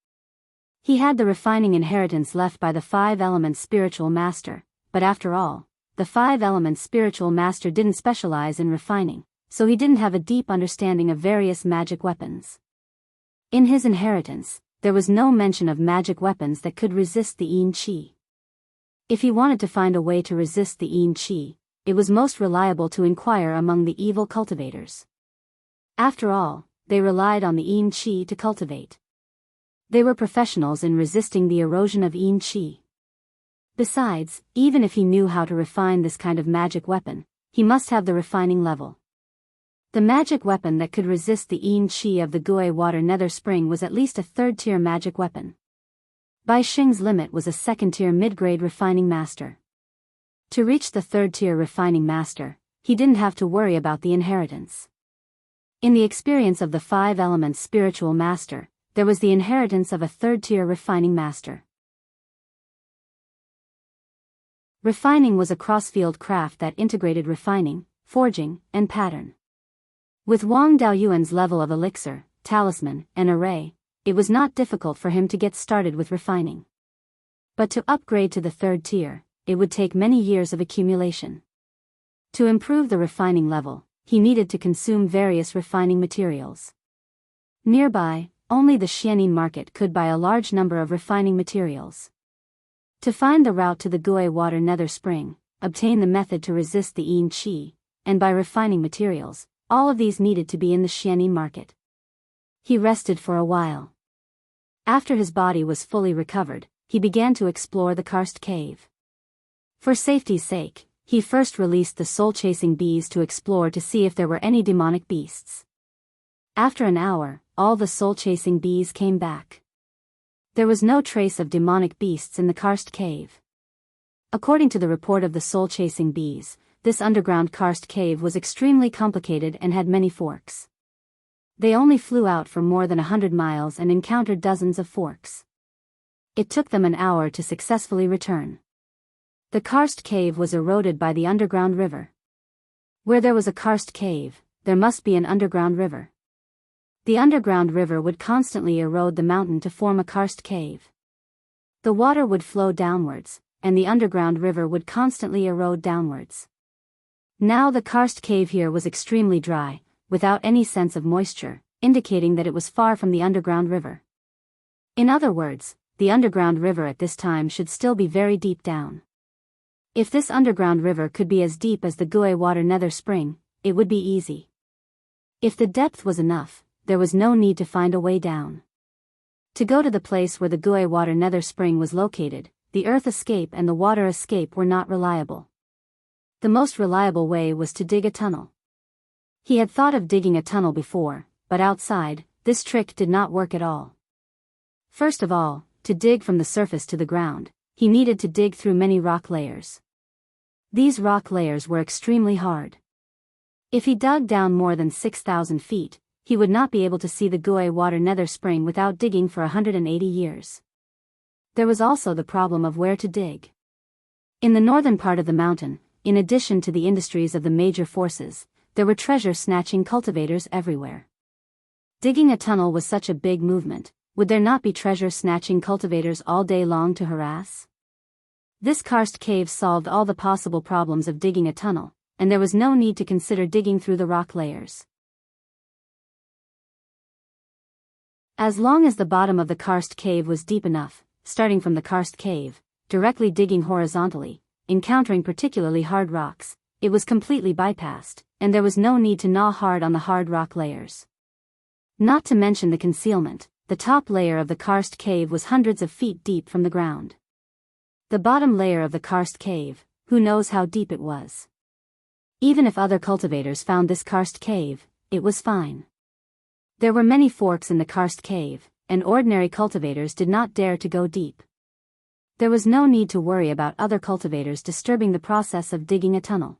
He had the refining inheritance left by the 5-element spiritual master, but after all, the 5-element spiritual master didn't specialize in refining, so he didn't have a deep understanding of various magic weapons. In his inheritance, there was no mention of magic weapons that could resist the Yin Qi. If he wanted to find a way to resist the Yin Qi, it was most reliable to inquire among the evil cultivators. After all, they relied on the Yin Qi to cultivate. They were professionals in resisting the erosion of Yin Qi. Besides, even if he knew how to refine this kind of magic weapon, he must have the refining level. The magic weapon that could resist the Yin Qi of the Gui Water Nether Spring was at least a 3rd-tier magic weapon. Bai Xing's limit was a 2nd-tier mid-grade refining master. To reach the third-tier refining master, he didn't have to worry about the inheritance. In the experience of the 5 elements spiritual master, there was the inheritance of a third-tier refining master. Refining was a cross-field craft that integrated refining, forging, and pattern. With Wang Daoyuan's level of elixir, talisman, and array, it was not difficult for him to get started with refining. But to upgrade to the third tier, it would take many years of accumulation. To improve the refining level, he needed to consume various refining materials. Nearby, only the Xianin market could buy a large number of refining materials. To find the route to the Gui water nether spring, obtain the method to resist the Yin Qi, and buy refining materials, all of these needed to be in the Xianin market. He rested for a while. After his body was fully recovered, he began to explore the karst cave. For safety's sake, he first released the soul-chasing bees to explore to see if there were any demonic beasts. After an hour, all the soul-chasing bees came back. There was no trace of demonic beasts in the karst cave. According to the report of the soul-chasing bees, this underground karst cave was extremely complicated and had many forks. They only flew out for more than 100 miles and encountered dozens of forks. It took them an hour to successfully return. The karst cave was eroded by the underground river. Where there was a karst cave, there must be an underground river. The underground river would constantly erode the mountain to form a karst cave. The water would flow downwards, and the underground river would constantly erode downwards. Now the karst cave here was extremely dry, without any sense of moisture, indicating that it was far from the underground river. In other words, the underground river at this time should still be very deep down. If this underground river could be as deep as the Gui water nether spring, it would be easy. If the depth was enough, there was no need to find a way down. To go to the place where the Gui water nether spring was located, the earth escape and the water escape were not reliable. The most reliable way was to dig a tunnel. He had thought of digging a tunnel before, but outside, this trick did not work at all. First of all, to dig from the surface to the ground, he needed to dig through many rock layers. These rock layers were extremely hard. If he dug down more than 6,000 feet, he would not be able to see the Gui water nether spring without digging for 180 years. There was also the problem of where to dig. In the northern part of the mountain, in addition to the industries of the major forces, there were treasure-snatching cultivators everywhere. Digging a tunnel was such a big movement, would there not be treasure-snatching cultivators all day long to harass? This karst cave solved all the possible problems of digging a tunnel, and there was no need to consider digging through the rock layers. As long as the bottom of the karst cave was deep enough, starting from the karst cave, directly digging horizontally, encountering particularly hard rocks, it was completely bypassed, and there was no need to gnaw hard on the hard rock layers. Not to mention the concealment, the top layer of the karst cave was hundreds of feet deep from the ground. The bottom layer of the karst cave, who knows how deep it was. Even if other cultivators found this karst cave, it was fine. There were many forks in the karst cave, and ordinary cultivators did not dare to go deep. There was no need to worry about other cultivators disturbing the process of digging a tunnel.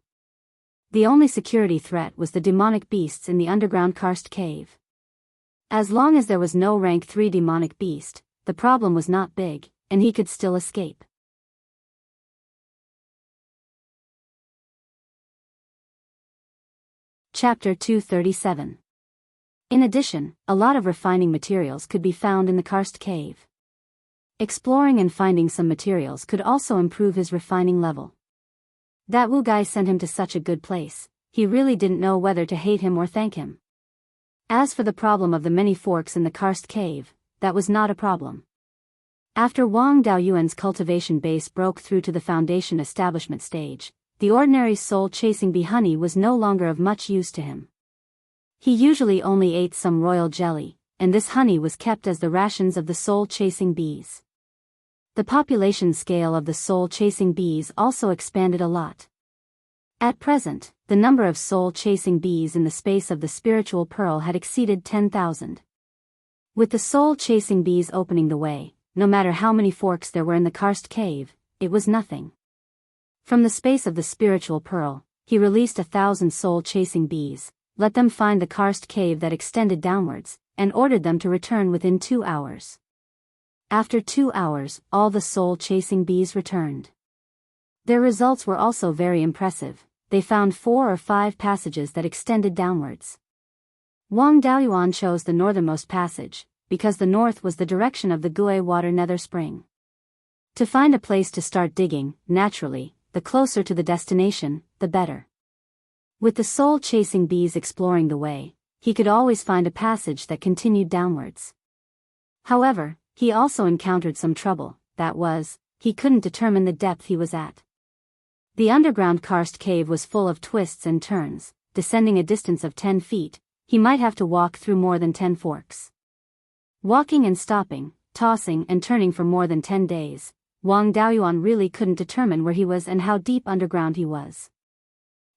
The only security threat was the demonic beasts in the underground karst cave. As long as there was no rank 3 demonic beast, the problem was not big, and he could still escape. Chapter 237. In addition, a lot of refining materials could be found in the karst cave. Exploring and finding some materials could also improve his refining level. That Wu guy sent him to such a good place, he really didn't know whether to hate him or thank him. As for the problem of the many forks in the karst cave, that was not a problem. After Wang Daoyuan's cultivation base broke through to the foundation establishment stage, the ordinary soul-chasing bee honey was no longer of much use to him. He usually only ate some royal jelly, and this honey was kept as the rations of the soul-chasing bees. The population scale of the soul-chasing bees also expanded a lot. At present, the number of soul-chasing bees in the space of the spiritual pearl had exceeded 10,000. With the soul-chasing bees opening the way, no matter how many forks there were in the karst cave, it was nothing. From the space of the spiritual pearl, he released 1,000 soul-chasing bees, let them find the karst cave that extended downwards, and ordered them to return within 2 hours. After 2 hours, all the soul-chasing bees returned. Their results were also very impressive. They found 4 or 5 passages that extended downwards. Wang Daoyuan chose the northernmost passage, because the north was the direction of the Gui water nether spring. To find a place to start digging, naturally, the closer to the destination, the better. With the soul-chasing bees exploring the way, he could always find a passage that continued downwards. However, he also encountered some trouble, that was, he couldn't determine the depth he was at. The underground karst cave was full of twists and turns, descending a distance of 10 feet, he might have to walk through more than 10 forks. Walking and stopping, tossing and turning for more than 10 days, Wang Daoyuan really couldn't determine where he was and how deep underground he was.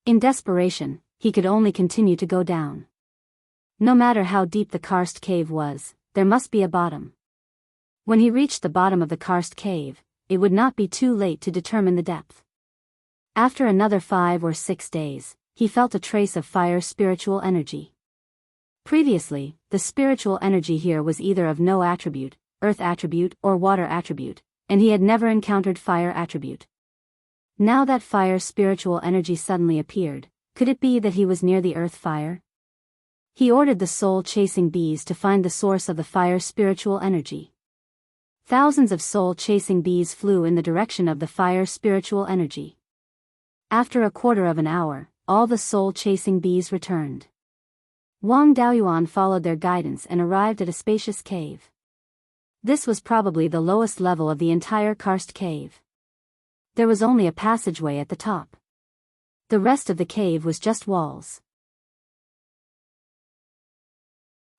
In desperation, he could only continue to go down. No matter how deep the karst cave was, there must be a bottom. When he reached the bottom of the karst cave, it would not be too late to determine the depth. After another 5 or 6 days, he felt a trace of fire spiritual energy. Previously, the spiritual energy here was either of no attribute, earth attribute or water attribute, and he had never encountered fire attribute. Now that fire spiritual energy suddenly appeared, could it be that he was near the earth fire? He ordered the soul-chasing bees to find the source of the fire spiritual energy. Thousands of soul-chasing bees flew in the direction of the fire spiritual energy. After a quarter of an hour, all the soul-chasing bees returned. Wang Daoyuan followed their guidance and arrived at a spacious cave. This was probably the lowest level of the entire karst cave. There was only a passageway at the top. The rest of the cave was just walls.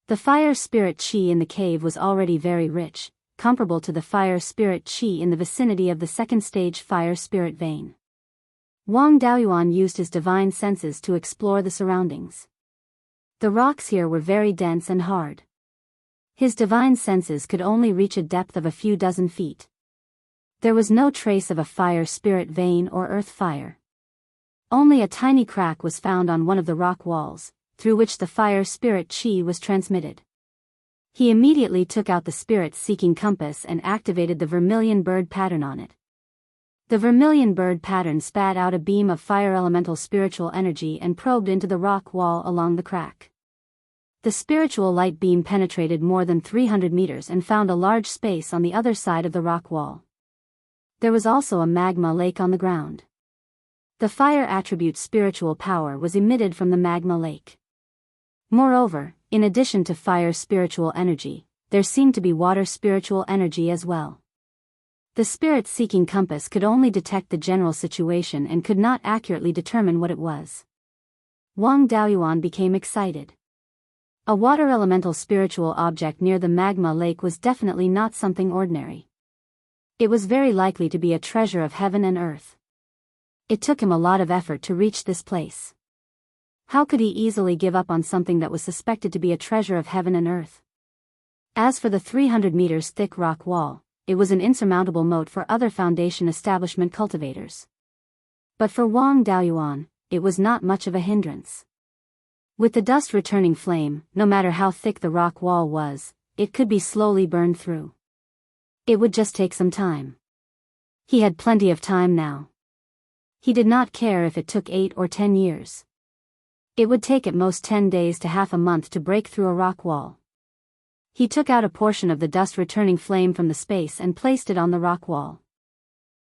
The fire spirit qi in the cave was already very rich, comparable to the fire spirit qi in the vicinity of the second stage fire spirit vein. Wang Daoyuan used his divine senses to explore the surroundings. The rocks here were very dense and hard. His divine senses could only reach a depth of a few dozen feet. There was no trace of a fire spirit vein or earth fire. Only a tiny crack was found on one of the rock walls, through which the fire spirit qi was transmitted. He immediately took out the spirit-seeking compass and activated the vermilion bird pattern on it. The vermilion bird pattern spat out a beam of fire elemental spiritual energy and probed into the rock wall along the crack. The spiritual light beam penetrated more than 300 meters and found a large space on the other side of the rock wall. There was also a magma lake on the ground. The fire attribute spiritual power was emitted from the magma lake. Moreover, in addition to fire spiritual energy, there seemed to be water spiritual energy as well. The spirit-seeking compass could only detect the general situation and could not accurately determine what it was. Wang Daoyuan became excited. A water elemental spiritual object near the magma lake was definitely not something ordinary. It was very likely to be a treasure of heaven and earth. It took him a lot of effort to reach this place. How could he easily give up on something that was suspected to be a treasure of heaven and earth? As for the 300 meters thick rock wall, it was an insurmountable moat for other foundation establishment cultivators. But for Wang Daoyuan, it was not much of a hindrance. With the dust-returning flame, no matter how thick the rock wall was, it could be slowly burned through. It would just take some time. He had plenty of time now. He did not care if it took 8 or 10 years. It would take at most 10 days to half a month to break through a rock wall. He took out a portion of the dust-returning flame from the space and placed it on the rock wall.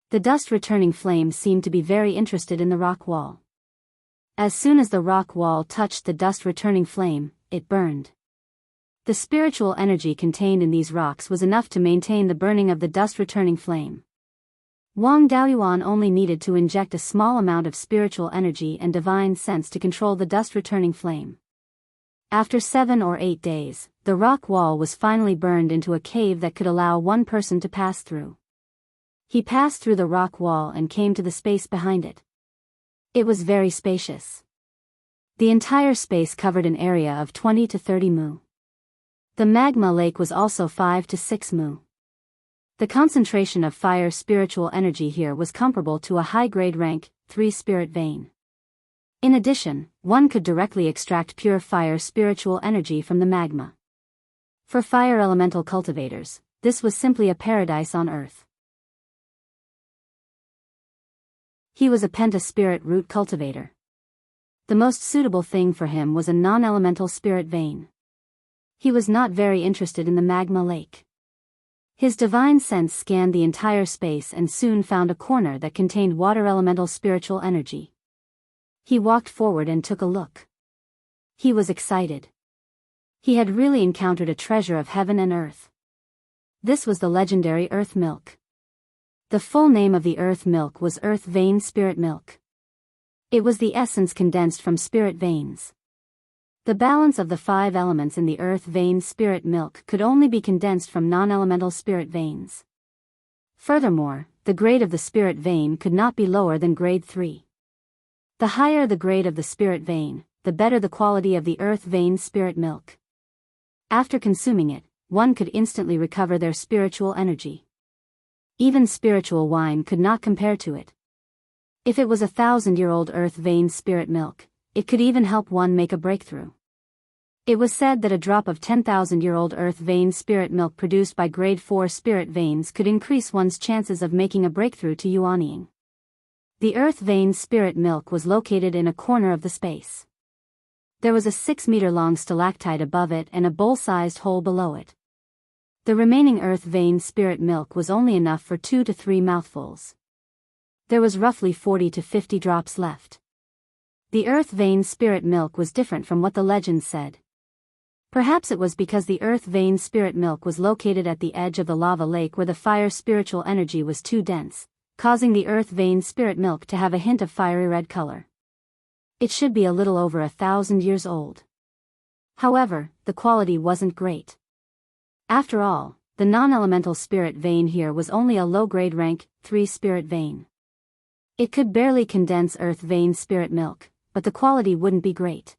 The dust-returning flame seemed to be very interested in the rock wall. As soon as the rock wall touched the dust-returning flame, it burned. The spiritual energy contained in these rocks was enough to maintain the burning of the dust-returning flame. Wang Daoyuan only needed to inject a small amount of spiritual energy and divine sense to control the dust-returning flame. After 7 or 8 days, the rock wall was finally burned into a cave that could allow one person to pass through. He passed through the rock wall and came to the space behind it. It was very spacious. The entire space covered an area of 20 to 30 mu. The magma lake was also 5 to 6 mu. The concentration of fire spiritual energy here was comparable to a high-grade rank 3 spirit vein. In addition, one could directly extract pure fire spiritual energy from the magma. For fire elemental cultivators, this was simply a paradise on earth. He was a penta-spirit root cultivator. The most suitable thing for him was a non-elemental spirit vein. He was not very interested in the magma lake. His divine sense scanned the entire space and soon found a corner that contained water elemental spiritual energy. He walked forward and took a look. He was excited. He had really encountered a treasure of heaven and earth. This was the legendary earth milk. The full name of the earth milk was earth vein spirit milk. It was the essence condensed from spirit veins. The balance of the 5 elements in the earth vein spirit milk could only be condensed from non-elemental spirit veins. Furthermore, the grade of the spirit vein could not be lower than grade 3. The higher the grade of the spirit vein, the better the quality of the earth vein spirit milk. After consuming it, one could instantly recover their spiritual energy. Even spiritual wine could not compare to it. If it was 1,000-year-old earth vein spirit milk, it could even help one make a breakthrough. It was said that a drop of 10,000-year-old earth vein spirit milk produced by grade 4 spirit veins could increase one's chances of making a breakthrough to yuanying. The earth vein spirit milk was located in a corner of the space. There was a 6-meter-long stalactite above it and a bowl-sized hole below it. The remaining earth vein spirit milk was only enough for 2 to 3 mouthfuls. There was roughly 40 to 50 drops left. The earth vein spirit milk was different from what the legend said. Perhaps it was because the earth vein spirit milk was located at the edge of the lava lake where the fire spiritual energy was too dense, causing the earth vein spirit milk to have a hint of fiery red color. It should be a little over 1,000 years old. However, the quality wasn't great. After all, the non-elemental spirit vein here was only a low-grade rank 3 spirit vein. It could barely condense earth vein spirit milk, but the quality wouldn't be great.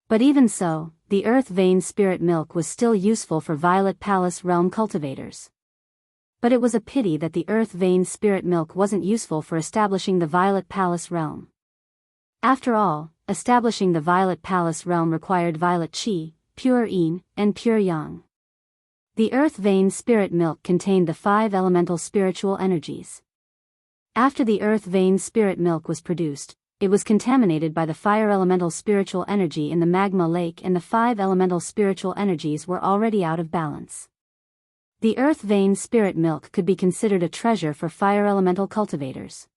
But even so, the earth vein spirit milk was still useful for Violet Palace realm cultivators. But it was a pity that the earth vein spirit milk wasn't useful for establishing the Violet Palace realm. After all, establishing the Violet Palace realm required violet qi, pure yin, and pure yang. The earth vein spirit milk contained the 5 elemental spiritual energies. After the earth vein spirit milk was produced, it was contaminated by the fire elemental spiritual energy in the magma lake, and the 5 elemental spiritual energies were already out of balance. The earth vein spirit milk could be considered a treasure for fire elemental cultivators.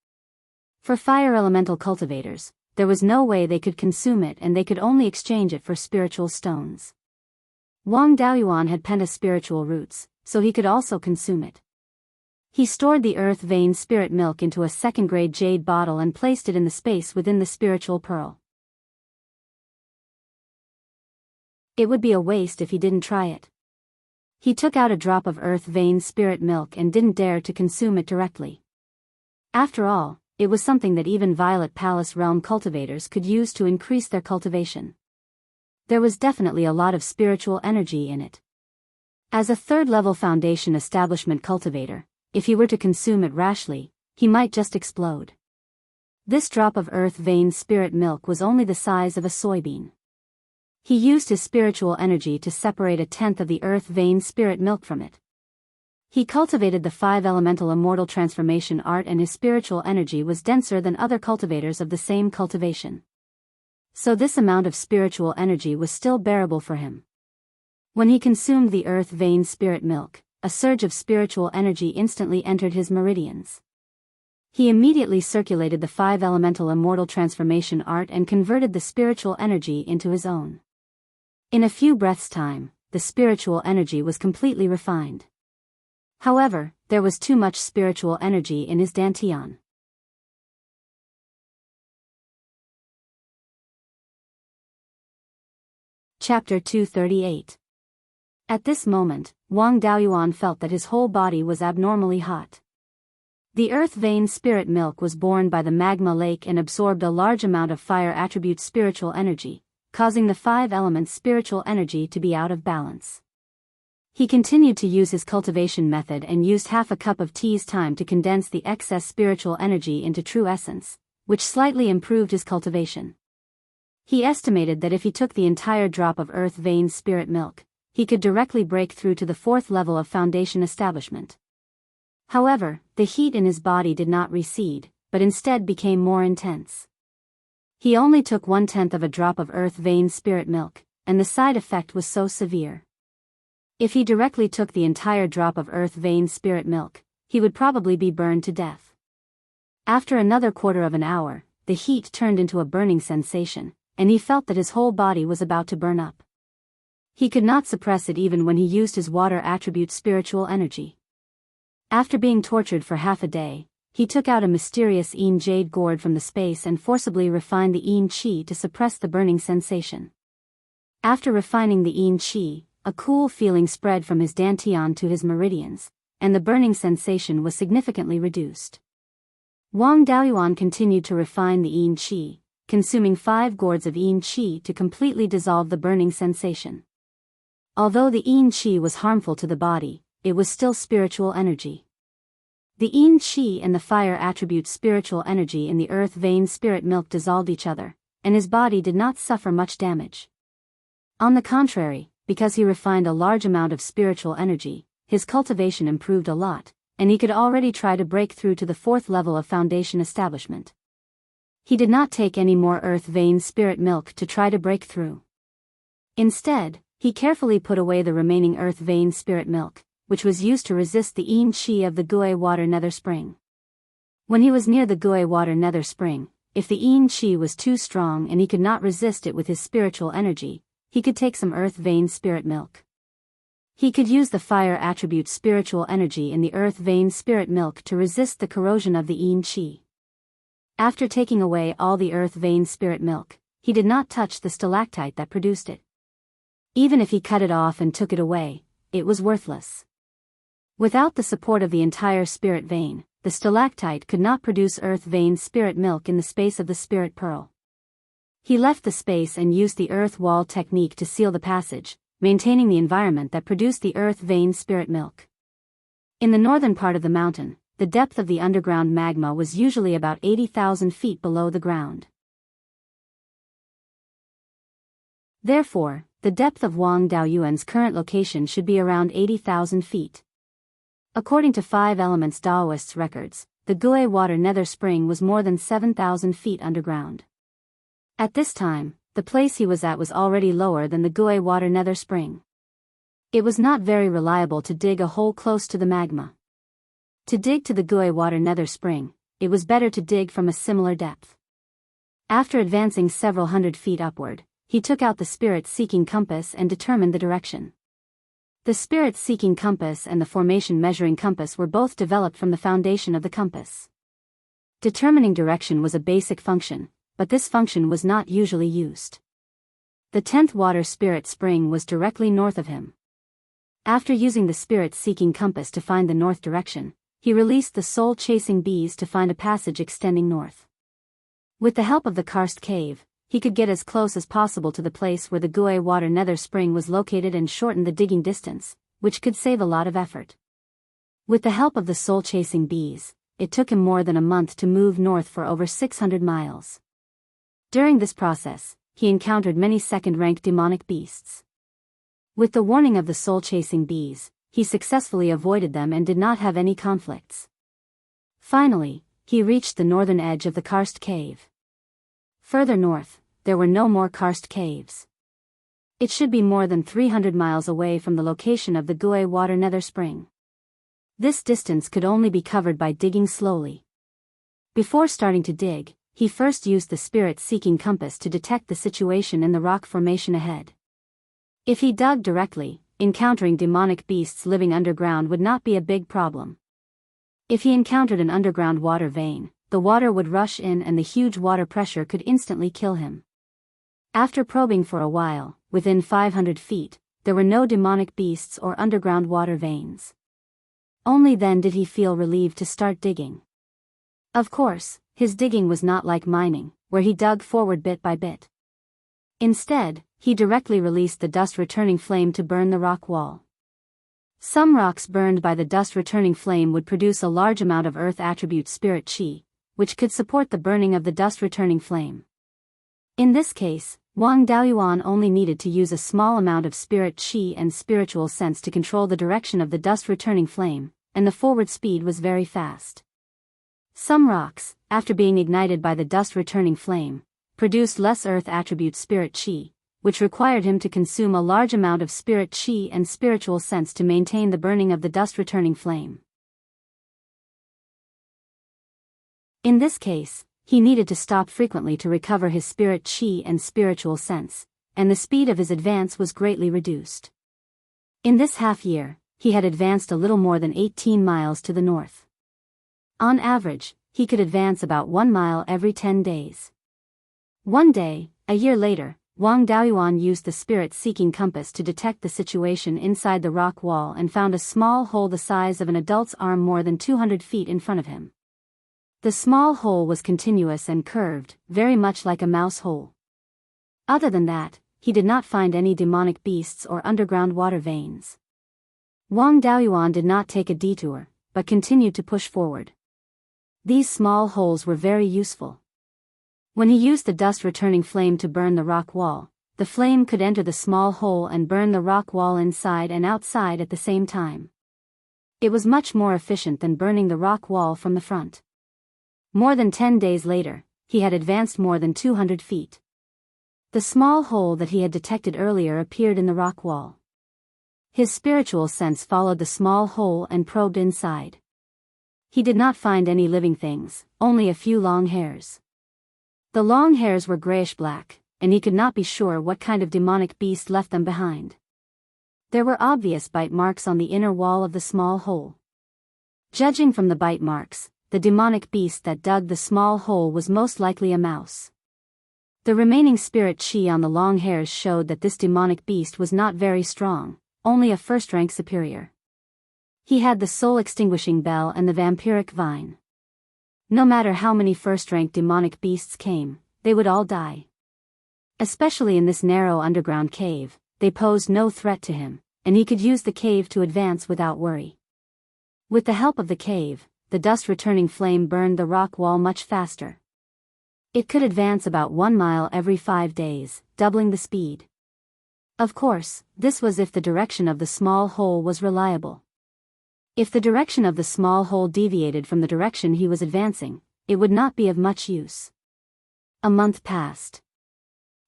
For fire elemental cultivators, there was no way they could consume it, and they could only exchange it for spiritual stones. Wang Daoyuan had penta-spiritual roots, so he could also consume it. He stored the earth vein spirit milk into a 2nd-grade jade bottle and placed it in the space within the spiritual pearl. It would be a waste if he didn't try it. He took out a drop of earth vein spirit milk and didn't dare to consume it directly. After all, it was something that even Violet Palace realm cultivators could use to increase their cultivation. There was definitely a lot of spiritual energy in it. As a 3rd-level foundation establishment cultivator, if he were to consume it rashly, he might just explode. This drop of earth vein spirit milk was only the size of a soybean. He used his spiritual energy to separate 1/10 of the earth vein spirit milk from it. He cultivated the 5 elemental immortal transformation art, and his spiritual energy was denser than other cultivators of the same cultivation. So this amount of spiritual energy was still bearable for him. When he consumed the earth vein spirit milk, a surge of spiritual energy instantly entered his meridians. He immediately circulated the 5 elemental immortal transformation art and converted the spiritual energy into his own. In a few breaths' time, the spiritual energy was completely refined. However, there was too much spiritual energy in his dantian. Chapter 238. At this moment, Wang Daoyuan felt that his whole body was abnormally hot. The earth vein spirit milk was born by the magma lake and absorbed a large amount of fire attribute spiritual energy, causing the 5 elements spiritual energy to be out of balance. He continued to use his cultivation method and used half a cup of tea's time to condense the excess spiritual energy into true essence, which slightly improved his cultivation. He estimated that if he took the entire drop of earth vein spirit milk, he could directly break through to the 4th level of foundation establishment. However, the heat in his body did not recede, but instead became more intense. He only took 1/10 of a drop of earth vein spirit milk, and the side effect was so severe. If he directly took the entire drop of earth vein spirit milk, he would probably be burned to death. After another quarter of an hour, the heat turned into a burning sensation, and he felt that his whole body was about to burn up. He could not suppress it even when he used his water attribute spiritual energy. After being tortured for half a day, he took out a mysterious Yin jade gourd from the space and forcibly refined the Yin qi to suppress the burning sensation. After refining the Yin qi, a cool feeling spread from his dantian to his meridians, and the burning sensation was significantly reduced. Wang Daoyuan continued to refine the Yin qi, consuming 5 gourds of Yin qi to completely dissolve the burning sensation. Although the Yin qi was harmful to the body, it was still spiritual energy. The Yin qi and the fire attribute spiritual energy in the earth vein spirit milk dissolved each other, and his body did not suffer much damage. On the contrary, because he refined a large amount of spiritual energy, his cultivation improved a lot, and he could already try to break through to the 4th level of foundation establishment. He did not take any more earth vein spirit milk to try to break through. Instead, he carefully put away the remaining earth vein spirit milk, which was used to resist the Yin qi of the Gui water nether spring. When he was near the Gui water nether spring, if the Yin qi was too strong and he could not resist it with his spiritual energy, he could take some earth vein spirit milk. He could use the fire attribute spiritual energy in the earth vein spirit milk to resist the corrosion of the Yin qi. After taking away all the earth vein spirit milk, he did not touch the stalactite that produced it. Even if he cut it off and took it away, it was worthless. Without the support of the entire spirit vein, the stalactite could not produce earth vein spirit milk in the space of the spirit pearl. He left the space and used the earth wall technique to seal the passage, maintaining the environment that produced the earth vein spirit milk. In the northern part of the mountain, the depth of the underground magma was usually about 80,000 feet below the ground. Therefore, the depth of Wang Daoyuan's current location should be around 80,000 feet. According to 5 Elements Daoists' records, the Gui water nether spring was more than 7,000 feet underground. At this time, the place he was at was already lower than the Gui water nether spring. It was not very reliable to dig a hole close to the magma. To dig to the Gui water nether spring, it was better to dig from a similar depth. After advancing several hundred feet upward, he took out the spirit-seeking compass and determined the direction. The spirit-seeking compass and the formation measuring compass were both developed from the foundation of the compass. Determining direction was a basic function, but this function was not usually used. The 10th water spirit spring was directly north of him. After using the spirit-seeking compass to find the north direction, he released the soul-chasing bees to find a passage extending north. With the help of the karst cave, he could get as close as possible to the place where the Gui water nether spring was located and shorten the digging distance, which could save a lot of effort. With the help of the soul-chasing bees, it took him more than a month to move north for over 600 miles. During this process, he encountered many second-rank demonic beasts. With the warning of the soul-chasing bees, he successfully avoided them and did not have any conflicts. Finally, he reached the northern edge of the karst cave. Further north, there were no more karst caves. It should be more than 300 miles away from the location of the Gui water nether spring. This distance could only be covered by digging slowly. Before starting to dig, he first used the spirit-seeking compass to detect the situation in the rock formation ahead. If he dug directly, encountering demonic beasts living underground would not be a big problem. If he encountered an underground water vein, the water would rush in and the huge water pressure could instantly kill him. After probing for a while, within 500 feet, there were no demonic beasts or underground water veins. Only then did he feel relieved to start digging. Of course, his digging was not like mining, where he dug forward bit by bit. Instead, he directly released the dust-returning flame to burn the rock wall. Some rocks burned by the dust-returning flame would produce a large amount of earth attribute spirit qi, which could support the burning of the dust-returning flame. In this case, Wang Daoyuan only needed to use a small amount of spirit qi and spiritual sense to control the direction of the dust-returning flame, and the forward speed was very fast. Some rocks, after being ignited by the dust-returning flame, produced less earth attribute spirit qi, which required him to consume a large amount of spirit qi and spiritual sense to maintain the burning of the dust-returning flame. In this case, he needed to stop frequently to recover his spirit qi and spiritual sense, and the speed of his advance was greatly reduced. In this half-year, he had advanced a little more than 18 miles to the north. On average, he could advance about 1 mile every 10 days. One day, a year later, Wang Daoyuan used the spirit-seeking compass to detect the situation inside the rock wall and found a small hole the size of an adult's arm more than 200 feet in front of him. The small hole was continuous and curved, very much like a mouse hole. Other than that, he did not find any demonic beasts or underground water veins. Wang Daoyuan did not take a detour, but continued to push forward. These small holes were very useful. When he used the dust-returning flame to burn the rock wall, the flame could enter the small hole and burn the rock wall inside and outside at the same time. It was much more efficient than burning the rock wall from the front. More than 10 days later, he had advanced more than 200 feet. The small hole that he had detected earlier appeared in the rock wall. His spiritual sense followed the small hole and probed inside. He did not find any living things, only a few long hairs. The long hairs were grayish-black, and he could not be sure what kind of demonic beast left them behind. There were obvious bite marks on the inner wall of the small hole. Judging from the bite marks, the demonic beast that dug the small hole was most likely a mouse. The remaining spirit qi on the long hairs showed that this demonic beast was not very strong, only a first-rank superior. He had the soul-extinguishing bell and the vampiric vine. No matter how many first-rank demonic beasts came, they would all die. Especially in this narrow underground cave, they posed no threat to him, and he could use the cave to advance without worry. With the help of the cave, the dust-returning flame burned the rock wall much faster. It could advance about 1 mile every 5 days, doubling the speed. Of course, this was if the direction of the small hole was reliable. If the direction of the small hole deviated from the direction he was advancing, it would not be of much use. A month passed.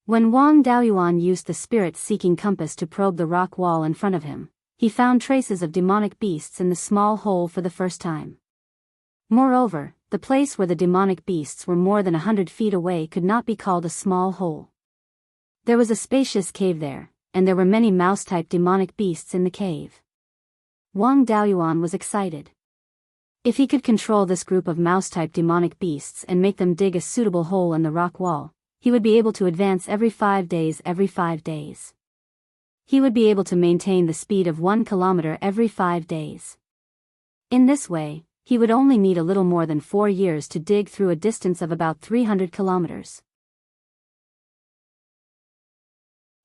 When Wang Daoyuan used the spirit-seeking compass to probe the rock wall in front of him, he found traces of demonic beasts in the small hole for the first time. Moreover, the place where the demonic beasts were more than 100 feet away could not be called a small hole. There was a spacious cave there, and there were many mouse-type demonic beasts in the cave. Wang Daoyuan was excited. If he could control this group of mouse-type demonic beasts and make them dig a suitable hole in the rock wall, he would be able to advance every 5 days. He would be able to maintain the speed of 1 kilometer every 5 days. In this way, he would only need a little more than 4 years to dig through a distance of about 300 kilometers.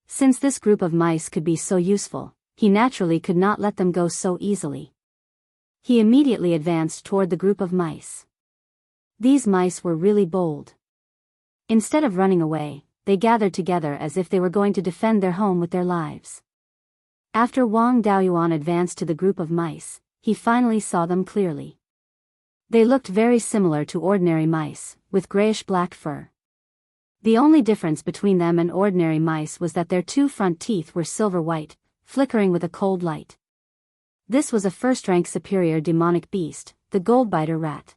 Since this group of mice could be so useful, he naturally could not let them go so easily. He immediately advanced toward the group of mice. These mice were really bold. Instead of running away, they gathered together as if they were going to defend their home with their lives. After Wang Daoyuan advanced to the group of mice, he finally saw them clearly. They looked very similar to ordinary mice, with grayish-black fur. The only difference between them and ordinary mice was that their 2 front teeth were silver-white, flickering with a cold light. This was a first-rank superior demonic beast, the goldbiter rat.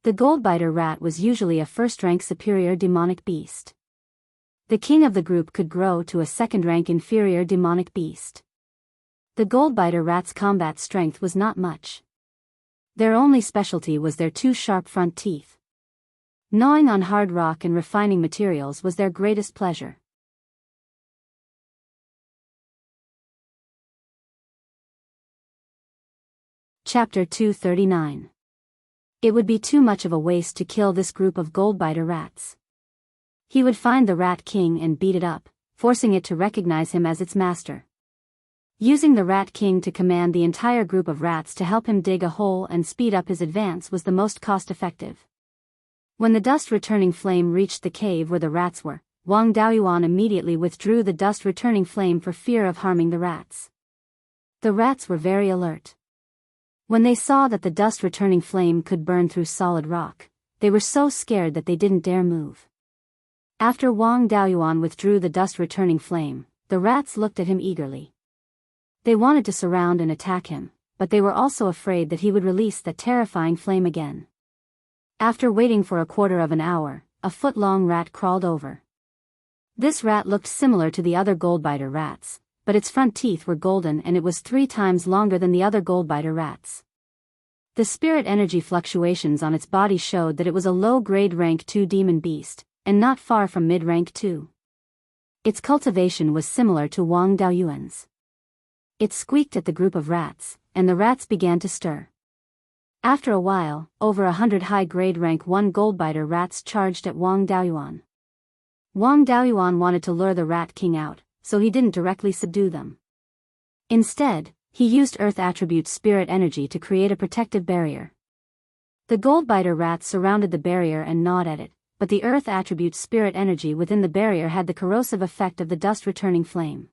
The goldbiter rat was usually a first-rank superior demonic beast. The king of the group could grow to a second-rank inferior demonic beast. The goldbiter rat's combat strength was not much. Their only specialty was their 2 sharp front teeth. Gnawing on hard rock and refining materials was their greatest pleasure. Chapter 239. It would be too much of a waste to kill this group of goldbiter rats. He would find the Rat King and beat it up, forcing it to recognize him as its master. Using the Rat King to command the entire group of rats to help him dig a hole and speed up his advance was the most cost-effective. When the dust-returning flame reached the cave where the rats were, Wang Daoyuan immediately withdrew the dust-returning flame for fear of harming the rats. The rats were very alert. When they saw that the dust-returning flame could burn through solid rock, they were so scared that they didn't dare move. After Wang Daoyuan withdrew the dust-returning flame, the rats looked at him eagerly. They wanted to surround and attack him, but they were also afraid that he would release that terrifying flame again. After waiting for a quarter of an hour, a foot-long rat crawled over. This rat looked similar to the other goldbiter rats, but its front teeth were golden and it was 3 times longer than the other goldbiter rats. The spirit energy fluctuations on its body showed that it was a low-grade rank 2 demon beast, and not far from mid-rank 2. Its cultivation was similar to Wang Daoyuan's. It squeaked at the group of rats, and the rats began to stir. After a while, over 100 high-grade rank 1 goldbiter rats charged at Wang Daoyuan. Wang Daoyuan wanted to lure the Rat King out, so he didn't directly subdue them. Instead, he used Earth Attribute Spirit Energy to create a protective barrier. The goldbiter rats surrounded the barrier and gnawed at it, but the Earth Attribute Spirit Energy within the barrier had the corrosive effect of the dust-returning flame.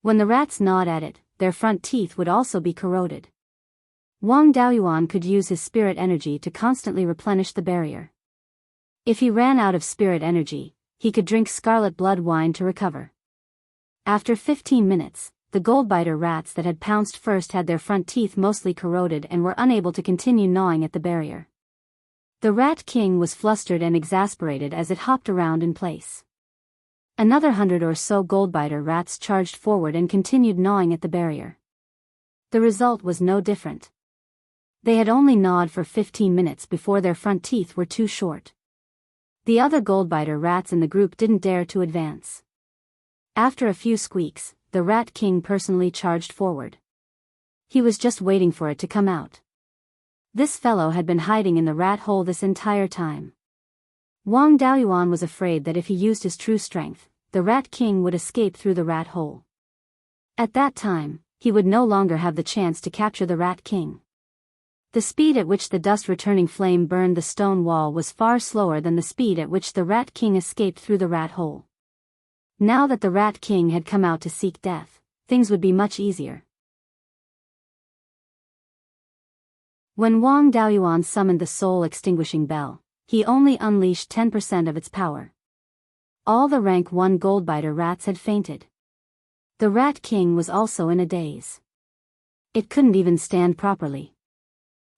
When the rats gnawed at it, their front teeth would also be corroded. Wang Daoyuan could use his spirit energy to constantly replenish the barrier. If he ran out of spirit energy, he could drink scarlet blood wine to recover. After 15 minutes, the goldbiter rats that had pounced first had their front teeth mostly corroded and were unable to continue gnawing at the barrier. The Rat King was flustered and exasperated as it hopped around in place. Another 100 or so goldbiter rats charged forward and continued gnawing at the barrier. The result was no different. They had only gnawed for 15 minutes before their front teeth were too short. The other goldbiter rats in the group didn't dare to advance. After a few squeaks, the Rat King personally charged forward. He was just waiting for it to come out. This fellow had been hiding in the rat hole this entire time. Wang Daoyuan was afraid that if he used his true strength, the Rat King would escape through the rat hole. At that time, he would no longer have the chance to capture the Rat King. The speed at which the dust-returning flame burned the stone wall was far slower than the speed at which the Rat King escaped through the rat hole. Now that the Rat King had come out to seek death, things would be much easier. When Wang Daoyuan summoned the soul-extinguishing bell, he only unleashed 10% of its power. All the rank 1 goldbiter rats had fainted. The Rat King was also in a daze. It couldn't even stand properly.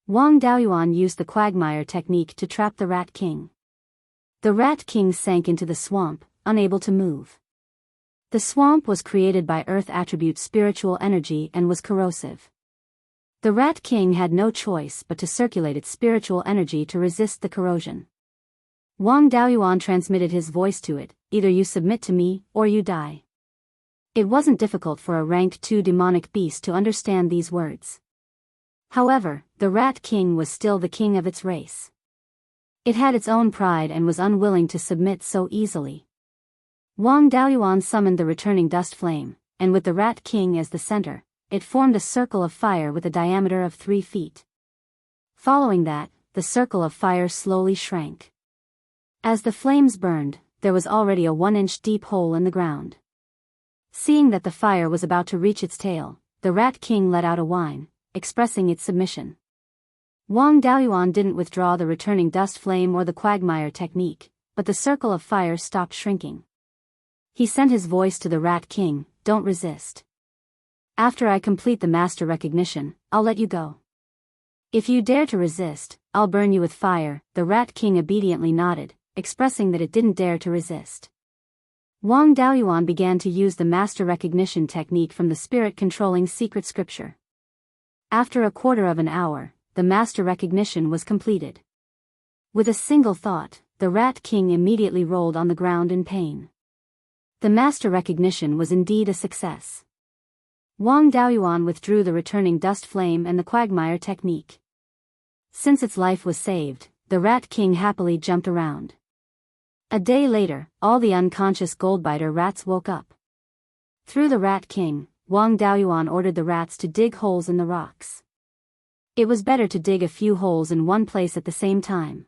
Wang Daoyuan used the quagmire technique to trap the Rat King. The Rat King sank into the swamp, unable to move. The swamp was created by Earth Attribute spiritual energy and was corrosive. The Rat King had no choice but to circulate its spiritual energy to resist the corrosion. Wang Daoyuan transmitted his voice to it, either you submit to me, or you die. It wasn't difficult for a rank 2 demonic beast to understand these words. However, the Rat King was still the king of its race. It had its own pride and was unwilling to submit so easily. Wang Daoyuan summoned the returning dust flame, and with the Rat King as the center, it formed a circle of fire with a diameter of 3 feet. Following that, the circle of fire slowly shrank. As the flames burned, there was already a 1-inch deep hole in the ground. Seeing that the fire was about to reach its tail, the Rat King let out a whine, expressing its submission. Wang Daoyuan didn't withdraw the returning dust flame or the quagmire technique, but the circle of fire stopped shrinking. He sent his voice to the Rat King, don't resist. After I complete the master recognition, I'll let you go. If you dare to resist, I'll burn you with fire. The Rat King obediently nodded, expressing that it didn't dare to resist. Wang Daoyuan began to use the master recognition technique from the spirit-controlling secret scripture. After a quarter of an hour, the master recognition was completed. With a single thought, the Rat King immediately rolled on the ground in pain. The master recognition was indeed a success. Wang Daoyuan withdrew the returning dust flame and the quagmire technique. Since its life was saved, the Rat King happily jumped around. A day later, all the unconscious goldbiter rats woke up. Through the Rat King, Wang Daoyuan ordered the rats to dig holes in the rocks. It was better to dig a few holes in one place at the same time.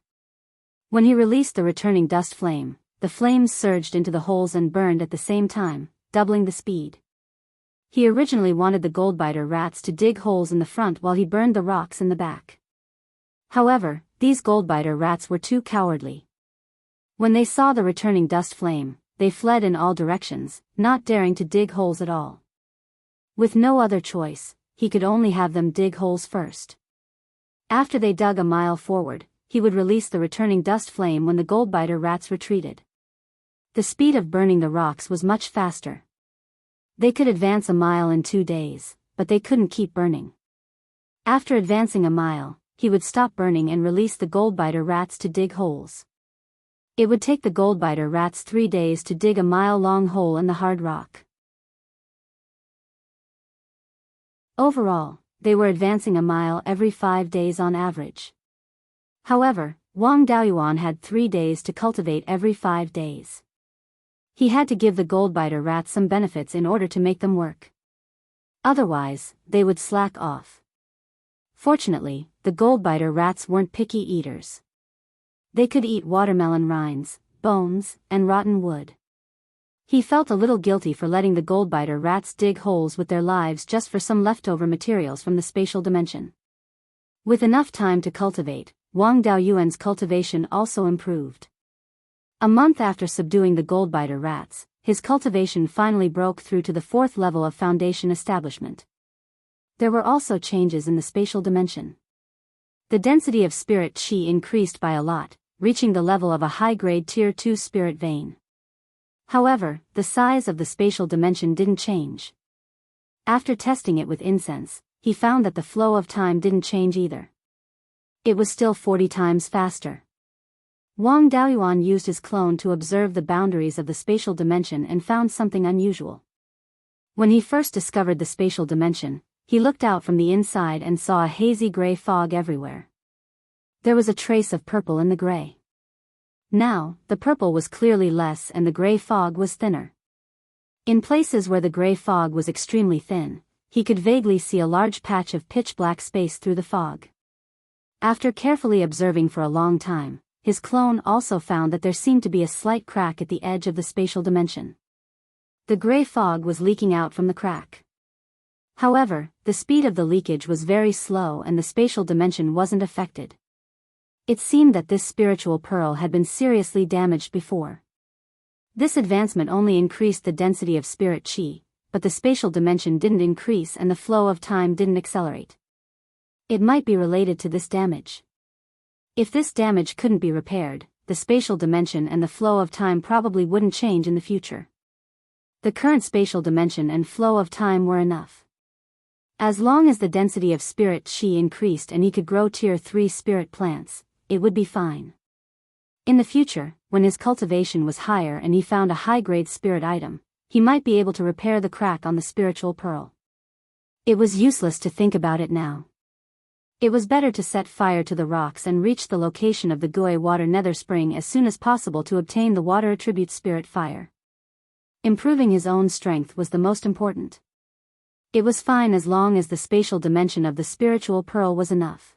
When he released the returning dust flame, the flames surged into the holes and burned at the same time, doubling the speed. He originally wanted the goldbiter rats to dig holes in the front while he burned the rocks in the back. However, these goldbiter rats were too cowardly. When they saw the returning dust flame, they fled in all directions, not daring to dig holes at all. With no other choice, he could only have them dig holes first. After they dug a mile forward, he would release the returning dust flame when the goldbiter rats retreated. The speed of burning the rocks was much faster. They could advance a mile in 2 days, but they couldn't keep burning. After advancing a mile, he would stop burning and release the goldbiter rats to dig holes. It would take the goldbiter rats 3 days to dig a mile-long hole in the hard rock. Overall, they were advancing a mile every 5 days on average. However, Wang Daoyuan had 3 days to cultivate every 5 days. He had to give the goldbiter rats some benefits in order to make them work. Otherwise, they would slack off. Fortunately, the goldbiter rats weren't picky eaters. They could eat watermelon rinds, bones, and rotten wood. He felt a little guilty for letting the goldbiter rats dig holes with their lives just for some leftover materials from the spatial dimension. With enough time to cultivate, Wang Daoyuan's cultivation also improved. A month after subduing the goldbiter rats, his cultivation finally broke through to the 4th level of foundation establishment. There were also changes in the spatial dimension. The density of spirit qi increased by a lot, reaching the level of a high-grade Tier 2 spirit vein. However, the size of the spatial dimension didn't change. After testing it with incense, he found that the flow of time didn't change either. It was still 40 times faster. Wang Daoyuan used his clone to observe the boundaries of the spatial dimension and found something unusual. When he first discovered the spatial dimension, he looked out from the inside and saw a hazy gray fog everywhere. There was a trace of purple in the gray. Now, the purple was clearly less and the gray fog was thinner. In places where the gray fog was extremely thin, he could vaguely see a large patch of pitch-black space through the fog. After carefully observing for a long time, his clone also found that there seemed to be a slight crack at the edge of the spatial dimension. The gray fog was leaking out from the crack. However, the speed of the leakage was very slow and the spatial dimension wasn't affected. It seemed that this spiritual pearl had been seriously damaged before. This advancement only increased the density of spirit qi, but the spatial dimension didn't increase and the flow of time didn't accelerate. It might be related to this damage. If this damage couldn't be repaired, the spatial dimension and the flow of time probably wouldn't change in the future. The current spatial dimension and flow of time were enough. As long as the density of spirit qi increased and he could grow Tier 3 spirit plants, it would be fine. In the future, when his cultivation was higher and he found a high-grade spirit item, he might be able to repair the crack on the spiritual pearl. It was useless to think about it now. It was better to set fire to the rocks and reach the location of the Gui water nether spring as soon as possible to obtain the water attribute spirit fire. Improving his own strength was the most important. It was fine as long as the spatial dimension of the spiritual pearl was enough.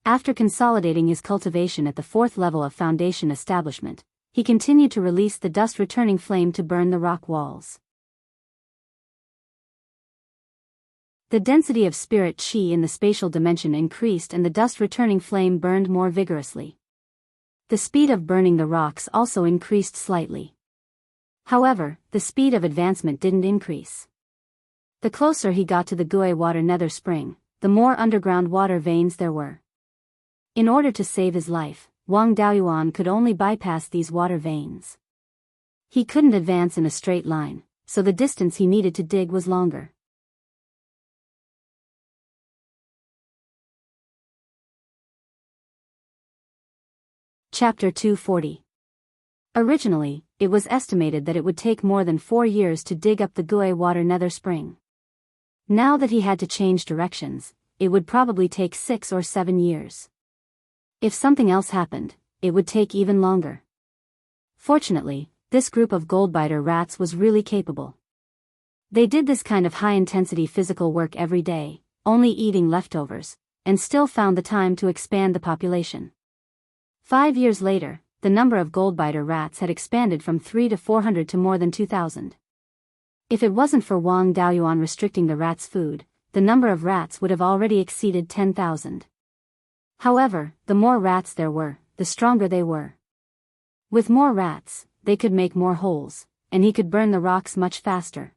After consolidating his cultivation at the 4th level of foundation establishment, he continued to release the dust-returning flame to burn the rock walls. The density of spirit qi in the spatial dimension increased and the dust-returning flame burned more vigorously. The speed of burning the rocks also increased slightly. However, the speed of advancement didn't increase. The closer he got to the Gui water nether spring, the more underground water veins there were. In order to save his life, Wang Daoyuan could only bypass these water veins. He couldn't advance in a straight line, so the distance he needed to dig was longer. Chapter 240. Originally, it was estimated that it would take more than 4 years to dig up the Gui water nether spring. Now that he had to change directions, it would probably take 6 or 7 years. If something else happened, it would take even longer. Fortunately, this group of goldbiter rats was really capable. They did this kind of high-intensity physical work every day, only eating leftovers, and still found the time to expand the population. 5 years later, the number of goldbiter rats had expanded from 3 to 400 to more than 2,000. If it wasn't for Wang Daoyuan restricting the rats' food, the number of rats would have already exceeded 10,000. However, the more rats there were, the stronger they were. With more rats, they could make more holes, and he could burn the rocks much faster.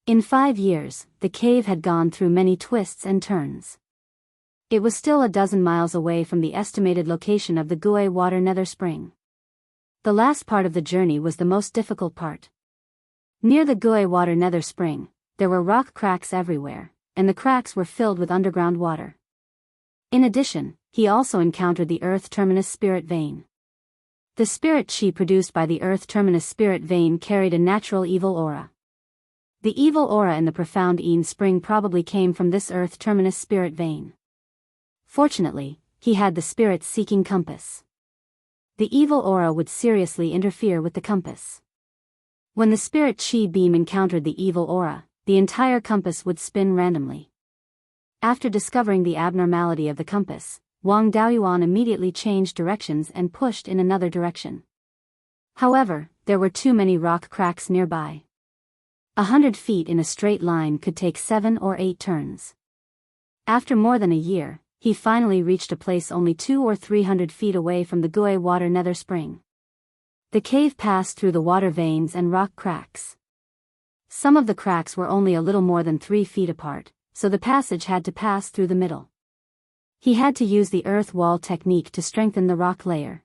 In 5 years, the cave had gone through many twists and turns. It was still a dozen miles away from the estimated location of the Gui water nether spring. The last part of the journey was the most difficult part. Near the Gui water nether spring, there were rock cracks everywhere, and the cracks were filled with underground water. In addition, he also encountered the earth terminus spirit vein. The spirit chi produced by the earth terminus spirit vein carried a natural evil aura. The evil aura in the profound Yin spring probably came from this earth terminus spirit vein. Fortunately, he had the spirit-seeking compass. The evil aura would seriously interfere with the compass. When the spirit chi beam encountered the evil aura, the entire compass would spin randomly. After discovering the abnormality of the compass, Wang Daoyuan immediately changed directions and pushed in another direction. However, there were too many rock cracks nearby. 100 feet in a straight line could take 7 or 8 turns. After more than a year, he finally reached a place only 200 or 300 feet away from the Gui water nether spring. The cave passed through the water veins and rock cracks. Some of the cracks were only a little more than 3 feet apart, so the passage had to pass through the middle. He had to use the earth wall technique to strengthen the rock layer.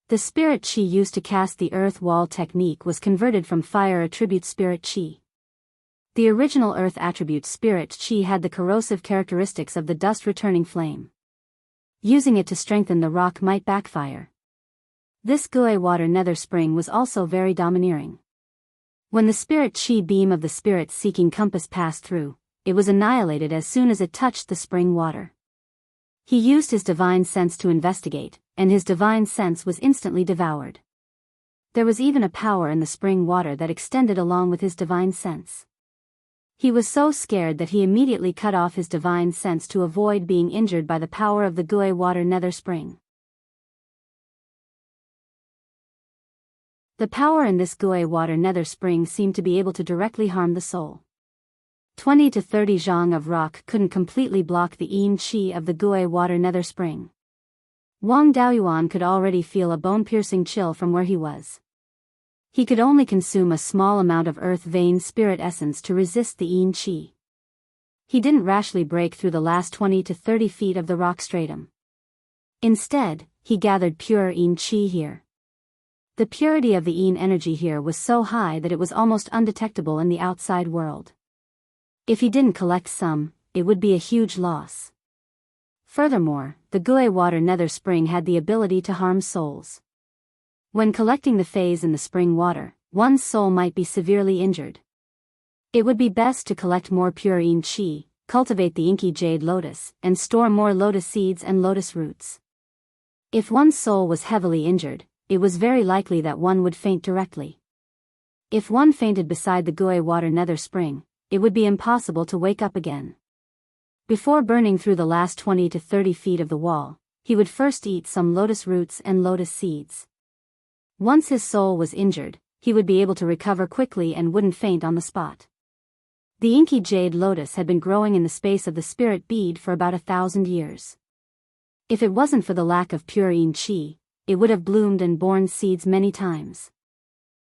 The spirit chi used to cast the earth wall technique was converted from fire attribute spirit chi. The original earth attribute spirit chi had the corrosive characteristics of the dust returning flame. Using it to strengthen the rock might backfire. This Gui water nether spring was also very domineering. When the spirit chi beam of the spirit-seeking compass passed through, it was annihilated as soon as it touched the spring water. He used his divine sense to investigate, and his divine sense was instantly devoured. There was even a power in the spring water that extended along with his divine sense. He was so scared that he immediately cut off his divine sense to avoid being injured by the power of the Gui water nether spring. The power in this Gui water nether spring seemed to be able to directly harm the soul. 20 to 30 zhang of rock couldn't completely block the yin chi of the Gui water nether spring. Wang Daoyuan could already feel a bone-piercing chill from where he was. He could only consume a small amount of earth vein spirit essence to resist the yin chi. He didn't rashly break through the last 20 to 30 feet of the rock stratum. Instead, he gathered pure yin chi here. The purity of the yin energy here was so high that it was almost undetectable in the outside world. If he didn't collect some, it would be a huge loss. Furthermore, the Gui water nether spring had the ability to harm souls. When collecting the phase in the spring water, one's soul might be severely injured. It would be best to collect more pure yin chi, cultivate the inky jade lotus, and store more lotus seeds and lotus roots. If one's soul was heavily injured, it was very likely that one would faint directly. If one fainted beside the Gui water nether spring, it would be impossible to wake up again. Before burning through the last 20 to 30 feet of the wall, he would first eat some lotus roots and lotus seeds. Once his soul was injured, he would be able to recover quickly and wouldn't faint on the spot. The inky jade lotus had been growing in the space of the spirit bead for about 1,000 years. If it wasn't for the lack of pure yin chi, it would have bloomed and borne seeds many times.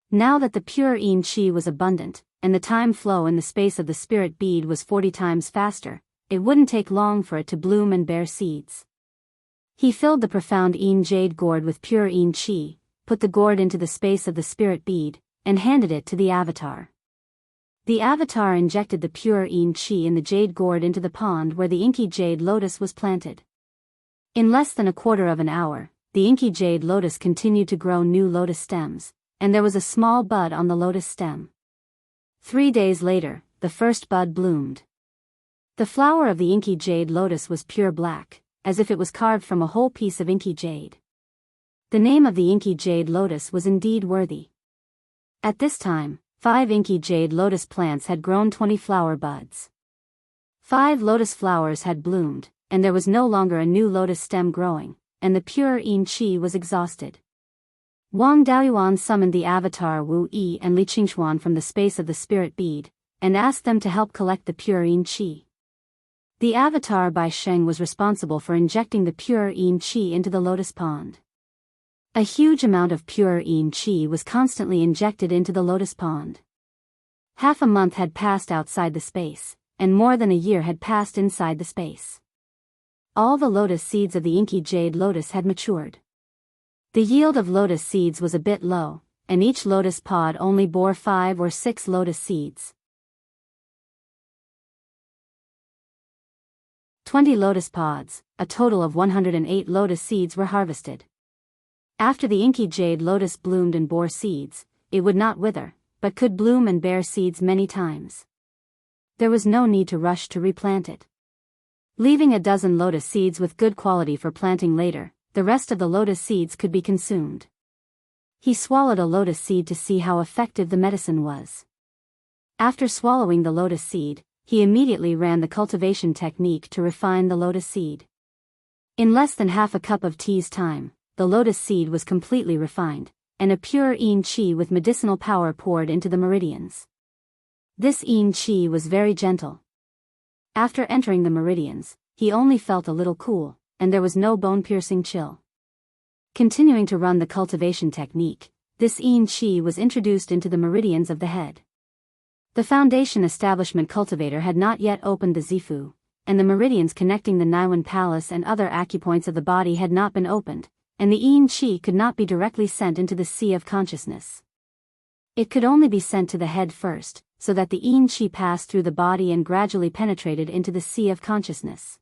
Now that the pure yin chi was abundant, and the time flow in the space of the spirit bead was 40 times faster, it wouldn't take long for it to bloom and bear seeds. He filled the profound yin jade gourd with pure yin chi, put the gourd into the space of the spirit bead, and handed it to the avatar. The avatar injected the pure yin chi in the jade gourd into the pond where the inky jade lotus was planted. In less than a quarter of an hour, the inky jade lotus continued to grow new lotus stems, and there was a small bud on the lotus stem. 3 days later, the first bud bloomed. The flower of the inky jade lotus was pure black, as if it was carved from a whole piece of inky jade. The name of the inky jade lotus was indeed worthy. At this time, 5 inky jade lotus plants had grown 20 flower buds. 5 lotus flowers had bloomed, and there was no longer a new lotus stem growing, and the pure yin qi was exhausted. Wang Daoyuan summoned the avatar Wu Yi and Li Qingxuan from the space of the spirit bead, and asked them to help collect the pure yin qi. The avatar Bai Sheng was responsible for injecting the pure yin qi into the lotus pond. A huge amount of pure yin qi was constantly injected into the lotus pond. Half a month had passed outside the space, and more than a year had passed inside the space. All the lotus seeds of the inky jade lotus had matured. The yield of lotus seeds was a bit low, and each lotus pod only bore 5 or 6 lotus seeds. 20 lotus pods, a total of 108 lotus seeds were harvested. After the inky jade lotus bloomed and bore seeds, it would not wither, but could bloom and bear seeds many times. There was no need to rush to replant it. Leaving a dozen lotus seeds with good quality for planting later, the rest of the lotus seeds could be consumed. He swallowed a lotus seed to see how effective the medicine was. After swallowing the lotus seed, he immediately ran the cultivation technique to refine the lotus seed. In less than half a cup of tea's time, the lotus seed was completely refined, and a pure yin qi with medicinal power poured into the meridians. This yin qi was very gentle. After entering the meridians, he only felt a little cool, and there was no bone-piercing chill. Continuing to run the cultivation technique, this yin qi was introduced into the meridians of the head. The foundation establishment cultivator had not yet opened the zifu, and the meridians connecting the Naiwan Palace and other acupoints of the body had not been opened, and the yin qi could not be directly sent into the sea of consciousness. It could only be sent to the head first, so that the yin qi passed through the body and gradually penetrated into the sea of consciousness.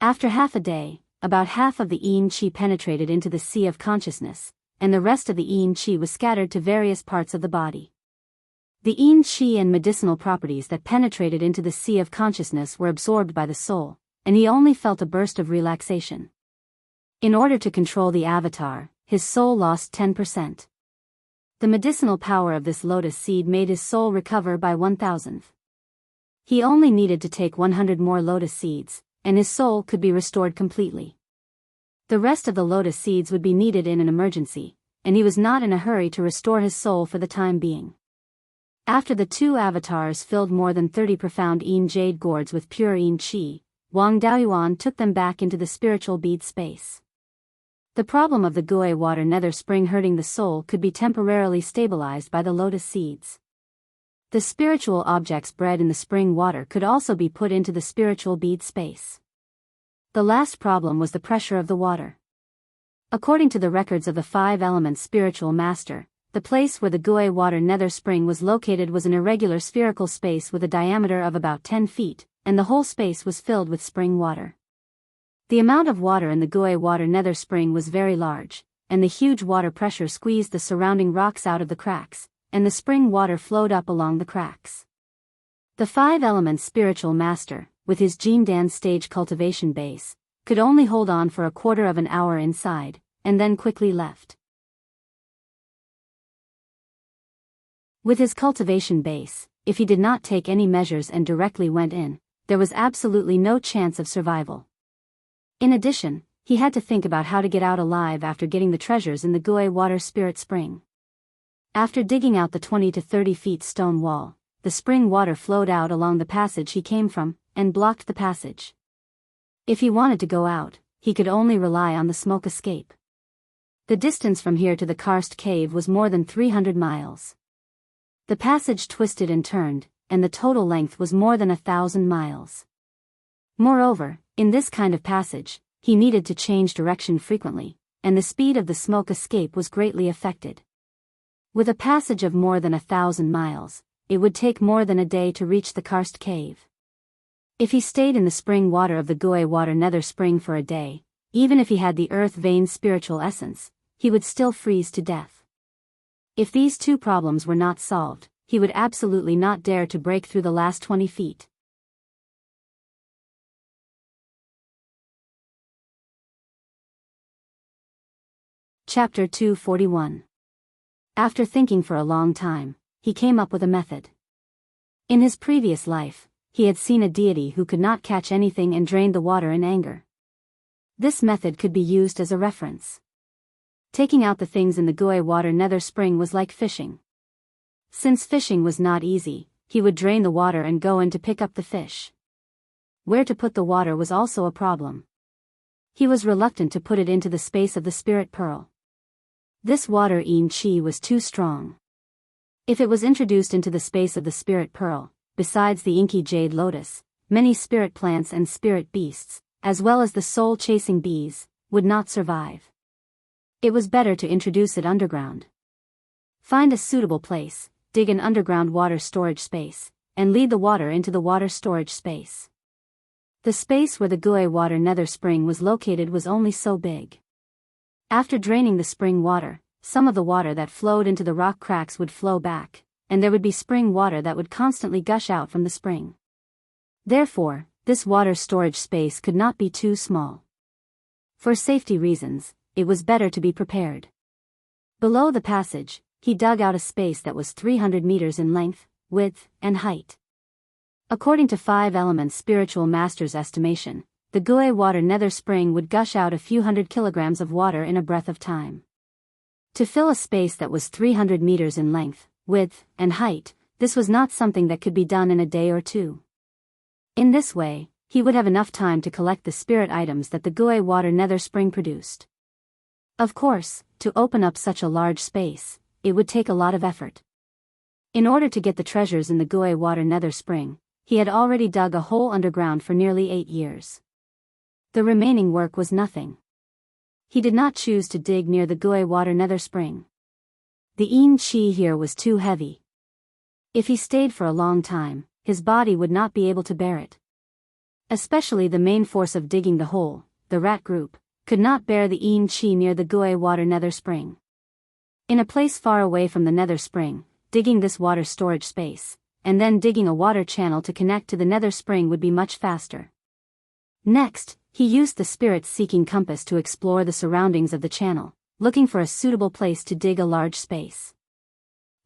After half a day, about half of the yin qi penetrated into the sea of consciousness, and the rest of the yin qi was scattered to various parts of the body. The yin qi and medicinal properties that penetrated into the sea of consciousness were absorbed by the soul, and he only felt a burst of relaxation. In order to control the avatar, his soul lost 10%. The medicinal power of this lotus seed made his soul recover by 1,000th. He only needed to take 100 more lotus seeds, and his soul could be restored completely. The rest of the lotus seeds would be needed in an emergency, and he was not in a hurry to restore his soul for the time being. After the 2 avatars filled more than 30 profound yin jade gourds with pure yin qi, Wang Daoyuan took them back into the spiritual bead space. The problem of the Gue water nether spring hurting the soul could be temporarily stabilized by the lotus seeds. The spiritual objects bred in the spring water could also be put into the spiritual bead space. The last problem was the pressure of the water. According to the records of the 5 elements spiritual master, the place where the Gue water nether spring was located was an irregular spherical space with a diameter of about 10 feet, and the whole space was filled with spring water. The amount of water in the Gue water nether spring was very large, and the huge water pressure squeezed the surrounding rocks out of the cracks, and the spring water flowed up along the cracks. The 5 elements spiritual master, with his Jindan stage cultivation base, could only hold on for a quarter of an hour inside, and then quickly left. With his cultivation base, if he did not take any measures and directly went in, there was absolutely no chance of survival. In addition, he had to think about how to get out alive after getting the treasures in the Gue water spirit spring. After digging out the 20 to 30 feet stone wall, the spring water flowed out along the passage he came from, and blocked the passage. If he wanted to go out, he could only rely on the smoke escape. The distance from here to the karst cave was more than 300 miles. The passage twisted and turned, and the total length was more than 1,000 miles. Moreover, in this kind of passage, he needed to change direction frequently, and the speed of the smoke escape was greatly affected. With a passage of more than 1,000 miles, it would take more than a day to reach the karst cave. If he stayed in the spring water of the Gue water nether spring for a day, even if he had the earth vein spiritual essence, he would still freeze to death. If these 2 problems were not solved, he would absolutely not dare to break through the last 20 feet. Chapter 241. After thinking for a long time, he came up with a method. In his previous life, he had seen a deity who could not catch anything and drained the water in anger. This method could be used as a reference. Taking out the things in the Gui water nether spring was like fishing. Since fishing was not easy, he would drain the water and go in to pick up the fish. Where to put the water was also a problem. He was reluctant to put it into the space of the spirit pearl. This water yin qi was too strong. If it was introduced into the space of the spirit pearl, besides the inky jade lotus, many spirit plants and spirit beasts, as well as the soul-chasing bees, would not survive. It was better to introduce it underground. Find a suitable place, dig an underground water storage space, and lead the water into the water storage space. The space where the Gui water nether spring was located was only so big. After draining the spring water, some of the water that flowed into the rock cracks would flow back, and there would be spring water that would constantly gush out from the spring. Therefore, this water storage space could not be too small. For safety reasons, it was better to be prepared. Below the passage, he dug out a space that was 300 meters in length, width, and height. According to 5 Elements spiritual master's estimation, the Gui water nether spring would gush out a few hundred kilograms of water in a breath of time. To fill a space that was 300 meters in length, width, and height, this was not something that could be done in a day or two. In this way, he would have enough time to collect the spirit items that the Gui water nether spring produced. Of course, to open up such a large space, it would take a lot of effort. In order to get the treasures in the Gui water nether spring, he had already dug a hole underground for nearly 8 years. The remaining work was nothing. He did not choose to dig near the Gui water nether spring. The yin qi here was too heavy. If he stayed for a long time, his body would not be able to bear it. Especially the main force of digging the hole, the rat group, could not bear the yin qi near the Gui water nether spring. In a place far away from the nether spring, digging this water storage space, and then digging a water channel to connect to the nether spring would be much faster. Next, he used the spirit-seeking compass to explore the surroundings of the channel, looking for a suitable place to dig a large space.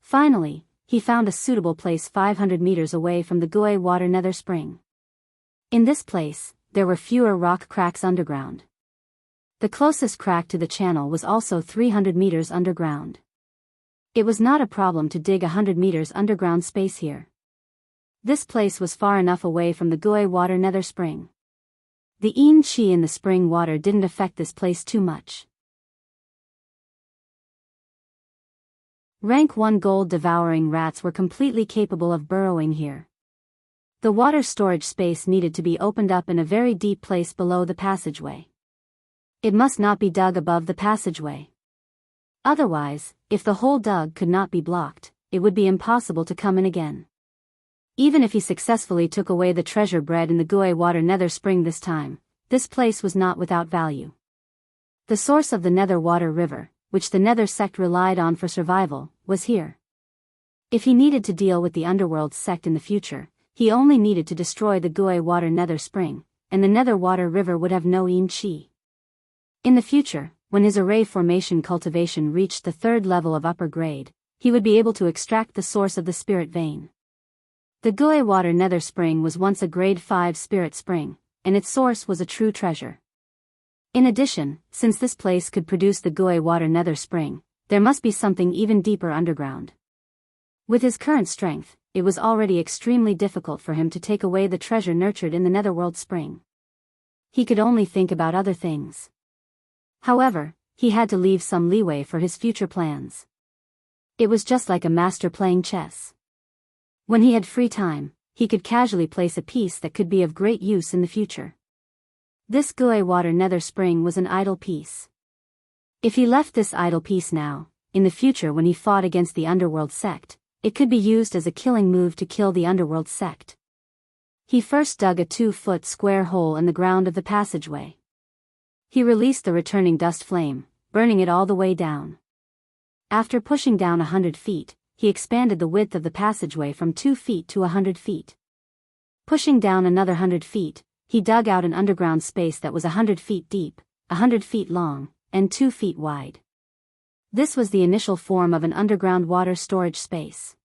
Finally, he found a suitable place 500 meters away from the Gui water nether spring. In this place, there were fewer rock cracks underground. The closest crack to the channel was also 300 meters underground. It was not a problem to dig 100 meters underground space here. This place was far enough away from the Gui water nether spring. The yin qi in the spring water didn't affect this place too much. Rank 1 gold-devouring rats were completely capable of burrowing here. The water storage space needed to be opened up in a very deep place below the passageway. It must not be dug above the passageway. Otherwise, if the hole dug could not be blocked, it would be impossible to come in again. Even if he successfully took away the treasure bred in the Gui water nether spring this time, this place was not without value. The source of the nether water river, which the nether sect relied on for survival, was here. If he needed to deal with the underworld sect in the future, he only needed to destroy the Gui water nether spring, and the nether water river would have no yin qi. In the future, when his array formation cultivation reached the 3rd level of upper grade, he would be able to extract the source of the spirit vein. The Gui water nether spring was once a grade 5 spirit spring, and its source was a true treasure. In addition, since this place could produce the Gui water nether spring, there must be something even deeper underground. With his current strength, it was already extremely difficult for him to take away the treasure nurtured in the netherworld spring. He could only think about other things. However, he had to leave some leeway for his future plans. It was just like a master playing chess. When he had free time, he could casually place a piece that could be of great use in the future. This Gui water nether spring was an idle piece. If he left this idle piece now, in the future when he fought against the underworld sect, it could be used as a killing move to kill the underworld sect. He first dug a 2-foot square hole in the ground of the passageway. He released the returning dust flame, burning it all the way down. After pushing down 100 feet, he expanded the width of the passageway from 2 feet to 100 feet. Pushing down another 100 feet, he dug out an underground space that was 100 feet deep, 100 feet long, and 2 feet wide. This was the initial form of an underground water storage space.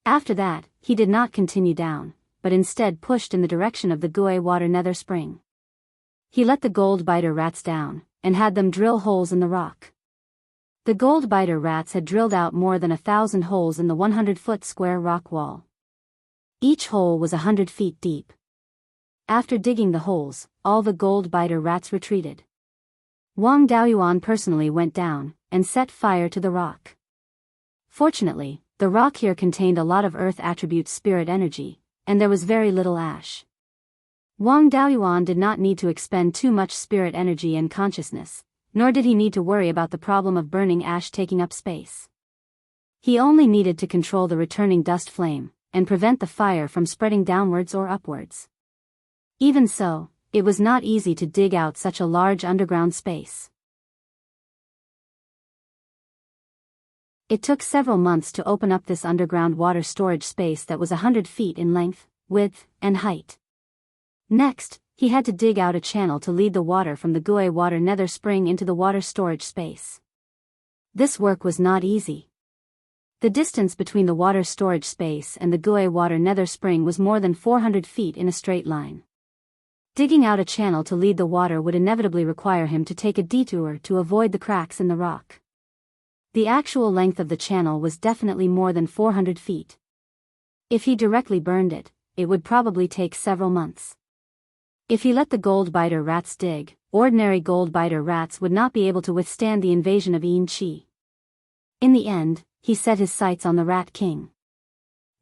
After that, he did not continue down, but instead pushed in the direction of the Gui water nether spring. He let the gold biter rats down, and had them drill holes in the rock. The gold biter rats had drilled out more than 1,000 holes in the 100-foot square rock wall. Each hole was 100 feet deep. After digging the holes, all the gold biter rats retreated. Wang Daoyuan personally went down, and set fire to the rock. Fortunately, the rock here contained a lot of earth attribute spirit energy, and there was very little ash. Wang Daoyuan did not need to expend too much spirit energy and consciousness, nor did he need to worry about the problem of burning ash taking up space. He only needed to control the returning dust flame, and prevent the fire from spreading downwards or upwards. Even so, it was not easy to dig out such a large underground space. It took several months to open up this underground water storage space that was 100 feet in length, width, and height. Next, he had to dig out a channel to lead the water from the Gui water nether spring into the water storage space. This work was not easy. The distance between the water storage space and the Gui water nether spring was more than 400 feet in a straight line. Digging out a channel to lead the water would inevitably require him to take a detour to avoid the cracks in the rock. The actual length of the channel was definitely more than 400 feet. If he directly burned it, it would probably take several months. If he let the gold biter rats dig, ordinary gold biter rats would not be able to withstand the invasion of Yin Qi. In the end, he set his sights on the Rat King.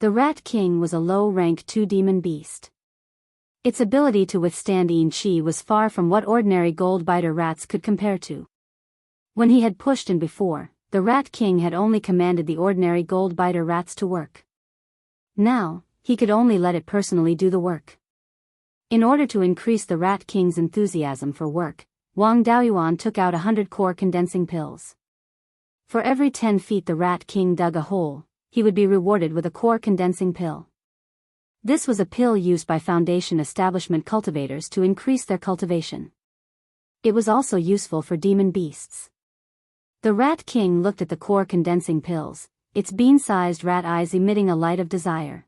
The Rat King was a low-rank 2-demon beast. Its ability to withstand Yin Qi was far from what ordinary gold biter rats could compare to. When he had pushed in before, the Rat King had only commanded the ordinary gold biter rats to work. Now, he could only let it personally do the work. In order to increase the Rat King's enthusiasm for work, Wang Daoyuan took out 100 core condensing pills. For every 10 feet the Rat King dug a hole, he would be rewarded with a core condensing pill. This was a pill used by Foundation establishment cultivators to increase their cultivation. It was also useful for demon beasts. The Rat King looked at the core condensing pills, its bean-sized rat eyes emitting a light of desire.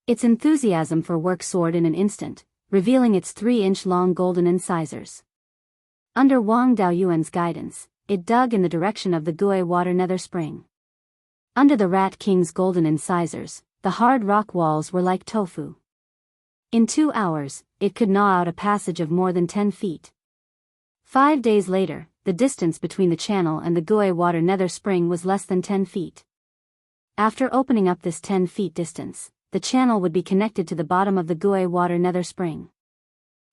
Its enthusiasm for work soared in an instant, revealing its 3-inch-long golden incisors. Under Wang Daoyuan's guidance, it dug in the direction of the Gui water nether spring. Under the Rat King's golden incisors, the hard rock walls were like tofu. In 2 hours, it could gnaw out a passage of more than 10 feet. 5 days later, the distance between the channel and the Gui water nether spring was less than 10 feet. After opening up this 10 feet distance, the channel would be connected to the bottom of the Gui water nether spring.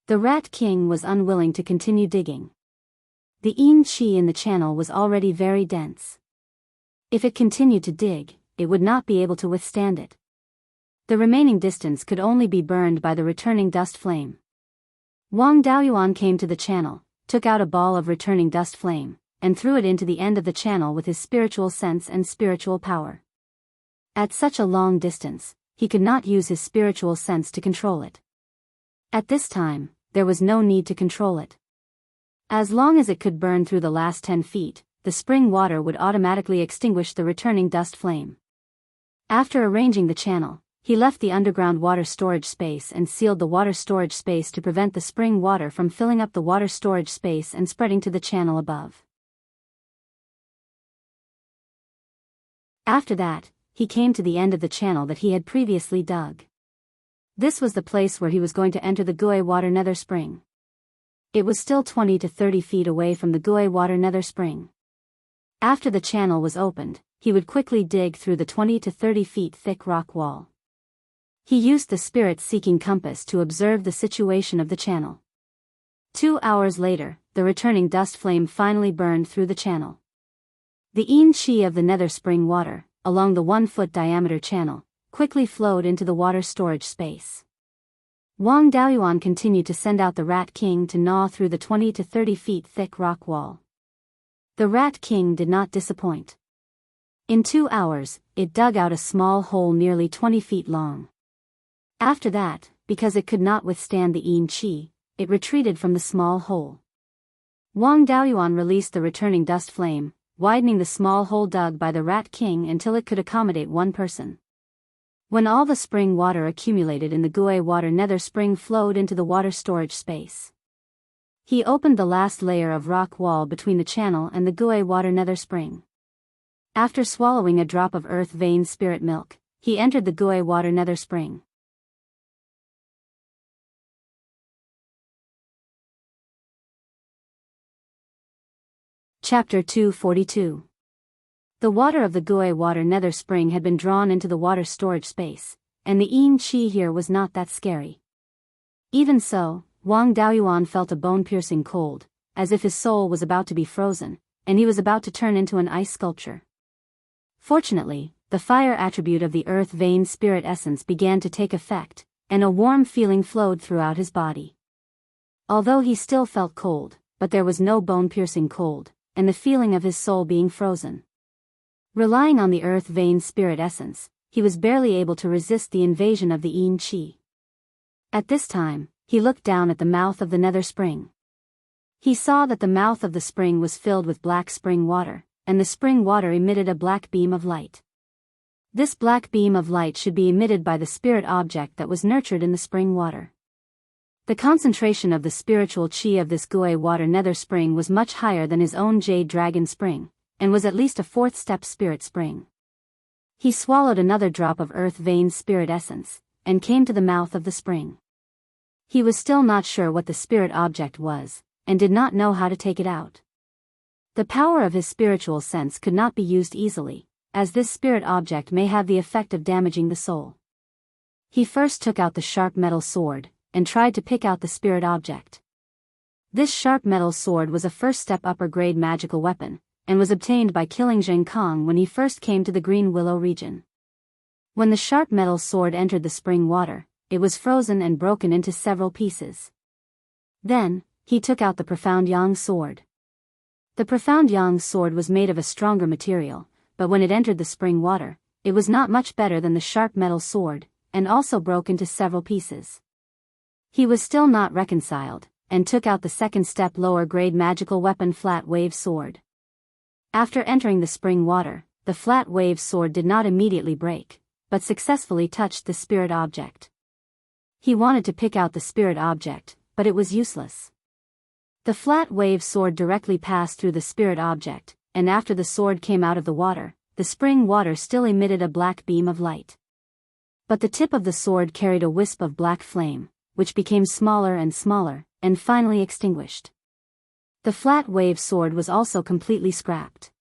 The Rat King was unwilling to continue digging. The Yin Qi in the channel was already very dense. If it continued to dig, it would not be able to withstand it. The remaining distance could only be burned by the returning dust flame. Wang Daoyuan came to the channel, took out a ball of returning dust flame, and threw it into the end of the channel with his spiritual sense and spiritual power. At such a long distance, he could not use his spiritual sense to control it. At this time, there was no need to control it. As long as it could burn through the last 10 feet, the spring water would automatically extinguish the returning dust flame. After arranging the channel, he left the underground water storage space and sealed the water storage space to prevent the spring water from filling up the water storage space and spreading to the channel above. After that, he came to the end of the channel that he had previously dug. This was the place where he was going to enter the Gui water nether spring. It was still 20 to 30 feet away from the Gui water nether spring. After the channel was opened, he would quickly dig through the 20 to 30 feet thick rock wall. He used the spirit-seeking compass to observe the situation of the channel. 2 hours later, the returning dust flame finally burned through the channel. The Yin Qi of the nether spring water, along the 1-foot diameter channel, quickly flowed into the water storage space. Wang Daoyuan continued to send out the Rat King to gnaw through the 20 to 30 feet thick rock wall. The Rat King did not disappoint. In 2 hours, it dug out a small hole nearly 20 feet long. After that, because it could not withstand the Yin Qi, it retreated from the small hole. Wang Daoyuan released the returning dust flame, widening the small hole dug by the Rat King until it could accommodate one person. When all the spring water accumulated in the Gui water nether spring flowed into the water storage space. He opened the last layer of rock wall between the channel and the Gui water nether spring. After swallowing a drop of earth vein spirit milk, he entered the Gui water nether spring. Chapter 242. The water of the Gui water nether spring had been drawn into the water storage space, and the yin qi here was not that scary. Even so, Wang Daoyuan felt a bone-piercing cold, as if his soul was about to be frozen, and he was about to turn into an ice sculpture. Fortunately, the fire attribute of the earth vein spirit essence began to take effect, and a warm feeling flowed throughout his body. Although he still felt cold, but there was no bone-piercing cold, and the feeling of his soul being frozen. Relying on the earth vein spirit essence, he was barely able to resist the invasion of the yin qi. At this time, he looked down at the mouth of the nether spring. He saw that the mouth of the spring was filled with black spring water, and the spring water emitted a black beam of light. This black beam of light should be emitted by the spirit object that was nurtured in the spring water. The concentration of the spiritual qi of this Gui water nether spring was much higher than his own jade dragon spring, and was at least a fourth step spirit spring. He swallowed another drop of earth vein spirit essence, and came to the mouth of the spring. He was still not sure what the spirit object was, and did not know how to take it out. The power of his spiritual sense could not be used easily, as this spirit object may have the effect of damaging the soul. He first took out the sharp metal sword, and tried to pick out the spirit object. This sharp metal sword was a first-step upper-grade magical weapon, and was obtained by killing Zheng Kong when he first came to the Green Willow region. When the sharp metal sword entered the spring water, it was frozen and broken into several pieces. Then, he took out the Profound Yang sword. The Profound Yang sword was made of a stronger material, but when it entered the spring water, it was not much better than the sharp metal sword, and also broke into several pieces. He was still not reconciled, and took out the second-step lower-grade magical weapon Flat Wave Sword. After entering the spring water, the Flat Wave Sword did not immediately break, but successfully touched the spirit object. He wanted to pick out the spirit object, but it was useless. The Flat Wave Sword directly passed through the spirit object, and after the sword came out of the water, the spring water still emitted a black beam of light. But the tip of the sword carried a wisp of black flame, which became smaller, and finally extinguished. The Flat Wave Sword was also completely scrapped.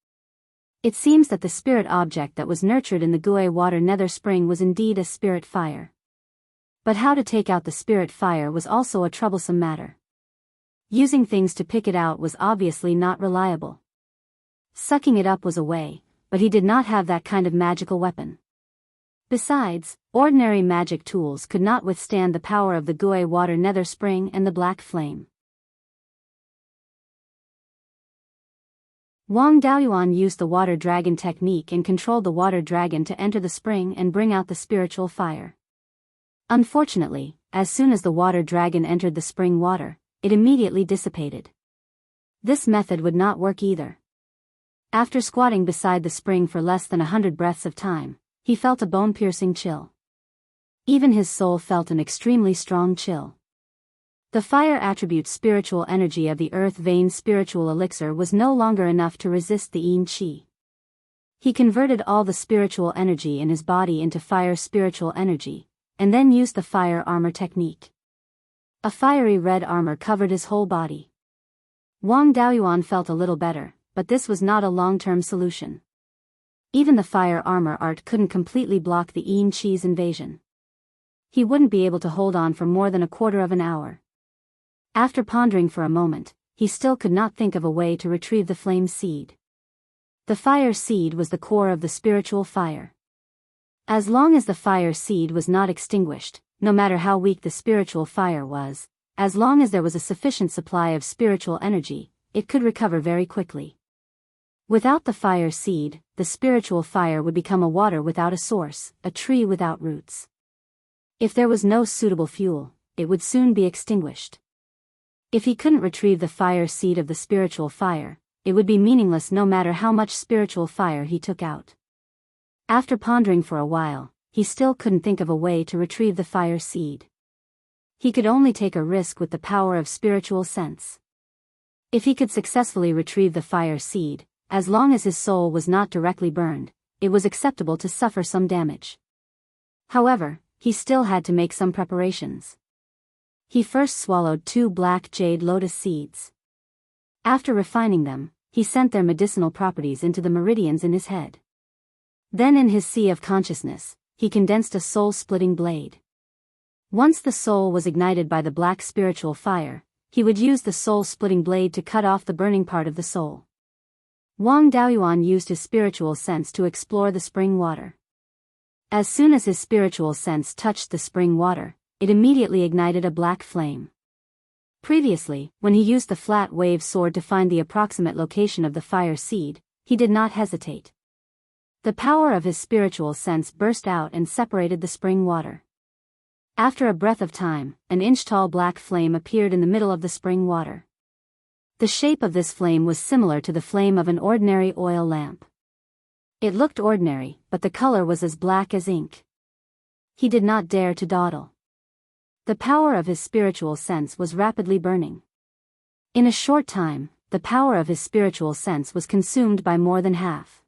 It seems that the spirit object that was nurtured in the Gui water nether spring was indeed a spirit fire. But how to take out the spirit fire was also a troublesome matter. Using things to pick it out was obviously not reliable. Sucking it up was a way, but he did not have that kind of magical weapon. Besides, ordinary magic tools could not withstand the power of the Gui water nether spring and the black flame. Wang Daoyuan used the water dragon technique and controlled the water dragon to enter the spring and bring out the spiritual fire. Unfortunately, as soon as the water dragon entered the spring water, it immediately dissipated. This method would not work either. After squatting beside the spring for less than 100 breaths of time, he felt a bone-piercing chill. Even his soul felt an extremely strong chill. The fire attribute spiritual energy of the earth vein spiritual elixir was no longer enough to resist the yin qi. He converted all the spiritual energy in his body into fire spiritual energy, and then used the fire armor technique. A fiery red armor covered his whole body. Wang Daoyuan felt a little better, but this was not a long-term solution. Even the fire armor art couldn't completely block the yin qi's invasion. He wouldn't be able to hold on for more than a quarter of an hour. After pondering for a moment, he still could not think of a way to retrieve the flame seed. The fire seed was the core of the spiritual fire. As long as the fire seed was not extinguished, no matter how weak the spiritual fire was, as long as there was a sufficient supply of spiritual energy, it could recover very quickly. Without the fire seed, the spiritual fire would become a water without a source, a tree without roots. If there was no suitable fuel, it would soon be extinguished. If he couldn't retrieve the fire seed of the spiritual fire, it would be meaningless no matter how much spiritual fire he took out. After pondering for a while, he still couldn't think of a way to retrieve the fire seed. He could only take a risk with the power of spiritual sense. If he could successfully retrieve the fire seed, as long as his soul was not directly burned, it was acceptable to suffer some damage. However, he still had to make some preparations. He first swallowed 2 black jade lotus seeds. After refining them, he sent their medicinal properties into the meridians in his head. Then in his sea of consciousness, he condensed a soul-splitting blade. Once the soul was ignited by the black spiritual fire, he would use the soul-splitting blade to cut off the burning part of the soul. Wang Daoyuan used his spiritual sense to explore the spring water. As soon as his spiritual sense touched the spring water, it immediately ignited a black flame. Previously, when he used the flat wave sword to find the approximate location of the fire seed, he did not hesitate. The power of his spiritual sense burst out and separated the spring water. After a breath of time, an inch-tall black flame appeared in the middle of the spring water. The shape of this flame was similar to the flame of an ordinary oil lamp. It looked ordinary, but the color was as black as ink. He did not dare to dawdle. The power of his spiritual sense was rapidly burning. In a short time, the power of his spiritual sense was consumed by more than half.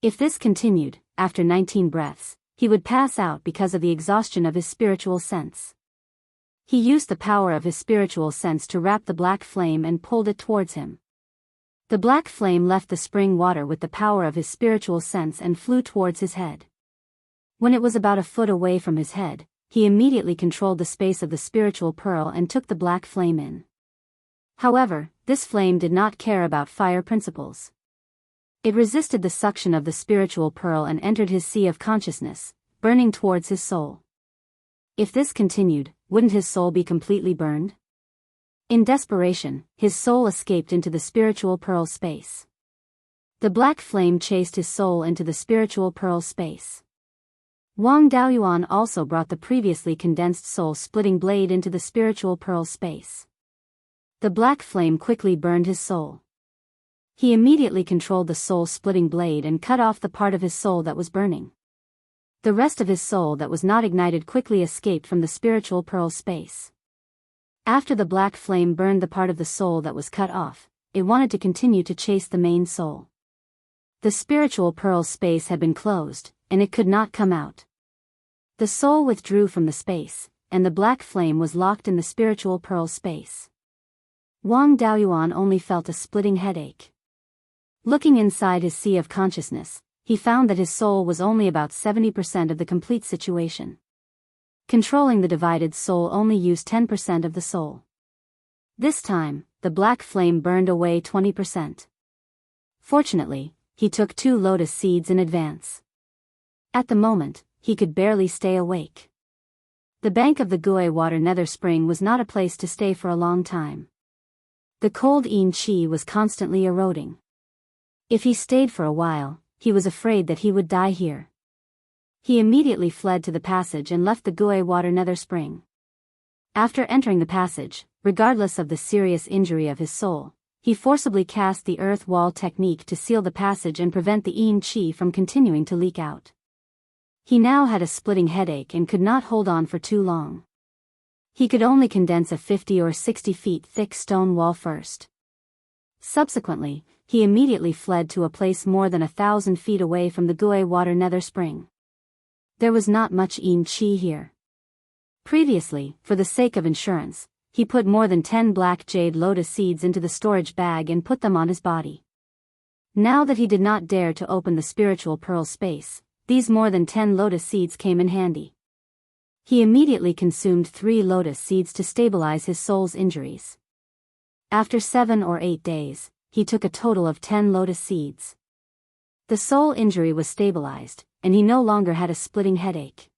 If this continued, after 19 breaths, he would pass out because of the exhaustion of his spiritual sense. He used the power of his spiritual sense to wrap the black flame and pulled it towards him. The black flame left the spring water with the power of his spiritual sense and flew towards his head. When it was about a foot away from his head, he immediately controlled the space of the spiritual pearl and took the black flame in. However, this flame did not care about fire principles. It resisted the suction of the spiritual pearl and entered his sea of consciousness, burning towards his soul. If this continued, wouldn't his soul be completely burned? In desperation, his soul escaped into the spiritual pearl space. The black flame chased his soul into the spiritual pearl space. Wang Daoyuan also brought the previously condensed soul-splitting blade into the spiritual pearl space. The black flame quickly burned his soul. He immediately controlled the soul-splitting blade and cut off the part of his soul that was burning. The rest of his soul that was not ignited quickly escaped from the spiritual pearl space. After the black flame burned the part of the soul that was cut off, it wanted to continue to chase the main soul. The spiritual pearl space had been closed, and it could not come out. The soul withdrew from the space, and the black flame was locked in the spiritual pearl space. Wang Daoyuan only felt a splitting headache. Looking inside his sea of consciousness, he found that his soul was only about 70% of the complete situation. Controlling the divided soul only used 10% of the soul. This time, the black flame burned away 20%. Fortunately, he took 2 lotus seeds in advance. At the moment, he could barely stay awake. The bank of the Gui water nether spring was not a place to stay for a long time. The cold yin qi was constantly eroding. If he stayed for a while, he was afraid that he would die here. He immediately fled to the passage and left the Gui water nether spring. After entering the passage, regardless of the serious injury of his soul, he forcibly cast the earth wall technique to seal the passage and prevent the yin qi from continuing to leak out. He now had a splitting headache and could not hold on for too long. He could only condense a 50 or 60 feet thick stone wall first. Subsequently, he immediately fled to a place more than 1,000 feet away from the Gui water nether spring. There was not much yin qi here. Previously, for the sake of insurance, he put more than 10 black jade lotus seeds into the storage bag and put them on his body. Now that he did not dare to open the spiritual pearl space, these more than 10 lotus seeds came in handy. He immediately consumed 3 lotus seeds to stabilize his soul's injuries. After 7 or 8 days, he took a total of 10 lotus seeds. The soul injury was stabilized, and he no longer had a splitting headache.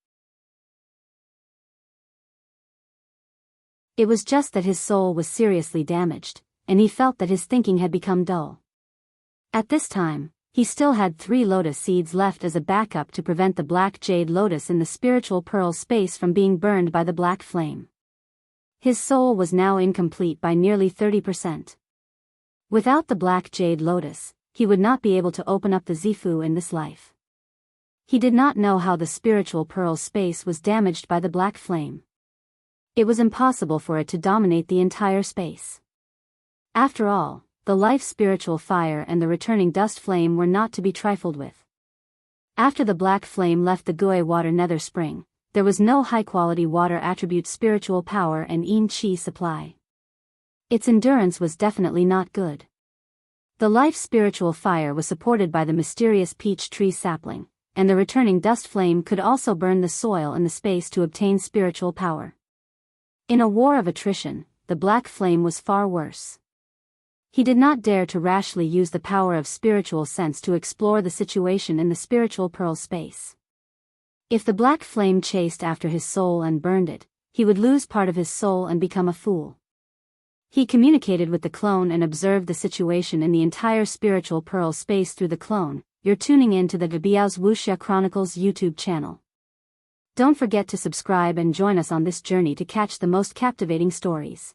It was just that his soul was seriously damaged, and he felt that his thinking had become dull. At this time, he still had 3 lotus seeds left as a backup to prevent the black jade lotus in the spiritual pearl space from being burned by the black flame. His soul was now incomplete by nearly 30%. Without the black jade lotus, he would not be able to open up the Zifu in this life. He did not know how the spiritual pearl space was damaged by the black flame. It was impossible for it to dominate the entire space. After all, the life spiritual fire and the returning dust flame were not to be trifled with. After the black flame left the Gui water nether spring, there was no high-quality water attribute spiritual power and yin qi supply. Its endurance was definitely not good. The life spiritual fire was supported by the mysterious peach tree sapling, and the returning dust flame could also burn the soil in the space to obtain spiritual power. In a war of attrition, the black flame was far worse. He did not dare to rashly use the power of spiritual sense to explore the situation in the spiritual pearl space. If the black flame chased after his soul and burned it, he would lose part of his soul and become a fool. He communicated with the clone and observed the situation in the entire spiritual pearl space through the clone. You're tuning in to the Biyao's Wuxia Chronicles YouTube channel. Don't forget to subscribe and join us on this journey to catch the most captivating stories.